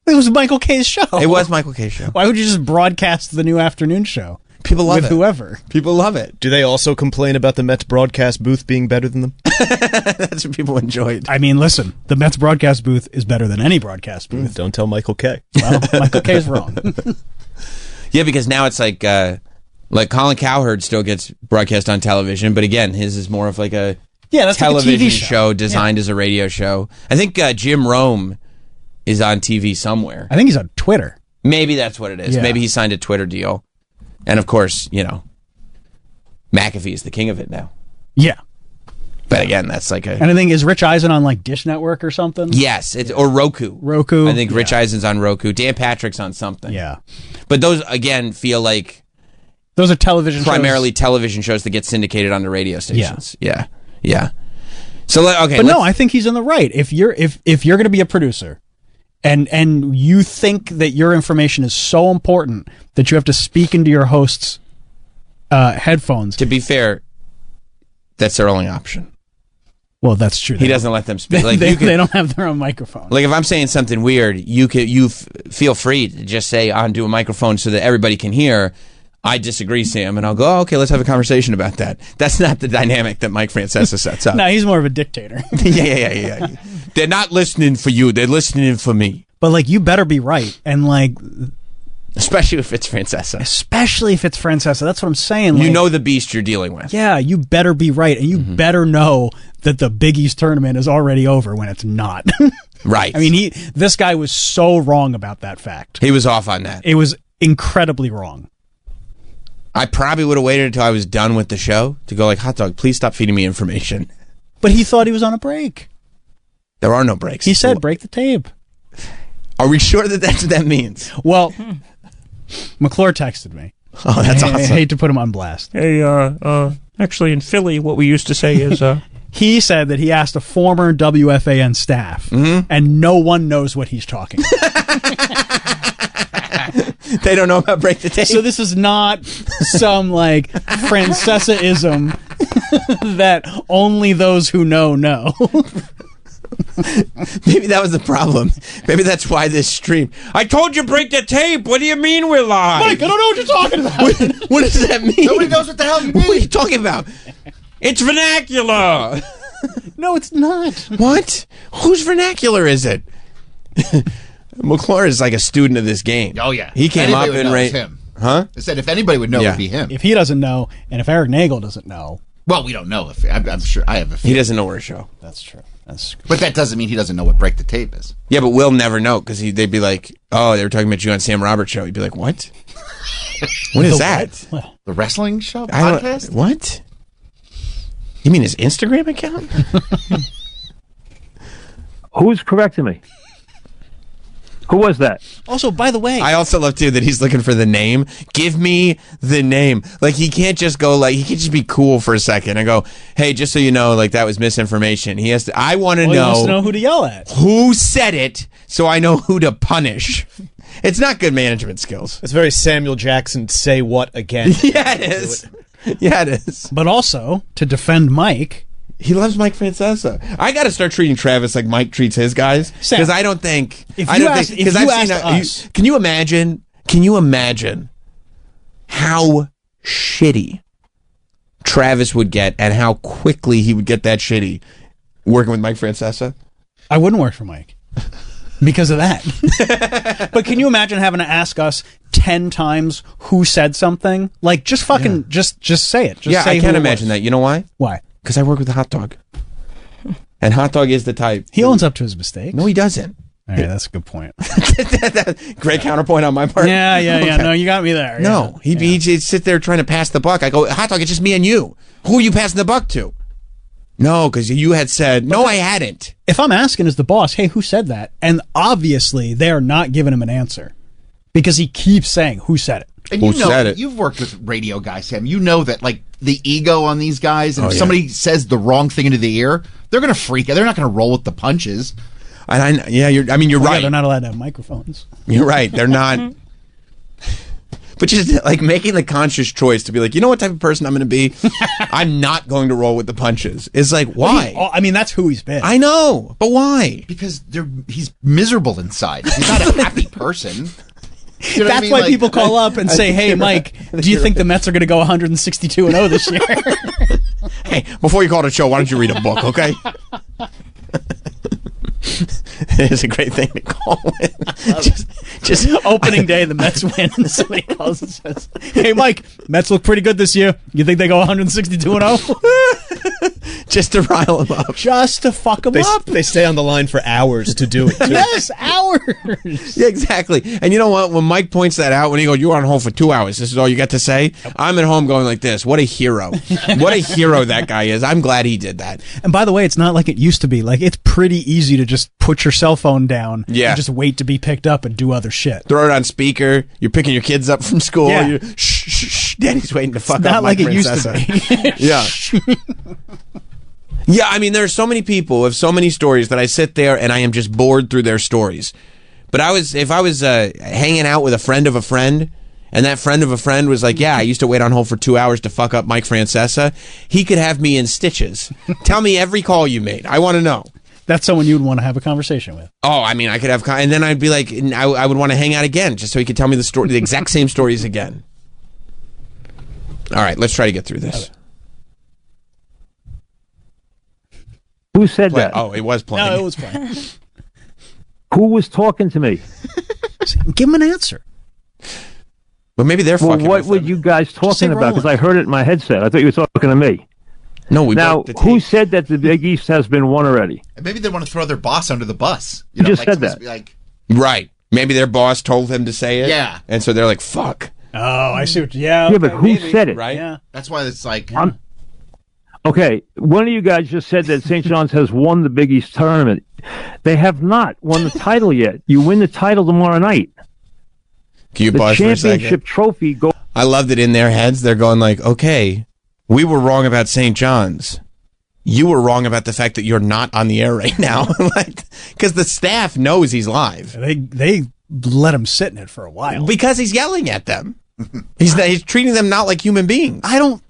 It was Michael K's show.
It was Michael K's show.
Why would you just broadcast the new afternoon show?
People love
with
it.
Whoever.
People love it.
Do they also complain about the Mets broadcast booth being better than them?
That's what people enjoyed.
I mean, listen, the Mets broadcast booth is better than any broadcast booth.
Don't tell Michael K.
Well, Michael K is wrong.
Yeah, because now it's like Colin Cowherd still gets broadcast on television, but again, his is more of like a
that's
television
like a TV
show designed as a radio show. I think Jim Rome is on TV somewhere.
I think he's on Twitter.
Maybe that's what it is.
Yeah.
Maybe he signed a Twitter deal. And of course, McAfee is the king of it now.
Yeah.
But again, that's like a...
And I think, is Rich Eisen on like Dish Network or something?
Yes, or Roku.
Roku.
I think Rich Eisen's on Roku. Dan Patrick's on something.
Yeah.
But those, again, feel like...
Those are television
primarily
shows.
Television shows that get syndicated on the radio stations. Yeah. So, okay.
But no, I think he's in the right. If you're going to be a producer... And you think that your information is so important that you have to speak into your host's headphones.
To be fair, that's their only option.
Well, that's true.
He doesn't let them speak. Like
they don't have their own microphone.
Like if I'm saying something weird, you feel free to just say onto a microphone so that everybody can hear. I disagree, Sam, and I'll go, oh, okay, let's have a conversation about that. That's not the dynamic that Mike Francesa sets up.
No, he's more of a dictator.
Yeah. They're not listening for you. They're listening for me.
But, like, you better be right. And, like...
Especially if it's Francesa.
That's what I'm saying.
You know the beast you're dealing with.
Yeah, you better be right. And you better know that the Big East tournament is already over when it's not.
Right.
I mean, this guy was so wrong about that fact.
He was off on that.
It was incredibly wrong.
I probably would have waited until I was done with the show to go like, Hot Dog, please stop feeding me information.
But he thought he was on a break.
There are no breaks.
He said, break the tape.
Are we sure that that's what that means?
Well, McClure texted me.
Oh, that's
I
awesome.
hate to put him on blast.
Hey, actually in Philly, what we used to say is,
He said that he asked a former WFAN staff, and no one knows what he's talking about.
They don't know about Break the Tape.
So this is not some like Francesa-ism that only those who know.
Maybe that was the problem. Maybe that's why this stream. I told you Break the Tape. What do you mean we're live?
Mike, I don't know what you're talking about.
What does that mean?
Nobody knows what the hell you mean.
What are you talking about? It's vernacular.
No, it's not.
What? Whose vernacular is it? McClure is like a student of this game.
Oh, yeah.
He came
Anybody
up
would
and
know
right.
it's him.
Huh?
I said if anybody would know, it would be him.
If he doesn't know, and if Eric Nagel doesn't know.
Well, we don't know. I'm sure I have a
He
feeling.
doesn't know our show.
That's true.
But that doesn't mean he doesn't know what Break the Tape is.
Yeah, but we'll never know because they'd be like, "Oh, they were talking about you on Sam Roberts' show." He'd be like, "What? What is that?
The wrestling show
I don't-
podcast?
What? You mean his Instagram account?"
Who's correcting me? Who was that?
Also, by the way,
I also love too that he's looking for the name. Give me the name. Like he can't just go like he can't just be cool for a second and go, "Hey, just so you know, like that was misinformation." He has to. I want to
he wants to
know
know who to yell at.
who said it, so I know who to punish. It's not good management skills.
It's very Samuel Jackson. Say what again?
Yeah, it is. Yeah, it is.
But also to defend Mike.
He loves Mike Francesa. I got to start treating Travis like Mike treats his guys because I don't think.
If
I
you
don't
asked-
think
if
because
you
I've seen.
asked us-
Can you imagine? Can you imagine how shitty Travis would get and how quickly he would get that shitty working with Mike Francesa?
I wouldn't work for Mike because of that. But can you imagine having to ask us 10 times who said something? Like, just fucking, just say it. Just say
I
who
can't
it
imagine
was.
that. You know why?
Why?
Because I work with Hot Dog, and Hot Dog is the type.
He owns up to his mistakes.
No, he doesn't.
All right, that's a good point.
Great counterpoint on my part.
Yeah.
Okay.
No, you got me there.
No, he'd sit there trying to pass the buck. I go, Hot Dog, it's just me and you. Who are you passing the buck to? No, because you had said, no, I hadn't.
If I'm asking as the boss, hey, who said that? And obviously they're not giving him an answer because he keeps saying, who said it?
And you know, you've worked with radio guys, Sam. You know that, like, the ego on these guys, and if somebody says the wrong thing into the ear, they're going to freak out. They're not going to roll with the punches.
You're
Well, yeah,
right.
they're not allowed to have microphones.
You're right. They're not. But just like making the conscious choice to be like, you know what type of person I'm going to be? I'm not going to roll with the punches. It's like, why?
I mean, that's who he's been.
I know, but why?
Because he's miserable inside. He's not a happy person. You know what I
That's
mean?
why
Like,
people call up and say, hey, Mike, do you think the Mets are going to go 162-0 this year?
Hey, before you call the show, why don't you read a book, okay? It's a great thing to call it. Just
opening day, the Mets win. And somebody calls and says, hey, Mike, Mets look pretty good this year. You think they go 162-0?
Just to rile them up.
Just to fuck them up.
They stay on the line for hours to do it, too.
Yes, hours.
Yeah, exactly. And you know what? When Mike points that out, when he goes, you were on hold for 2 hours, this is all you got to say? I'm at home going like this. What a hero. What a hero that guy is. I'm glad he did that.
And by the way, it's not like it used to be. Like, it's pretty easy to just put your cell phone down and just wait to be picked up and do other shit.
Throw it on speaker. You're picking your kids up from school.
Yeah.
You, shh, shh, shh. Daddy's waiting to fuck
It's
up
not
Mike
like it used to
Francesa.
be.
Yeah. Yeah, I mean, there are so many people with so many stories that I sit there and I am just bored through their stories. But if I was hanging out with a friend of a friend, and that friend of a friend was like, yeah, I used to wait on hold for 2 hours to fuck up Mike Francesa, he could have me in stitches. Tell me every call you made. I want to know.
That's someone you'd want to have a conversation with.
Oh, I mean, I could have, and then I'd be like, I would want to hang out again just so he could tell me the exact same stories again. All right, let's try to get through this.
Who said that?
Oh, it was playing.
No, it was playing.
Who was talking to me?
Give him an answer.
Well, maybe they're
Well,
fucking
what
with
were
them.
you guys
say
talking about? Because I
Roland.
heard it in my headset. I thought you were talking to me.
No, we
Now,
broke the
who
tape.
said that the Big East has been won already?
And maybe they want to throw their boss under the bus.
You just said
someone's
that.
be like,
Right. Maybe their boss told them to say it.
Yeah.
And so they're like, fuck.
Oh, I see what. Yeah.
Yeah, but who
maybe.
said it?
Right?
Yeah.
that's why it's like,
Okay, one of you guys just said that St. John's has won the Big East tournament. They have not won the title yet. You win the title tomorrow night.
Can you
The
pause for a second?
championship trophy goes.
I love that in their heads they're going like, okay, we were wrong about St. John's. You were wrong about the fact that you're not on the air right now. Because the staff knows he's live.
They let him sit in it for a while.
Because he's yelling at them. He's treating them not like human beings.
I don't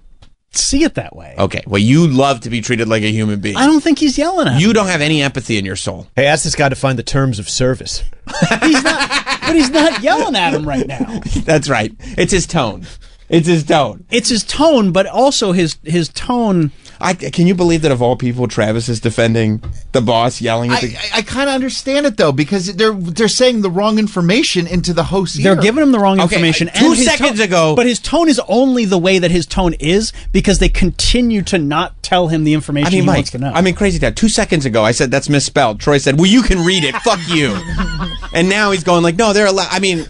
see it that way.
Okay, well, you love to be treated like a human being.
I don't think he's yelling at
You
me.
don't have any empathy in your soul.
Hey, ask this guy to find the terms of service.
But he's not yelling at him right now.
That's right. It's his tone. It's his tone.
It's his tone, but also his tone.
Can you believe that of all people, Travis is defending the boss, yelling at the...
I kind of understand it though, because they're saying the wrong information into the host's
They're
ear.
giving him the wrong information.
Two seconds ago...
But his tone is only the way that his tone is because they continue to not tell him the information he wants to know.
I mean, Crazy Dad, 2 seconds ago, I said that's misspelled. Troy said, well, you can read it. Fuck you. And now he's going like, no, they're allowed... I mean...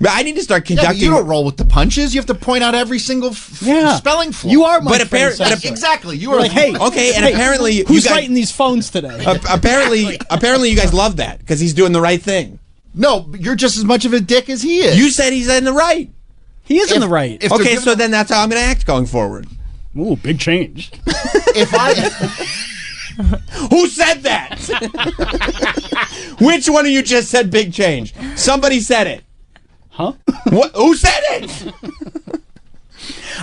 I need to start conducting...
Yeah, but you don't roll with the punches. You have to point out every single spelling flaw.
You are my
exactly. You are
like, hey,
okay, and
hey,
apparently...
Who's writing these phones today?
Apparently you guys love that because he's doing the right thing.
No, you're just as much of a dick as he is.
You said he's in the right.
He is in the right.
Okay, so then that's how I'm going to act going forward.
Ooh, big change.
If I...
Who said that? Which one of you just said big change? Somebody said it.
Huh?
What? Who said it?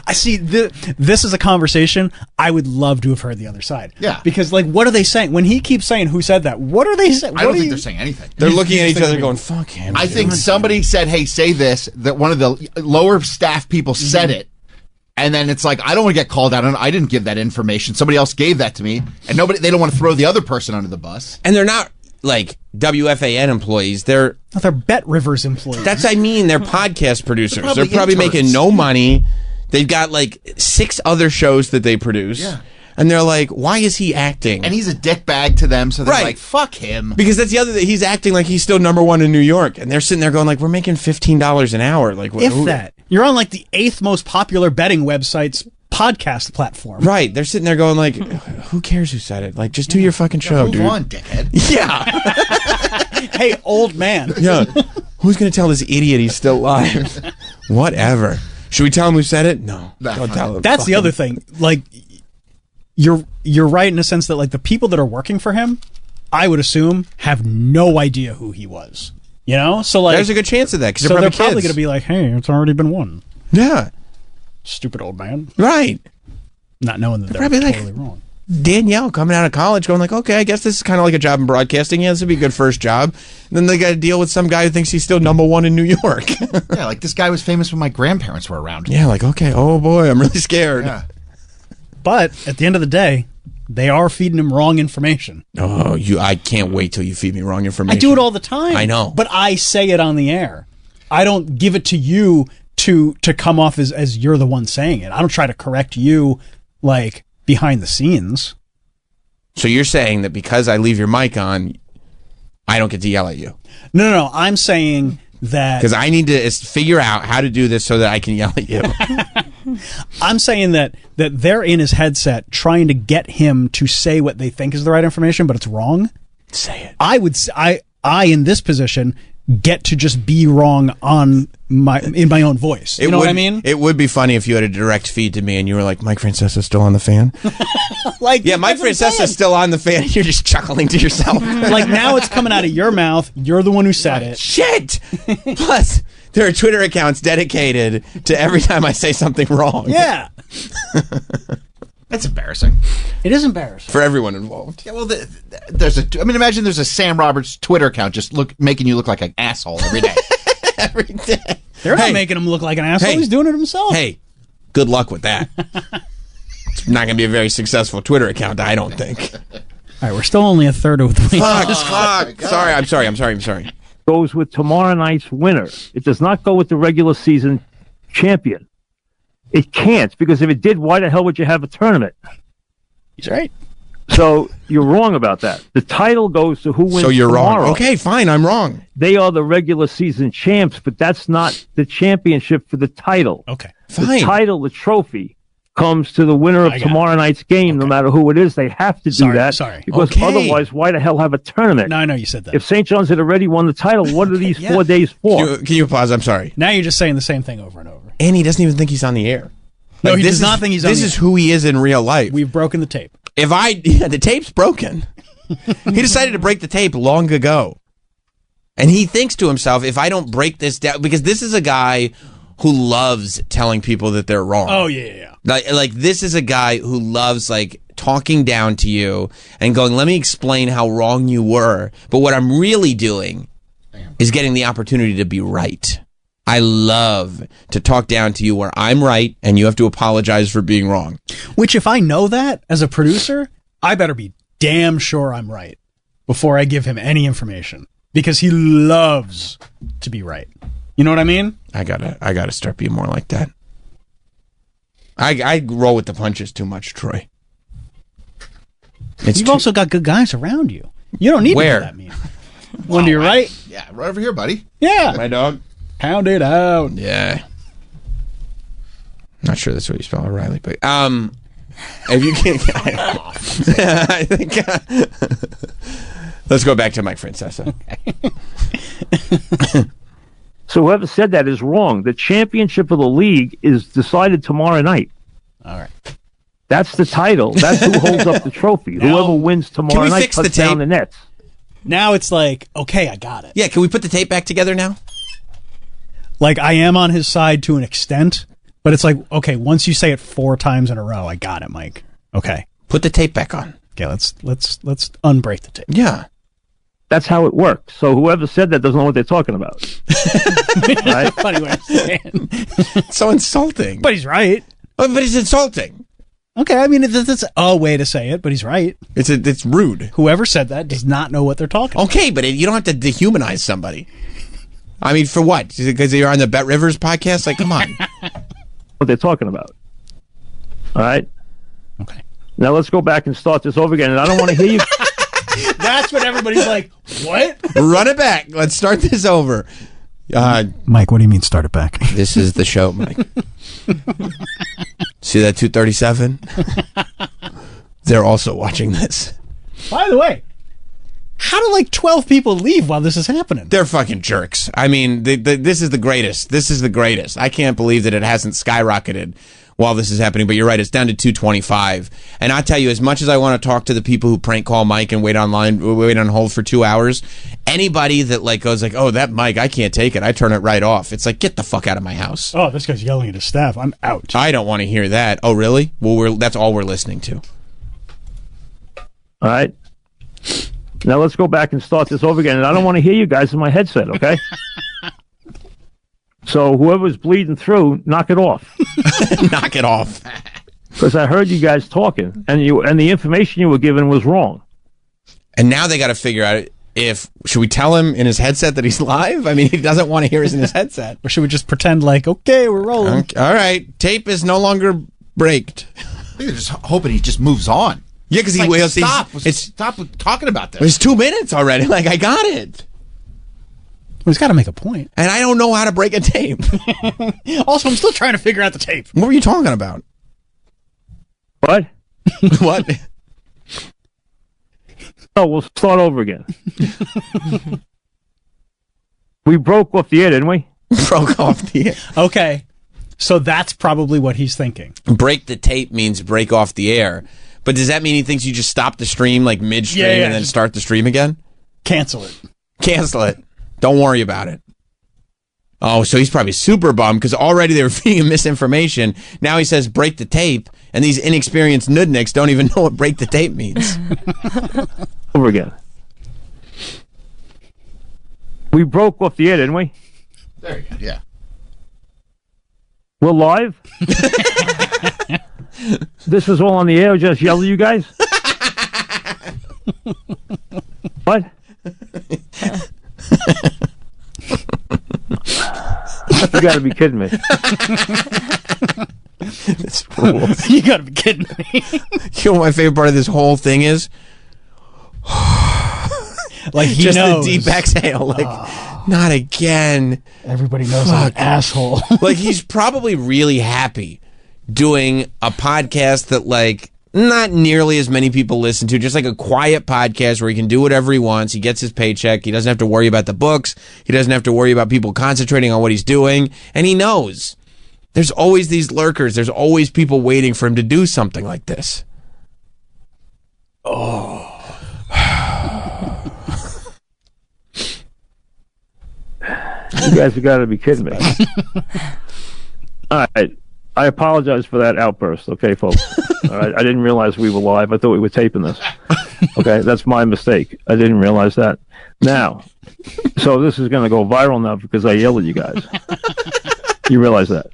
I see. This is a conversation I would love to have heard the other side.
Yeah.
Because, like, what are they saying? When he keeps saying, who said that? What are they saying?
I don't think they're saying anything.
They're looking at each other going, fuck him.
I think somebody said, hey, say this, that one of the lower staff people said it. And then it's like, I don't want to get called out. I didn't give that information. Somebody else gave that to me. And they don't want to throw the other person under the bus.
And they're not like WFAN employees. They're
Bet Rivers employees.
They're podcast producers.
They're
probably
interns.
making no money. They've got like 6 other shows that they produce.
Yeah.
And they're like, why is he acting?
And he's a dickbag to them, so they're
Right.
like, fuck him.
Because that's the other thing. He's acting like he's still #1 in New York. And they're sitting there going like, we're making $15 an hour. Like,
If that. You're on, like, the 8th most popular betting website's podcast platform.
Right. They're sitting there going like, who cares who said it? Like, just do your fucking show,
Move
dude.
on, dickhead.
Yeah.
Hey, old man.
Yeah. Who's going to tell this idiot he's still alive? Whatever. Should we tell him who said it? No. Don't tell him.
That's the other thing. Like, you're right in a sense that, like, the people that are working for him, I would assume, have no idea who he was. You know? So, like,
there's a good chance of that because
they're
they're
probably
kids.
going to be like, hey, it's already been won.
Yeah.
Stupid old man.
Right.
Not knowing that they're
probably
totally
like
wrong.
Danielle coming out of college going like, okay, I guess this is kind of like a job in broadcasting. Yeah, this would be a good first job. And then they got to deal with some guy who thinks he's still #1 in New York.
Yeah, like this guy was famous when my grandparents were around.
Yeah, like, okay, oh boy, I'm really scared.
Yeah.
But at the end of the day, they are feeding him wrong information.
Oh, I can't wait till you feed me wrong information.
I do it all the time.
I know.
But I say it on the air. I don't give it to you to come off as you're the one saying it. I don't try to correct you, like, behind the scenes.
So you're saying that because I leave your mic on, I don't get to yell at you?
No. I'm saying that...
Because I need to figure out how to do this so that I can yell at you.
I'm saying that they're in his headset trying to get him to say what they think is the right information, but it's wrong.
Say it.
I in this position get to just be wrong in my own voice. You know what I mean?
It would be funny if you had a direct feed to me and you were like, Mike Francesa's still on the fan?
Like,
yeah, Mike Francesa's still on the fan. You're just chuckling to yourself.
Like, now it's coming out of your mouth. You're the one who said it.
Shit! Plus, there are Twitter accounts dedicated to every time I say something wrong.
Yeah.
That's embarrassing.
It is embarrassing.
For everyone involved.
Yeah, well, imagine there's a Sam Roberts Twitter account just making you look like an asshole every day.
Every day.
They're not making him look like an asshole. He's doing it himself.
Hey, good luck with that. It's not going to be a very successful Twitter account, I don't think.
All right, we're still only a third of the way.
Fuck. Sorry, I'm sorry.
Goes with tomorrow night's winner. It does not go with the regular season champion. It can't, because if it did, why the hell would you have a tournament?
He's right.
So you're wrong about that. The title goes to who wins
So you're
tomorrow.
wrong. Okay, fine, I'm wrong.
They are the regular season champs, but that's not the championship for the title.
Okay,
The title, the trophy, comes to the winner of tomorrow night's game, no matter who it is. They have to do that. Because otherwise, why the hell have a tournament?
No, I know you said that.
If St. John's had already won the title, what are these 4 days for?
Can you pause? I'm sorry.
Now you're just saying the same thing over and over.
And he doesn't even think he's on the air.
No,
Like,
he
this
does not
is-
think he's on
This
the
is
air.
who he is in real life.
We've broken the tape.
The tape's broken. He decided to break the tape long ago. And he thinks to himself, if I don't break this down, because this is a guy who loves telling people that they're wrong.
Oh, yeah.
Like this is a guy who loves like talking down to you and going, let me explain how wrong you were. But what I'm really doing is getting the opportunity to be right. I love to talk down to you where I'm right and you have to apologize for being wrong.
Which, if I know that as a producer, I better be damn sure I'm right before I give him any information, because he loves to be right. You know what I mean?
I gotta start being more like that. I roll with the punches too much, Troy.
You've also got good guys around you. You don't need
Where?
to be that mean. One to your right?
Yeah, right over here, buddy.
Yeah.
My dog.
Pound it out.
Yeah. Not sure that's what you spell O'Reilly, but if you can, I think. Let's go back to Mike Francesa.
So whoever said that is wrong. The championship of the league is decided tomorrow night.
All right.
That's the title. That's who holds up the trophy. Whoever wins tomorrow night puts down the nets.
Now it's like, okay, I got it.
Yeah, can we put the tape back together now?
Like, I am on his side to an extent, but it's like, okay, once you say it 4 times in a row, I got it, Mike. Okay.
Put the tape back on.
Okay, let's unbreak the tape.
Yeah.
That's how it works. So whoever said that doesn't know what they're talking about. Right?
Funny way of saying.
So insulting.
But he's right.
But it's insulting.
Okay, I mean, that's a way to say it, but he's right.
It's rude.
Whoever said that does not know what they're talking about.
Okay, but you don't have to dehumanize somebody. I mean, for what? Because you're on the Bet Rivers podcast? Like, come on.
What they're talking about. All right?
Okay.
Now let's go back and start this over again. And I don't want to hear you.
That's when everybody's like, what?
Run it back. Let's start this over.
Mike, what do you mean start it back?
This is the show, Mike. See that 237? They're also watching this.
By the way, how do like 12 people leave while this is happening?
They're fucking jerks. I mean, this is the greatest. This is the greatest. I can't believe that it hasn't skyrocketed while this is happening, but you're right, it's down to 225. And I tell you, as much as I want to talk to the people who prank call Mike and wait on hold for 2 hours, anybody that like goes like, oh, that Mike, I can't take it, I turn it right off. It's like, get the fuck out of my house.
Oh, this guy's yelling at his staff. I'm out.
I don't want to hear that. Oh, really? Well, that's all we're listening to.
All right? Now let's go back and start this over again. And I don't want to hear you guys in my headset, okay? So whoever's bleeding through, knock it off.
Knock it off.
Because I heard you guys talking, and the information you were given was wrong.
And now they got to figure out should we tell him in his headset that he's live? I mean, he doesn't want to hear us in his headset.
Or should we just pretend like, okay, we're rolling?
Okay, all right, tape is no longer braked.
I think they're just hoping he just moves on.
Yeah, because
Like,
will
stop talking about this.
It's 2 minutes already. Like, I got it.
Well, he's got to make a point.
And I don't know how to break a tape.
Also, I'm still trying to figure out the tape.
What were you talking about?
What?
What?
Oh, we'll start over again. We broke off the air, didn't we?
Broke off the air.
Okay. So that's probably what he's thinking.
Break the tape means break off the air. But does that mean he thinks you just stop the stream like midstream and then start the stream again?
Cancel it.
Cancel it. Don't worry about it. Oh, so he's probably super bummed because already they were feeding him misinformation. Now he says break the tape, and these inexperienced nudniks don't even know what break the tape means.
Over again. We broke off the air, didn't we?
There you go. Yeah.
We're live? This is all on the air, just yell at you guys? What? You gotta be kidding me.
This rules.
You gotta be kidding me.
You know what my favorite part of this whole thing is?
Like he
just
knows.
the deep exhale. Like, not again.
Everybody knows I'm an asshole.
Like, he's probably really happy doing a podcast that like not nearly as many people listen to, just like a quiet podcast where he can do whatever he wants. He gets his paycheck. He doesn't have to worry about the books. He doesn't have to worry about people concentrating on what he's doing. And he knows there's always these lurkers. There's always people waiting for him to do something like this. Oh.
You guys have got to be kidding me. All right. I apologize for that outburst, okay, folks? All right. I didn't realize we were live. I thought we were taping this. Okay, that's my mistake. I didn't realize that. Now, so this is going to go viral now because I yelled at you guys. You realize that?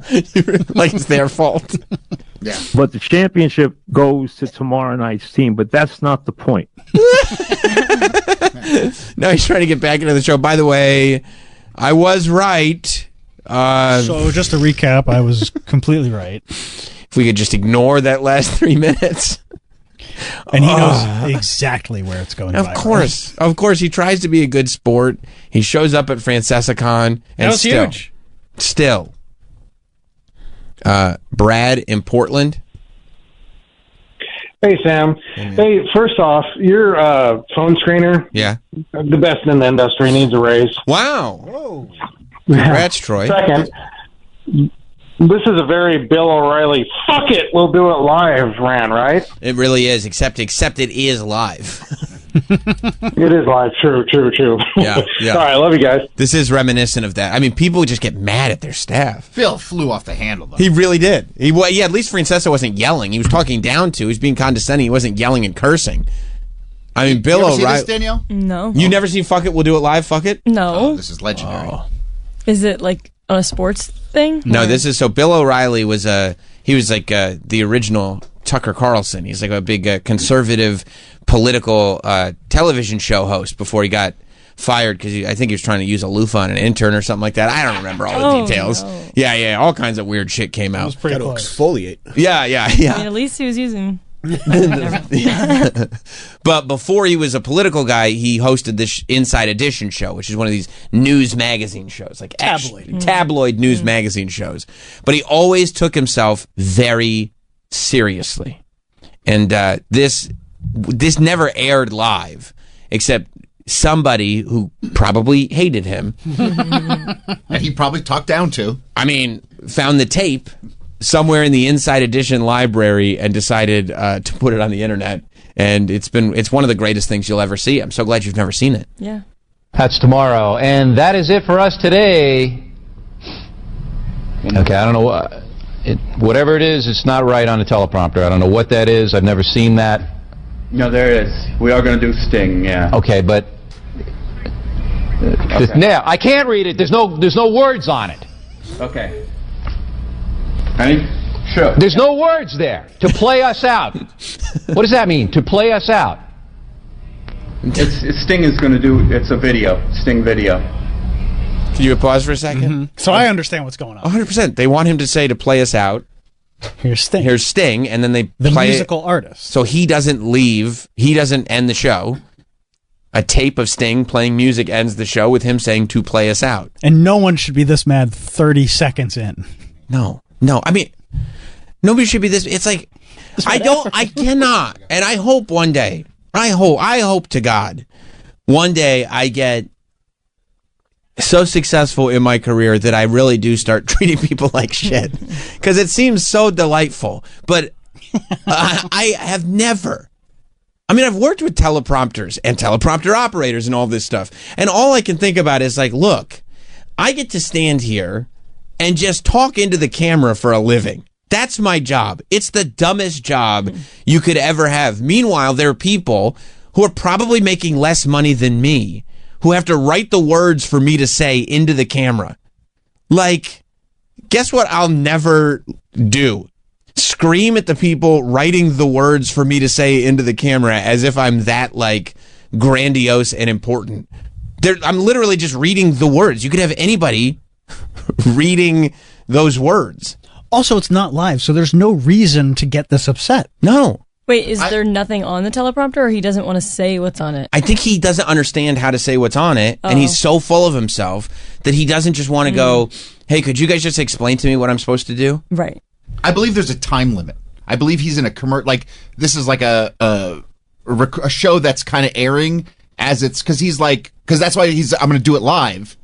Like it's their fault.
Yeah.
But the championship goes to tomorrow night's team, but that's not the point.
Now he's trying to get back into the show. By the way, I was right.
So just to recap, I was completely right.
If we could just ignore that last 3 minutes.
And he knows exactly where it's going.
Of course. Of course, he tries to be a good sport. He shows up at Francesicon. And
That was huge.
Still. Brad in Portland.
Hey, Sam. Hey, first off, your phone screener,
Yeah.
the best in the industry, needs a raise.
Wow. Whoa. Congrats, Troy.
Second, this is a very Bill O'Reilly, fuck it, we'll do it live rant, right?
It really is, except it is live.
It is live, true.
Yeah.
All right, love you guys.
This is reminiscent of that. I mean, people just get mad at their staff.
Phil flew off the handle, though.
He really did. At least Francesco wasn't yelling. He was talking down to. He was being condescending. He wasn't yelling and cursing. I mean, Bill
You ever see
O'Reilly.
this, Danielle?
No.
You never seen Fuck It, We'll Do It Live, Fuck It?
No.
Oh, this is legendary.
Is it like on a sports thing?
No,
Or-
this is so. Bill O'Reilly was like the original Tucker Carlson. He's like a big conservative political television show host before he got fired because I think he was trying to use a loofah on an intern or something like that. I don't remember all the details.
No.
Yeah, all kinds of weird shit came out.
Got to exfoliate.
Yeah.
I mean, at least he was using.
But before he was a political guy, he hosted this Inside Edition show, which is one of these news magazine shows, like tabloid news magazine shows. But he always took himself very seriously, and this never aired live, except somebody who probably hated him,
and he probably talked down to.
I mean, found the tape somewhere in the Inside Edition library and decided to put it on the internet. And it's one of the greatest things you'll ever see. I'm so glad you've never seen it.
Yeah.
That's tomorrow. And that is it for us today. Okay, I don't know whatever it is, it's not right on the teleprompter. I don't know what that is. I've never seen that.
No, there it is. We are going to do Sting, yeah.
Okay, but now I can't read it. There's no words on it.
Okay. Honey? Sure.
There's no words there to play us out. What does that mean, to play us out?
Sting is going to do, it's a video, Sting video.
Can you pause for a second?
So I understand what's going on.
100%. They want him to say to play us out.
Here's
Sting, and then they
The
play
musical artist.
So he doesn't leave. He doesn't end the show. A tape of Sting playing music ends the show with him saying to play us out.
And no one should be this mad 30 seconds in.
No. I mean, nobody should be this. It's like, I cannot. And I hope one day, I hope to God, one day I get so successful in my career that I really do start treating people like shit. Because it seems so delightful. But I have never. I mean, I've worked with teleprompters and teleprompter operators and all this stuff. And all I can think about is like, look, I get to stand here and just talk into the camera for a living. That's my job. It's the dumbest job you could ever have. Meanwhile, there are people who are probably making less money than me who have to write the words for me to say into the camera. Like, guess what I'll never do? Scream at the people writing the words for me to say into the camera as if I'm that, like, grandiose and important. I'm literally just reading the words. You could have anybody reading those words.
Also, it's not live, so there's no reason to get this upset.
No.
Wait, is there nothing on the teleprompter, or he doesn't want to say what's on it?
I think he doesn't understand how to say what's on it, and he's so full of himself that he doesn't just want to go, hey, could you guys just explain to me what I'm supposed to do?
Right.
I believe there's a time limit. I believe he's in a like this is like a show that's kind of airing as it's because that's why I'm going to do it live.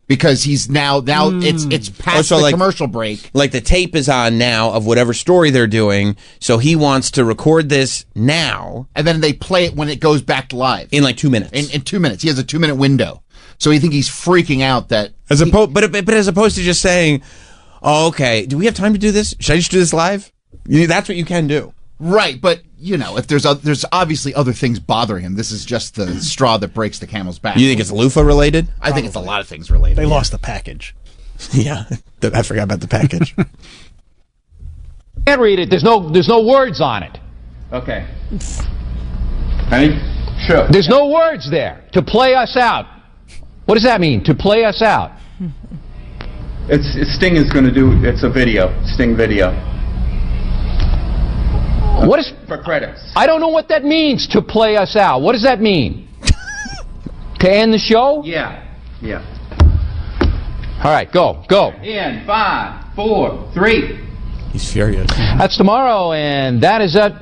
Because he's now it's past the commercial break.
Like the tape is on now of whatever story they're doing, so he wants to record this now.
And then they play it when it goes back live.
In like 2 minutes.
In 2 minutes. He has a 2-minute window. So I think he's freaking out that...
But as opposed to just saying, oh, okay, do we have time to do this? Should I just do this live? That's what you can do.
Right, but, if there's obviously other things bothering him. This is just the straw that breaks the camel's back.
You think it's loofah related?
I think it's a lot of things related.
They lost the package.
Yeah, I forgot about the package.
Can't read it. There's no words on it.
Okay. Ready? Sure.
There's no words there. To play us out. What does that mean? To play us out.
Sting is going to do. It's a video. Sting video.
What is
for credits?
I don't know what that means. To play us out. What does that mean? To end the show?
Yeah.
All right, go.
In 5, 4, 3.
He's furious.
That's tomorrow, and that is it.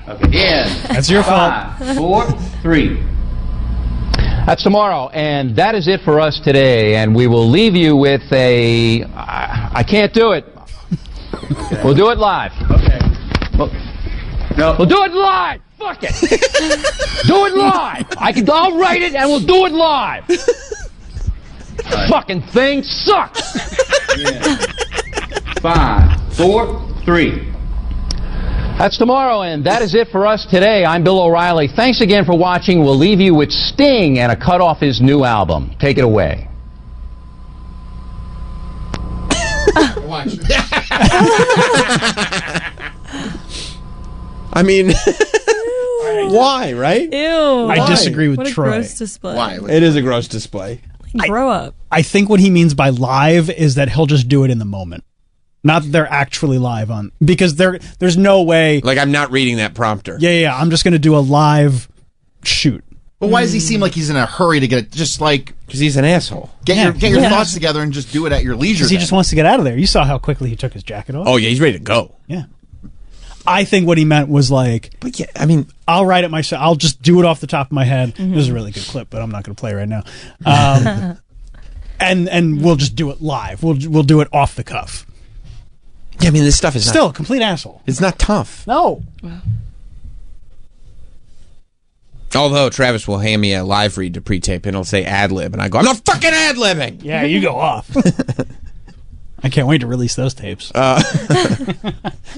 Okay.
That's your
fault. 5, 4, 3.
That's tomorrow, and that is it for us today. And we will leave you with I can't do it. Okay. We'll do it live.
Okay.
We'll do it live. Fuck it. Do it live. I'll write it, and we'll do it live. Right. Fucking thing sucks.
Yeah. 5, 4, 3.
That's tomorrow, and that is it for us today. I'm Bill O'Reilly. Thanks again for watching. We'll leave you with Sting and a cut off his new album. Take it away.
I mean, why, right?
Ew.
I disagree with
what
Troy.
A gross display.
Why?
It is a gross display.
Grow up.
I think what he means by live is that he'll just do it in the moment. Not that they're actually live on, because there's no way.
Like, I'm not reading that prompter.
Yeah. I'm just going to do a live shoot.
But why does he seem like he's in a hurry to get it? Just like
because he's an asshole.
Get your thoughts together and just do it at your leisure.
Because he just wants to get out of there. You saw how quickly he took his jacket off.
Oh yeah, he's ready to go.
Yeah. I think what he meant was like,
but yeah, I mean,
I'll write it myself. I'll just do it off the top of my head. This is a really good clip, but I'm not going to play it right now. And we'll just do it live. We'll do it off the cuff.
Yeah, I mean, this stuff is
still a complete asshole.
It's not tough.
No.
Although Travis will hand me a live read to pre-tape and he'll say ad-lib, and I go, I'm not fucking ad-libbing!
Yeah, you go off. I can't wait to release those tapes.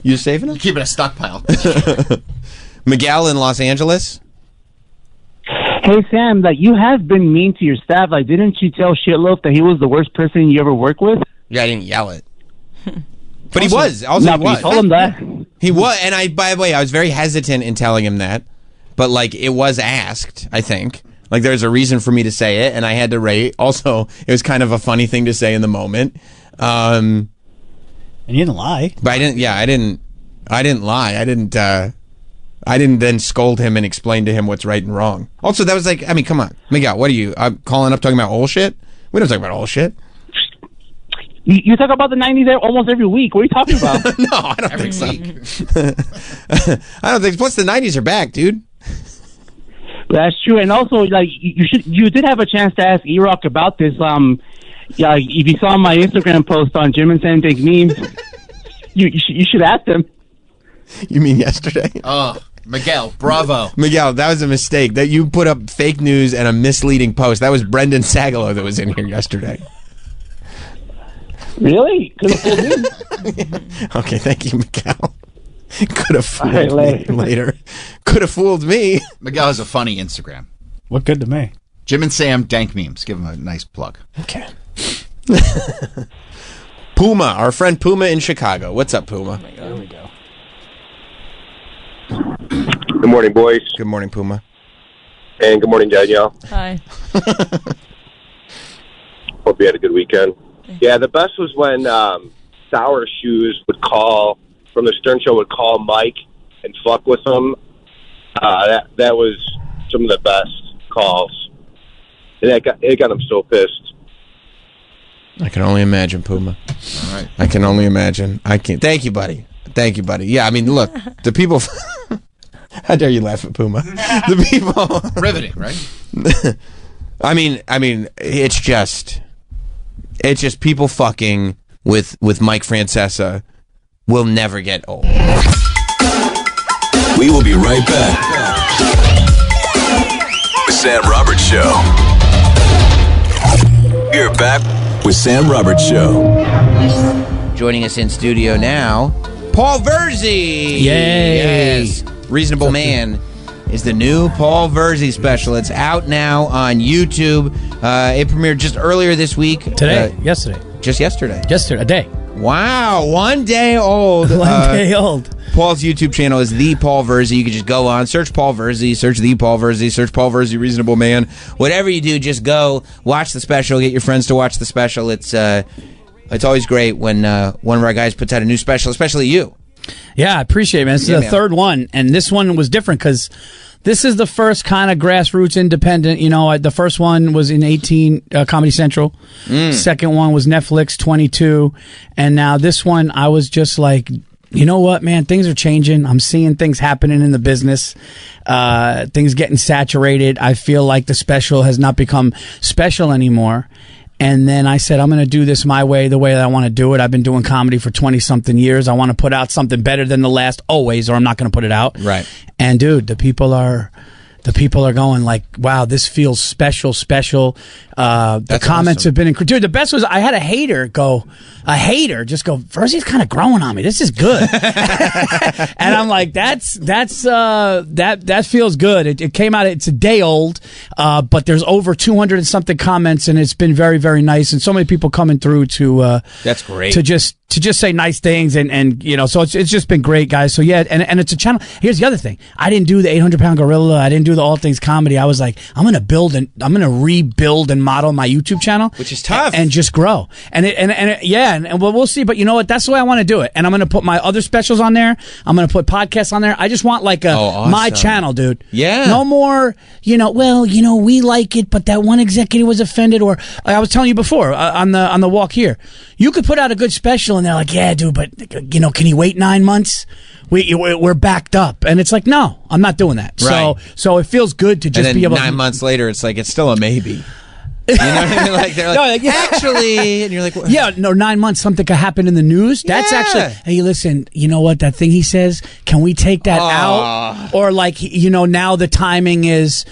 You saving them?
Keeping a stockpile.
Miguel in Los Angeles?
Hey, Sam, you have been mean to your staff. Didn't you tell Shitloaf that he was the worst person you ever worked with?
Yeah, I didn't yell it. But he was. Also, he was.
You told him that.
He was, and by the way, I was very hesitant in telling him that. But, it was asked, I think. There's a reason for me to say it, and I had to rate. Also, it was kind of a funny thing to say in the moment.
And you didn't lie.
But I didn't lie. I didn't then scold him and explain to him what's right and wrong. Also, that was come on. Miguel, what are you? Calling up talking about old shit? We don't talk about old shit.
You talk about the 90s there almost every week. What are you talking about?
No, I don't think so. I don't think. Plus, the 90s are back, dude.
That's true, and also you did have a chance to ask E-Rock about this. If you saw my Instagram post on Jim and Sam Take Memes, you should ask them.
You mean yesterday?
Oh, Miguel, bravo.
Miguel, that was a mistake. That you put up fake news and a misleading post. That was Brendan Sagalow that was in here yesterday.
Really? Could have fooled me.
Okay, thank you, Miguel. Could have fooled me later. Could have fooled me.
Miguel has a funny Instagram.
What good to me?
Jim and Sam Dank Memes. Give him a nice plug.
Okay. Puma, our friend Puma in Chicago. What's up, Puma?
There we go.
Good morning, boys.
Good morning, Puma.
And good morning, Danielle.
Hi.
Hope you had a good weekend. Yeah, the best was when Sour Shoes would call, from the Stern Show, would call Mike and fuck with him. That was some of the best calls. And it got him so pissed.
I can only imagine, Puma.
All right.
I can only imagine. I can't. Thank you, buddy. Thank you, buddy. Yeah, I mean, look, the people. How dare you laugh at Puma? The people.
Riveting, right?
I mean, it's just people fucking with Mike Francesa will never get old.
We will be right back. The Sam Roberts Show. You're back with Sam Roberts Show.
Joining us in studio now, Paul Verzi.
Yay!
Yes. Reasonable Man is the new Paul Verzi special. It's out now on YouTube. It premiered just earlier this week.
Yesterday.
Just yesterday.
Yesterday, a day.
Wow, 1 day old.
1 day old.
Paul's YouTube channel is The Paul Verzi. You can just go on, search Paul Verzi, search The Paul Verzi, search Paul Verzi Reasonable Man. Whatever you do, just go watch the special. Get your friends to watch the special. It's always great when one of our guys puts out a new special, especially you.
Yeah, I appreciate it, man. This is the third one, and this one was different because this is the first kind of grassroots independent. You know, the first one was in 18 Comedy Central. Second one was Netflix 22, and now this one I was just like, you know what, man? Things are changing. I'm seeing things happening in the business. Things getting saturated. I feel like the special has not become special anymore. And then I said, I'm going to do this my way, the way that I want to do it. I've been doing comedy for 20-something years. I want to put out something better than the last always, or I'm not going to put it out.
Right.
And, dude, the people are going like, wow, this feels special. The comments have been incredible. Dude, the best was I had a hater just go, Verzi's kind of growing on me. This is good. And I'm like, that feels good. It came out, it's a day old, but there's over 200 and something comments, and it's been very, very nice. And so many people coming through to
that's great.
To just say nice things, and you know, so it's just been great, guys. So yeah, and it's a channel. Here's the other thing. I didn't do the 800-pound gorilla. I didn't do the All Things Comedy. I was like, I'm going to rebuild and model my YouTube channel,
which is tough,
and just grow. And we'll see. But you know what? That's the way I want to do it. And I'm going to put my other specials on there. I'm going to put podcasts on there. I just want like
awesome.
my channel, dude.
Yeah.
No more. We like it, but that one executive was offended. Or I was telling you before on the walk here, you could put out a good special, and they're like, yeah, dude, but can you wait 9 months? We're backed up, and it's like, no, I'm not doing that.
Right.
So it feels good to just
and then
be able.
9 months later, it's like it's still a maybe. You know what I mean? Like they're like, actually, and you're like, what?
Yeah, no, 9 months, something could happen in the news. That's actually, hey, listen, you know what? That thing he says, can we take that out? Or like, now the timing is,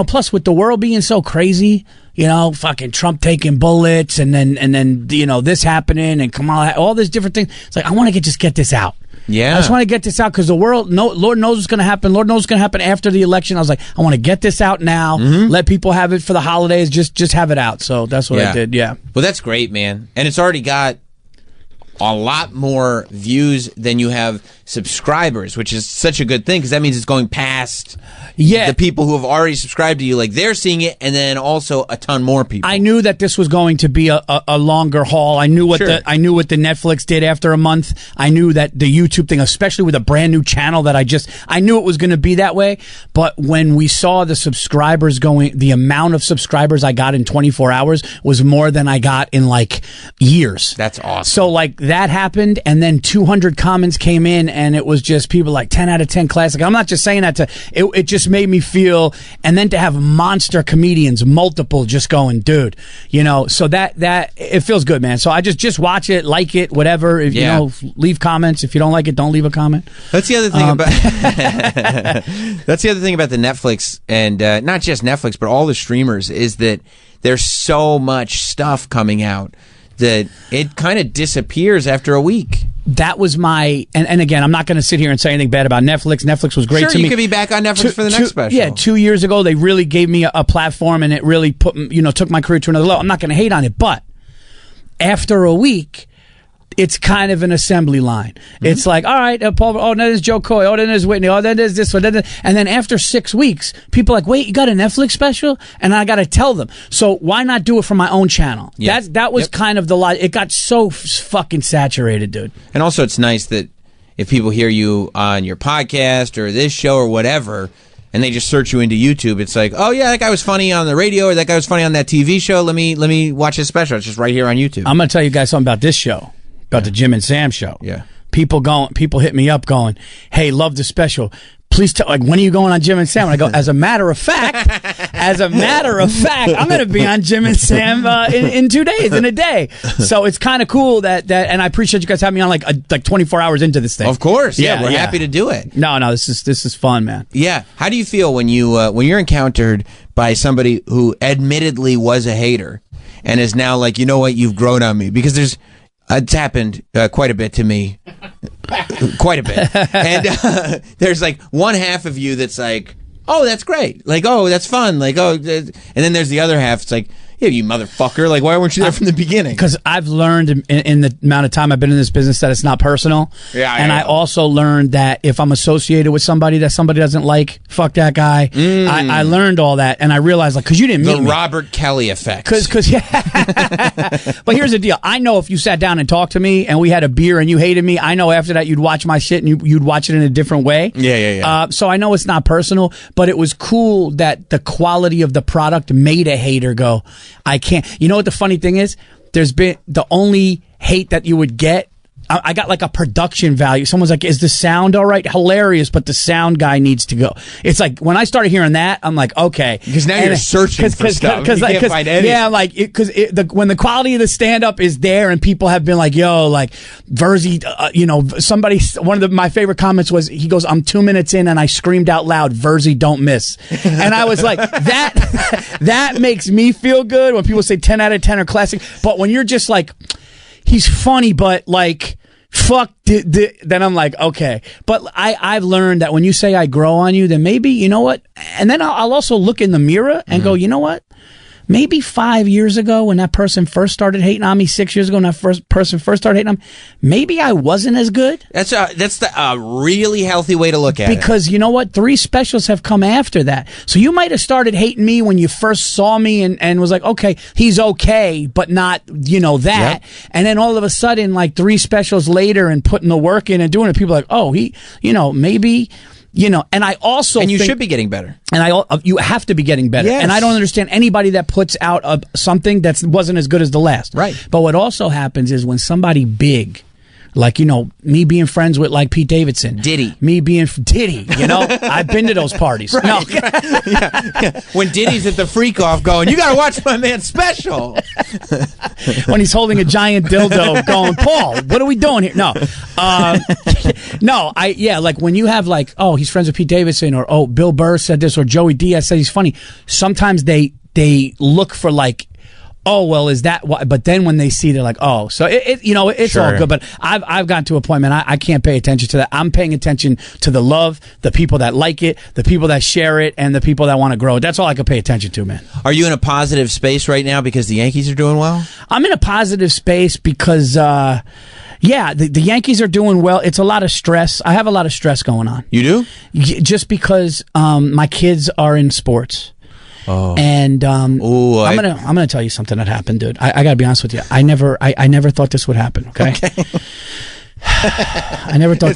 plus with the world being so crazy. Fucking Trump taking bullets, and then this happening, and Kamala, all these different things. It's like, I want to just get this out.
Yeah.
I just want to get this out because the world, Lord knows what's going to happen. Lord knows what's going to happen after the election. I was like, I want to get this out now. Let people have it for the holidays. Just have it out. So that's what I did. Yeah.
Well, that's great, man. And it's already got a lot more views than you have subscribers, which is such a good thing because that means it's going past the people who have already subscribed to you. Like they're seeing it, and then also a ton more people.
I knew that this was going to be a longer haul. I knew what the Netflix did after a month. I knew that the YouTube thing, especially with a brand new channel that I knew it was going to be that way. But when we saw the subscribers the amount of subscribers I got in 24 hours was more than I got in like years.
That's awesome.
So like that happened, and then 200 comments came in, and it was just people like 10 out of 10 classic. I'm not just saying that it just made me feel, and then to have monster comedians, multiple, just going, dude, so that it feels good, man. So I just watch it, like it, whatever. If leave comments. If you don't like it, don't leave a comment.
That's the other thing about that's the other thing about the Netflix, and not just Netflix, but all the streamers, is that there's so much stuff coming out that it kind of disappears after a week.
That was my, and again, I'm not going to sit here and say anything bad about Netflix. Netflix was great to me.
Sure, you could be back on Netflix for the next special.
Yeah, 2 years ago, they really gave me a platform, and it really took my career to another level. I'm not going to hate on it, but after a week, it's kind of an assembly line. It's like, all right, Paul, then there's Joe Coy, then there's Whitney, then there's this one, and then after 6 weeks, people are like, wait, you got a Netflix special? And I got to tell them. So why not do it from my own channel? Yeah. That was kind of the lie. It got so fucking saturated, dude.
And also, it's nice that if people hear you on your podcast or this show or whatever, and they just search you into YouTube, it's like, oh yeah, that guy was funny on the radio, or that guy was funny on that TV show. Let me watch his special. It's just right here on YouTube.
I'm gonna tell you guys something about this show, about the Jim and Sam show.
Yeah.
People hit me up going, hey, love the special. Please tell, like, when are you going on Jim and Sam? And I go, as a matter of fact, I'm going to be on Jim and Sam in 2 days, in a day. So it's kind of cool that, and I appreciate you guys having me on like 24 hours into this thing.
Of course, yeah, we're happy to do it.
No, this is fun, man.
Yeah. How do you feel when you're encountered by somebody who admittedly was a hater and is now like, you know what, you've grown on me? Because it's happened quite a bit to me. Quite a bit. And there's like one half of you that's like, oh, that's great. Like, oh, that's fun. Like, oh, and then there's the other half. It's like, yeah, you motherfucker. Like, why weren't you there from the beginning?
Because I've learned in the amount of time I've been in this business that it's not personal.
Yeah,
and I also learned that if I'm associated with somebody that somebody doesn't like, fuck that guy. I learned all that, and I realized, like, because you didn't meet me.
The Robert Kelly effect.
Because yeah. But here's the deal. I know if you sat down and talked to me and we had a beer and you hated me, I know after that you'd watch my shit and you'd watch it in a different way.
Yeah.
So I know it's not personal, but it was cool that the quality of the product made a hater go, I can't. You know what the funny thing is? There's been the only hate that you would get. I got like a production value. Someone's like, is the sound all right? Hilarious, but the sound guy needs to go. It's like, when I started hearing that, I'm like, okay.
Because now you're searching for stuff. You can't find anything.
Yeah, like, when the quality of the stand-up is there and people have been like, yo, like, Verzi, one of my favorite comments was, he goes, I'm 2 minutes in and I screamed out loud, Verzi, don't miss. And I was like, that makes me feel good when people say 10 out of 10 are classic. But when you're just like, he's funny, but like, fuck, then I'm like, okay. But I've learned that when you say I grow on you, then maybe, you know what? And then I'll also look in the mirror and go, you know what? Maybe 5 years ago when that person first started hating on me, 6 years ago when that person first started hating on me, maybe I wasn't as good.
That's the really healthy way to look at it.
Because you know what? 3 specials have come after that. So you might have started hating me when you first saw me and was like, okay, he's okay, but not, that. Yep. And then all of a sudden, like 3 specials later and putting the work in and doing it, people are like, oh, he, maybe... and I also
think you should be getting better.
And you have to be getting better.
Yes.
And I don't understand anybody that puts out something that wasn't as good as the last.
Right.
But what also happens is when somebody big, like, me being friends with, like, Pete Davidson.
Diddy.
Me being Diddy, I've been to those parties.
Right,
no.
Right. Yeah. When Diddy's at the freak off going, you got to watch my man's special.
When he's holding a giant dildo going, Paul, what are we doing here? No. Like when you have like, oh, he's friends with Pete Davidson, or, oh, Bill Burr said this, or Joey Diaz said he's funny. Sometimes they look for like, oh, well, is that why? But then when they see, they're like, oh, so it's
Sure.
all good. But I've gotten to a point, man, I can't pay attention to that. I'm paying attention to the love, the people that like it, the people that share it, and the people that want to grow it. That's all I can pay attention to, man.
Are you in a positive space right now because the Yankees are doing well?
I'm in a positive space because, the Yankees are doing well. It's a lot of stress. I have a lot of stress going on.
You do?
Just because my kids are in sports.
Oh.
And I'm gonna tell you something that happened, dude. I gotta be honest with you. I never thought this would happen. Okay. I never thought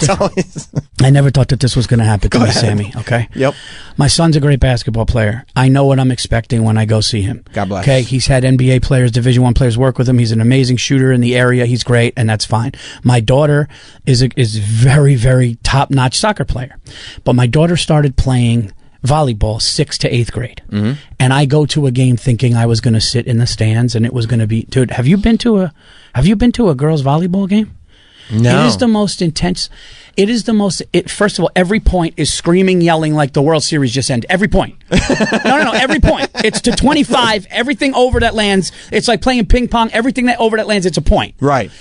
that this was gonna happen to me, Sammy. Okay.
Yep.
My son's a great basketball player. I know what I'm expecting when I go see him.
God bless.
Okay. He's had NBA players, Division I players work with him. He's an amazing shooter in the area. He's great, and that's fine. My daughter is very, very top-notch soccer player, but my daughter started playing volleyball 6th to 8th grade.
Mm-hmm.
And I go to a game thinking I was going to sit in the stands and it was going to be, dude, have you been to a girls volleyball game?
No.
It is the most intense. First of all, every point is screaming, yelling like the World Series just ended. Every point. No, every point. It's to 25. Everything over that lands, it's like playing ping pong. Everything that over that lands, it's a point.
Right.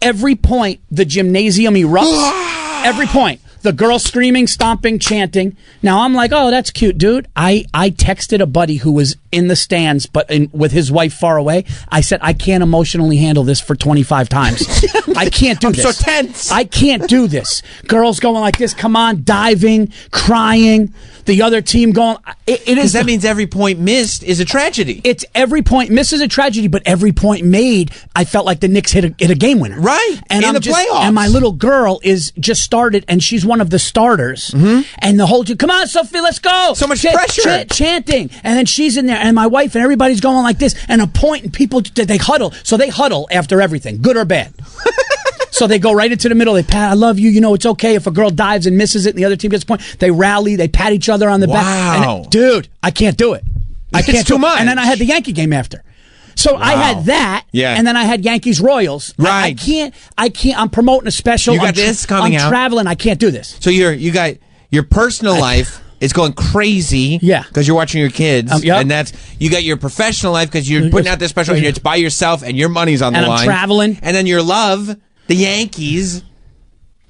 Every point, the gymnasium erupts. Every point. The girl screaming, stomping, chanting. Now I'm like, oh, that's cute, dude. I texted a buddy who was in the stands, but with his wife far away. I said, I can't emotionally handle this for 25 times. I can't do this.
I'm so tense.
I can't do this. Girls going like this, come on, diving, crying. The other team going. It is.
That means every point missed is a tragedy.
It's every point missed is a tragedy, but every point made, I felt like the Knicks hit a game winner.
Right.
And
in the playoffs.
And my little girl is just started, and she's one of the starters, and the whole come on, Sophie, let's go.
So much pressure,
chanting, and then she's in there, and my wife and everybody's going like this, and a point, and people they huddle. So they huddle after everything, good or bad. So they go right into the middle. They pat, I love you. You know, it's okay if a girl dives and misses it and the other team gets a point. They rally. They pat each other on the back.
Wow.
Dude, I can't do it. I can't
It's too much.
And then I had the Yankee game after. So I had that, and then I had Yankees Royals.
Right.
I can't. I'm promoting a special.
You got this coming out.
I'm traveling. I can't do this.
So you got your personal life is going crazy.
Yeah.
Because you're watching your kids.
Yep.
And you got your professional life because you're putting out this special and it's by yourself and your money's on the
And I'm
line.
traveling.
And then your love, the Yankees,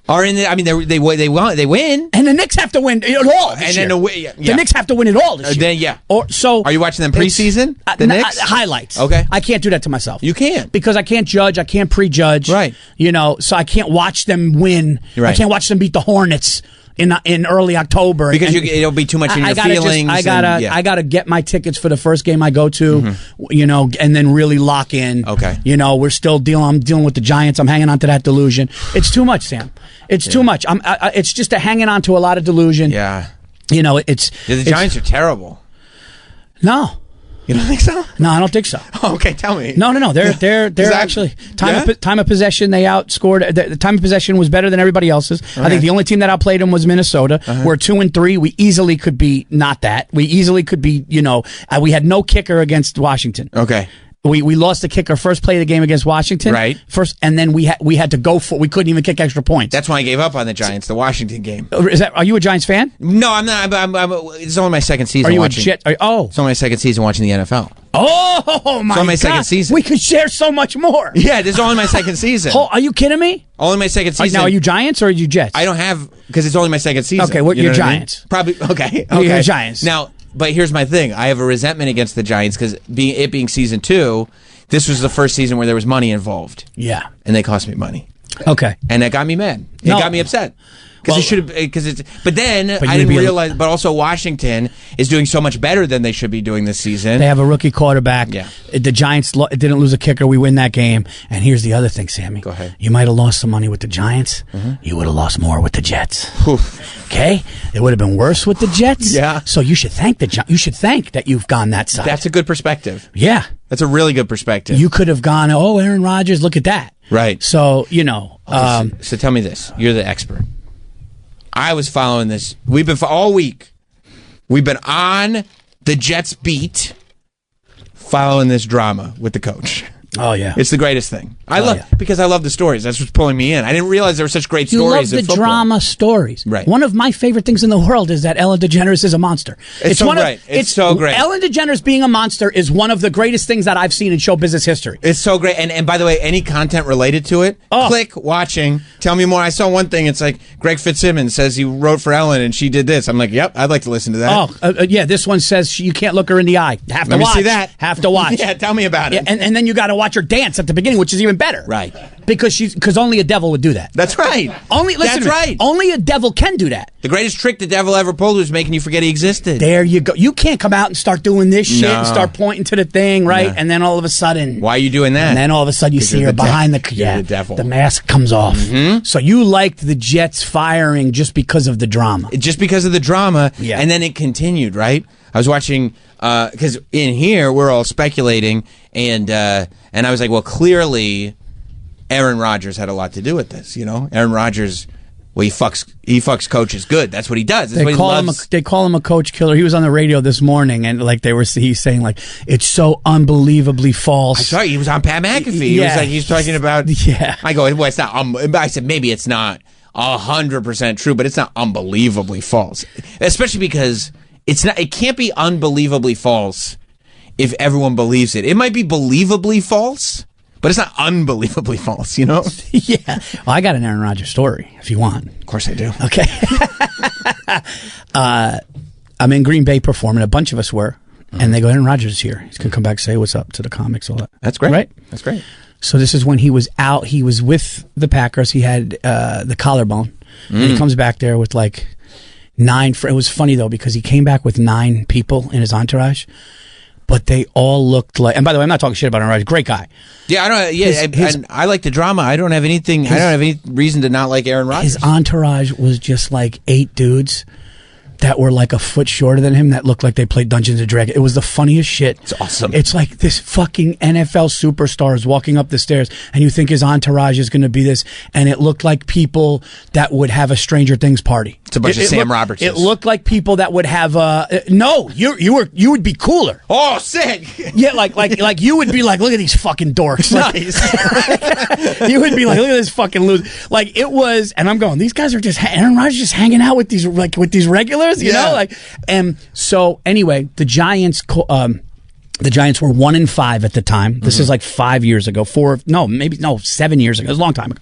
are in the. I mean, they win.
And the Knicks have to win it all. This
And then
year. The Knicks have to win it all this year.
Then yeah.
Are
you watching them preseason? The Knicks
highlights.
Okay.
I can't do that to myself.
You can't
because I can't judge. I can't prejudge.
Right.
You know, so I can't watch them win.
Right.
I can't watch them beat the Hornets in early October
because it'll be too much in your feelings.
I gotta get my tickets for the first game I go to. You know, and then really lock in.
Okay.
You know, I'm dealing with the Giants. I'm hanging on to that delusion. It's too much, Sam. It's too much. It's just hanging on to a lot of delusion.
Yeah.
You know, the
Giants are terrible.
No.
You don't think so?
No, I don't think so.
Okay, tell me.
No. They're actually time of possession. They outscored. The time of possession was better than everybody else's.
Okay.
I think the only team that outplayed them was Minnesota. We're 2-3. We easily could be not that. We easily could be. You know, we had no kicker against Washington.
Okay.
We lost the kicker first play of the game against Washington.
Right.
First, and then we had to go for. We couldn't even kick extra points.
That's why I gave up on the Giants, the Washington game.
Are you a Giants fan?
No, I'm not. It's only my second season.
Are you
watching.
a Jet? It's
only my second season watching the NFL.
Oh my
It's only my
God.
second season.
We could share so much more.
Yeah, this is only my second season.
Are you kidding me?
Only my second season.
Now, are you Giants or are you Jets?
I don't have because it's only my second season.
Okay, well,
You know
you're
what I mean?
Giants.
Probably okay.
You're Giants.
Now, but here's my thing. I have a resentment against the Giants because being season 2. This was the first season where there was money involved.
Yeah.
And they cost me money.
Okay.
And that got me mad. It got me upset. Because it should have. Because it's. But then I didn't realize. But also Washington is doing so much better than they should be doing this season.
They have a rookie quarterback.
Yeah.
The Giants didn't lose a kicker. We win that game. And here's the other thing, Sammy.
Go ahead.
You might have lost some money with the Giants. You would have lost more with the Jets. Okay. It would have been worse with the Jets.
Yeah.
So you should thank that you've gone that side.
That's a good perspective.
Yeah.
That's a really good perspective.
You could have gone, Aaron Rodgers, look at that.
Right.
So, you know.
So tell me this. You're the expert. I was following this. We've been all week. We've been on the Jets beat following this drama with the coach.
Oh, yeah.
It's the greatest thing. Because I love the stories. That's what's pulling me in. I didn't realize there were such great
You
stories
love
in
the
football.
drama stories.
Right.
One of my favorite things in the world is that Ellen DeGeneres is a monster.
It's so great. It's so great.
Ellen DeGeneres being a monster is one of the greatest things that I've seen in show business history.
It's so great. And by the way, any content related to it, click watching. Tell me more. I saw one thing. It's like Greg Fitzsimmons says he wrote for Ellen and she did this. I'm like, yep, I'd like to listen to that.
Yeah, this one says you can't look her in the eye. Have to
Let me
watch.
see that.
Have to watch.
Yeah, tell me about it.
Yeah, and then you got to watch her dance at the beginning, which is even better.
Right.
Because only a devil would do that.
That's right.
That's right. Only a devil can do that.
The greatest trick the devil ever pulled was making you forget he existed.
There you go. You can't come out and start doing this shit and start pointing to the thing, right?
No.
And then all of a sudden,
why are you doing that?
And then all of a sudden you see her behind the
devil.
The mask comes off. So you liked the Jets firing just because of the drama.
Just because of the drama,
Yeah.
and then it continued, right? I was watching, because in here, we're all speculating, and I was like, well, clearly Aaron Rodgers had a lot to do with this, you know? Aaron Rodgers, well, he fucks coaches good. That's what he does. That's what he loves.
They call him a coach killer. He was on the radio this morning, and like he's saying like it's so unbelievably false.
I saw he was on Pat McAfee.
Yeah.
He's talking about.
Yeah.
I go, well, it's not. I said maybe it's not 100% true, but it's not unbelievably false. Especially because it's not. It can't be unbelievably false if everyone believes it. It might be believably false, but it's not unbelievably false. You know?
Yeah. Well, I got an Aaron Rodgers story if you want.
Of course I do.
Okay. I'm in Green Bay performing. A bunch of us were. And they go, Aaron Rodgers is here. He's going to come back, say what's up to the comics, all that.
That's great.
Right?
That's great.
So this is when he was out. He was with the Packers. He had the collarbone. And he comes back there with like 9. It was funny, though, because he came back with 9 people in his entourage. but they all looked like. And by the way, I'm not talking shit about Aaron Rodgers. Great guy.
Yeah, I don't. Yeah, and I like the drama. I don't have anything. I don't have any reason to not like Aaron Rodgers.
His entourage was just like 8 dudes that were like a foot shorter than him that looked like they played Dungeons and Dragons. It was the funniest shit.
It's awesome.
It's like this fucking NFL superstar is walking up the stairs and you think his entourage is going to be this, and it looked like people that would have a Stranger Things party.
It's a bunch of Sam Roberts.
It looked like people that would have no, you would be cooler.
Oh, sick.
Yeah, like you would be like, look at these fucking dorks.
Nice.
You would be like, look at this fucking loser. Like it was, and I'm going, these guys are just Aaron Rodgers just hanging out with these regulars. You know, like, and so anyway, the Giants were 1-5 at the time. This is like 5 years ago, 7 years ago. It was a long time ago.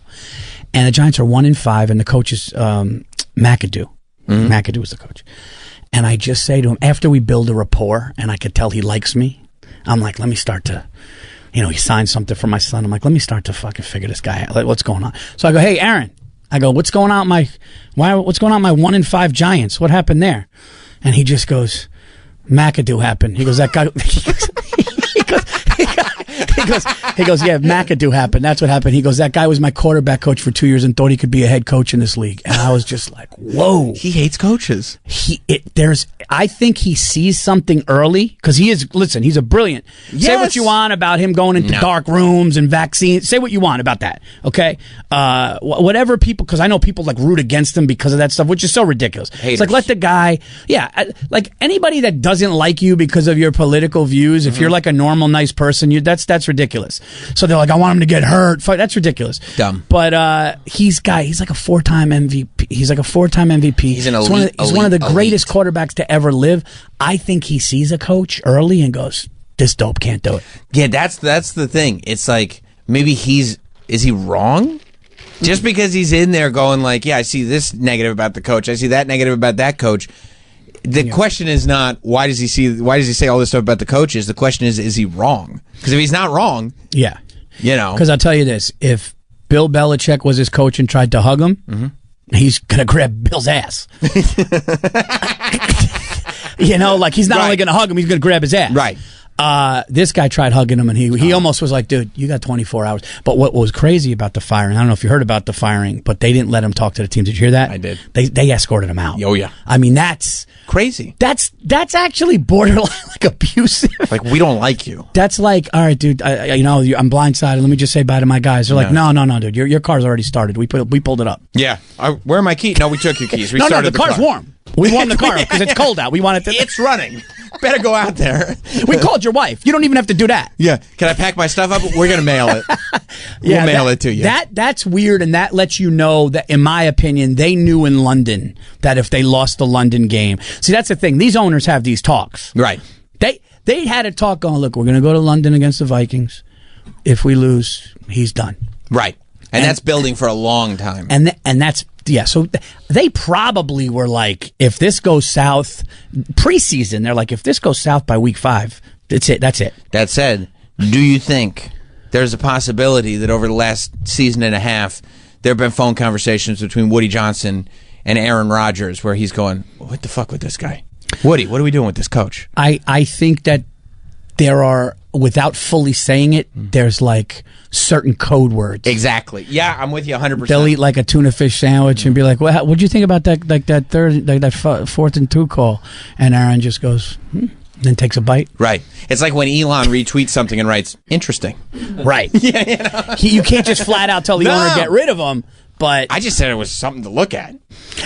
And the Giants are 1-5, and the coach is McAdoo. McAdoo was the coach. And I just say to him, after we build a rapport, and I could tell he likes me, I'm like, let me start to, he signed something for my son. I'm like, let me start to fucking figure this guy out. Like, what's going on? So I go, hey, Aaron. I go, what's going on what's going on with my 1-5 Giants? What happened there? And he just goes, McAdoo happened. He goes, that guy, he goes, yeah, McAdoo happened. That's what happened. He goes, that guy was my quarterback coach for 2 years and thought he could be a head coach in this league. And I was just like, whoa.
He hates coaches.
I think he sees something early because he's a brilliant.
Yes.
Say what you want about him going into dark rooms and vaccines. Say what you want about that. Okay. Whatever people, because I know people like root against him because of that stuff, which is so ridiculous.
Haters.
It's like, let the guy, like anybody that doesn't like you because of your political views, if you're like a normal, nice person, that's ridiculous. So they're like, I want him to get hurt. Fuck, that's ridiculous.
Dumb.
But he's like a 4-time MVP. He's like a 4-time MVP.
He's an elite.
He's one of the greatest quarterbacks to ever live. I think he sees a coach early and goes, this dope can't do it.
Yeah, that's the thing. It's like, maybe is he wrong? Just because he's in there going like, yeah, I see this negative about the coach, I see that negative about that coach. The question is not why does he say all this stuff about the coaches? The question is he wrong? Because if he's not wrong,
yeah, Because I'll tell you this: if Bill Belichick was his coach and tried to hug him, he's gonna grab Bill's ass. Like he's not only gonna hug him, he's gonna grab his ass.
Right.
This guy tried hugging him, and he almost was like, dude, you got 24 hours. But what was crazy about the firing, I don't know if you heard about the firing, but they didn't let him talk to the team. Did you hear that?
I did.
They escorted him out.
Oh, yeah.
I mean, that's
crazy.
That's actually borderline like abusive.
Like, we don't like you.
That's like, all right, dude, I'm blindsided. Let me just say bye to my guys. They're like, no, dude, your car's already started. We pulled it up.
Yeah. Where are my keys? No, we took your keys. We
No,
started
the car's
car.
warm. We warmed the car because it's cold out. We want it to.
It's running. Better go out there.
We called your wife. You don't even have to do that.
Yeah. Can I pack my stuff up? We're going to mail it. We'll mail it to you.
That's weird, and that lets you know that, in my opinion, they knew in London that if they lost the London game. See, that's the thing. These owners have these talks.
Right.
They had a talk going, look, we're going to go to London against the Vikings. If we lose, he's done.
Right. And that's building for a long time.
And that's, yeah, so they probably were like, if this goes south, preseason, they're like, if this goes south by week 5, that's it.
That said, do you think there's a possibility that over the last season and a half, there have been phone conversations between Woody Johnson and Aaron Rodgers where he's going, what the fuck with this guy? Woody, what are we doing with this coach?
I think that there are, without fully saying it, there's like certain code words.
Exactly. Yeah, I'm with you 100%.
They'll eat like a tuna fish sandwich and be like, "Well, what'd you think about that? Like that 4th and 2 call?" And Aaron just goes, then takes a bite.
Right. It's like when Elon retweets something and writes, "Interesting."
Right.
Yeah.
You can't just flat out tell the owner get rid of him. But
I just said it was something to look at.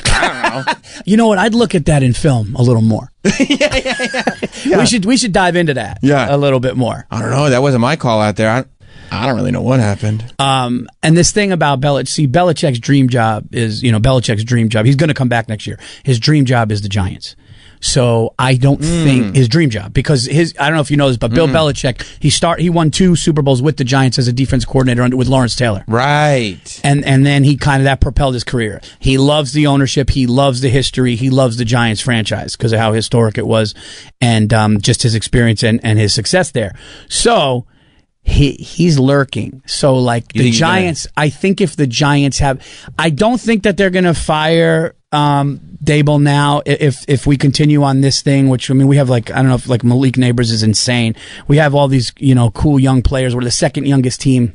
I don't know.
You know what? I'd look at that in film a little more.
Yeah.
We should dive into that.
Yeah.
A little bit more.
I don't know. That wasn't my call out there. I don't really know what happened.
And this thing about Belichick's dream job is, Belichick's dream job. He's going to come back next year. His dream job is the Giants. So I don't think his dream job, because I don't know if you know this, but Bill Belichick, he won 2 Super Bowls with the Giants as a defense coordinator with Lawrence Taylor.
Right.
And then he that propelled his career. He loves the ownership. He loves the history. He loves the Giants franchise because of how historic it was and just his experience and his success there. So he's lurking. So like
You
the
think he's gonna-
Giants, I think if the Giants I don't think that they're going to fire Dable now if we continue on this thing, which I mean we have like I don't know if like Malik Neighbors is insane. We have all these cool young players. We're the second youngest team.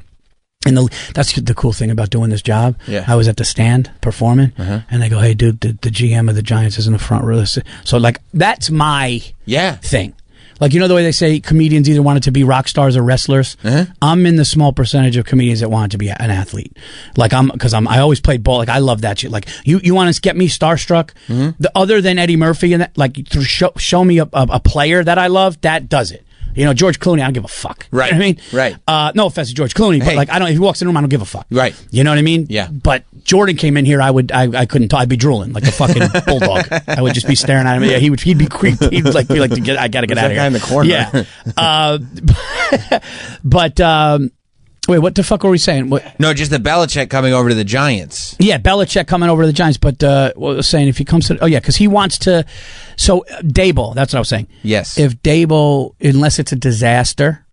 And that's the cool thing about doing this job.
Yeah.
I was at the stand performing, and they go, "Hey, dude, the GM of the Giants is in the front row." So, like, that's my thing. Like, the way they say comedians either wanted to be rock stars or wrestlers. I'm in the small percentage of comedians that wanted to be an athlete. Like, I always played ball. Like, I love that shit. Like, you want to get me starstruck? Other than Eddie Murphy and that, like, show me a player that I love. That does it. George Clooney, I don't give a fuck.
Right.
You know what I mean?
Right.
No offense to George Clooney, but like if he walks in the room, I don't give a fuck.
Right.
You know what I mean?
Yeah.
But Jordan came in here, I couldn't talk. I'd be drooling like a fucking bulldog. I would just be staring at him. Yeah, he'd be creeped. He'd be like I gotta get out of here.
That guy in the corner.
Yeah. But wait, what the fuck were we saying?
No, just the Belichick coming over to the Giants.
Yeah, Belichick coming over to the Giants. But what I was saying, if he comes to, because he wants to. So Dable, that's what I was saying.
Yes.
If Dable, unless it's a disaster,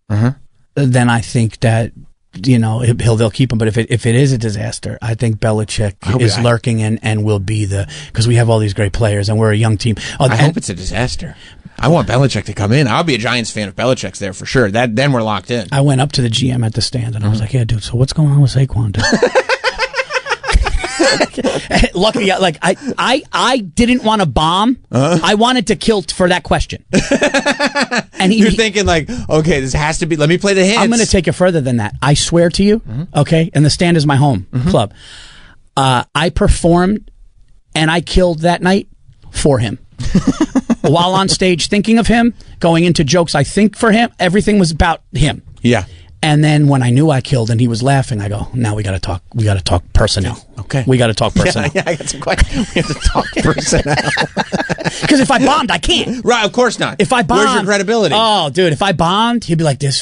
then I think that they'll keep him. But if it is a disaster, I think Belichick is lurking and will be because we have all these great players and we're a young team.
I hope it's a disaster. I want Belichick to come in. I'll be a Giants fan if Belichick's there for sure. Then we're locked in.
I went up to the GM at the stand and I was like, "Yeah, dude. So what's going on with Saquon, dude?" Luckily, like I didn't want to bomb. I wanted to kill for that question. And
you're thinking like, okay, this has to be. Let me play the hints.
I'm going to take it further than that. I swear to you. Okay, and the stand is my home club. I performed and I killed that night for him. While on stage, thinking of him, going into jokes, I think for him, everything was about him.
Yeah.
And then when I knew I killed and he was laughing, I go, now we got to talk. We got to talk personnel.
Okay.
We got to talk personnel.
Yeah, I got some questions. We have to talk personnel.
Because if I bombed, I can't.
Right, of course not.
If I bombed,
where's your credibility?
Oh, dude, if I bombed, he'd be like, this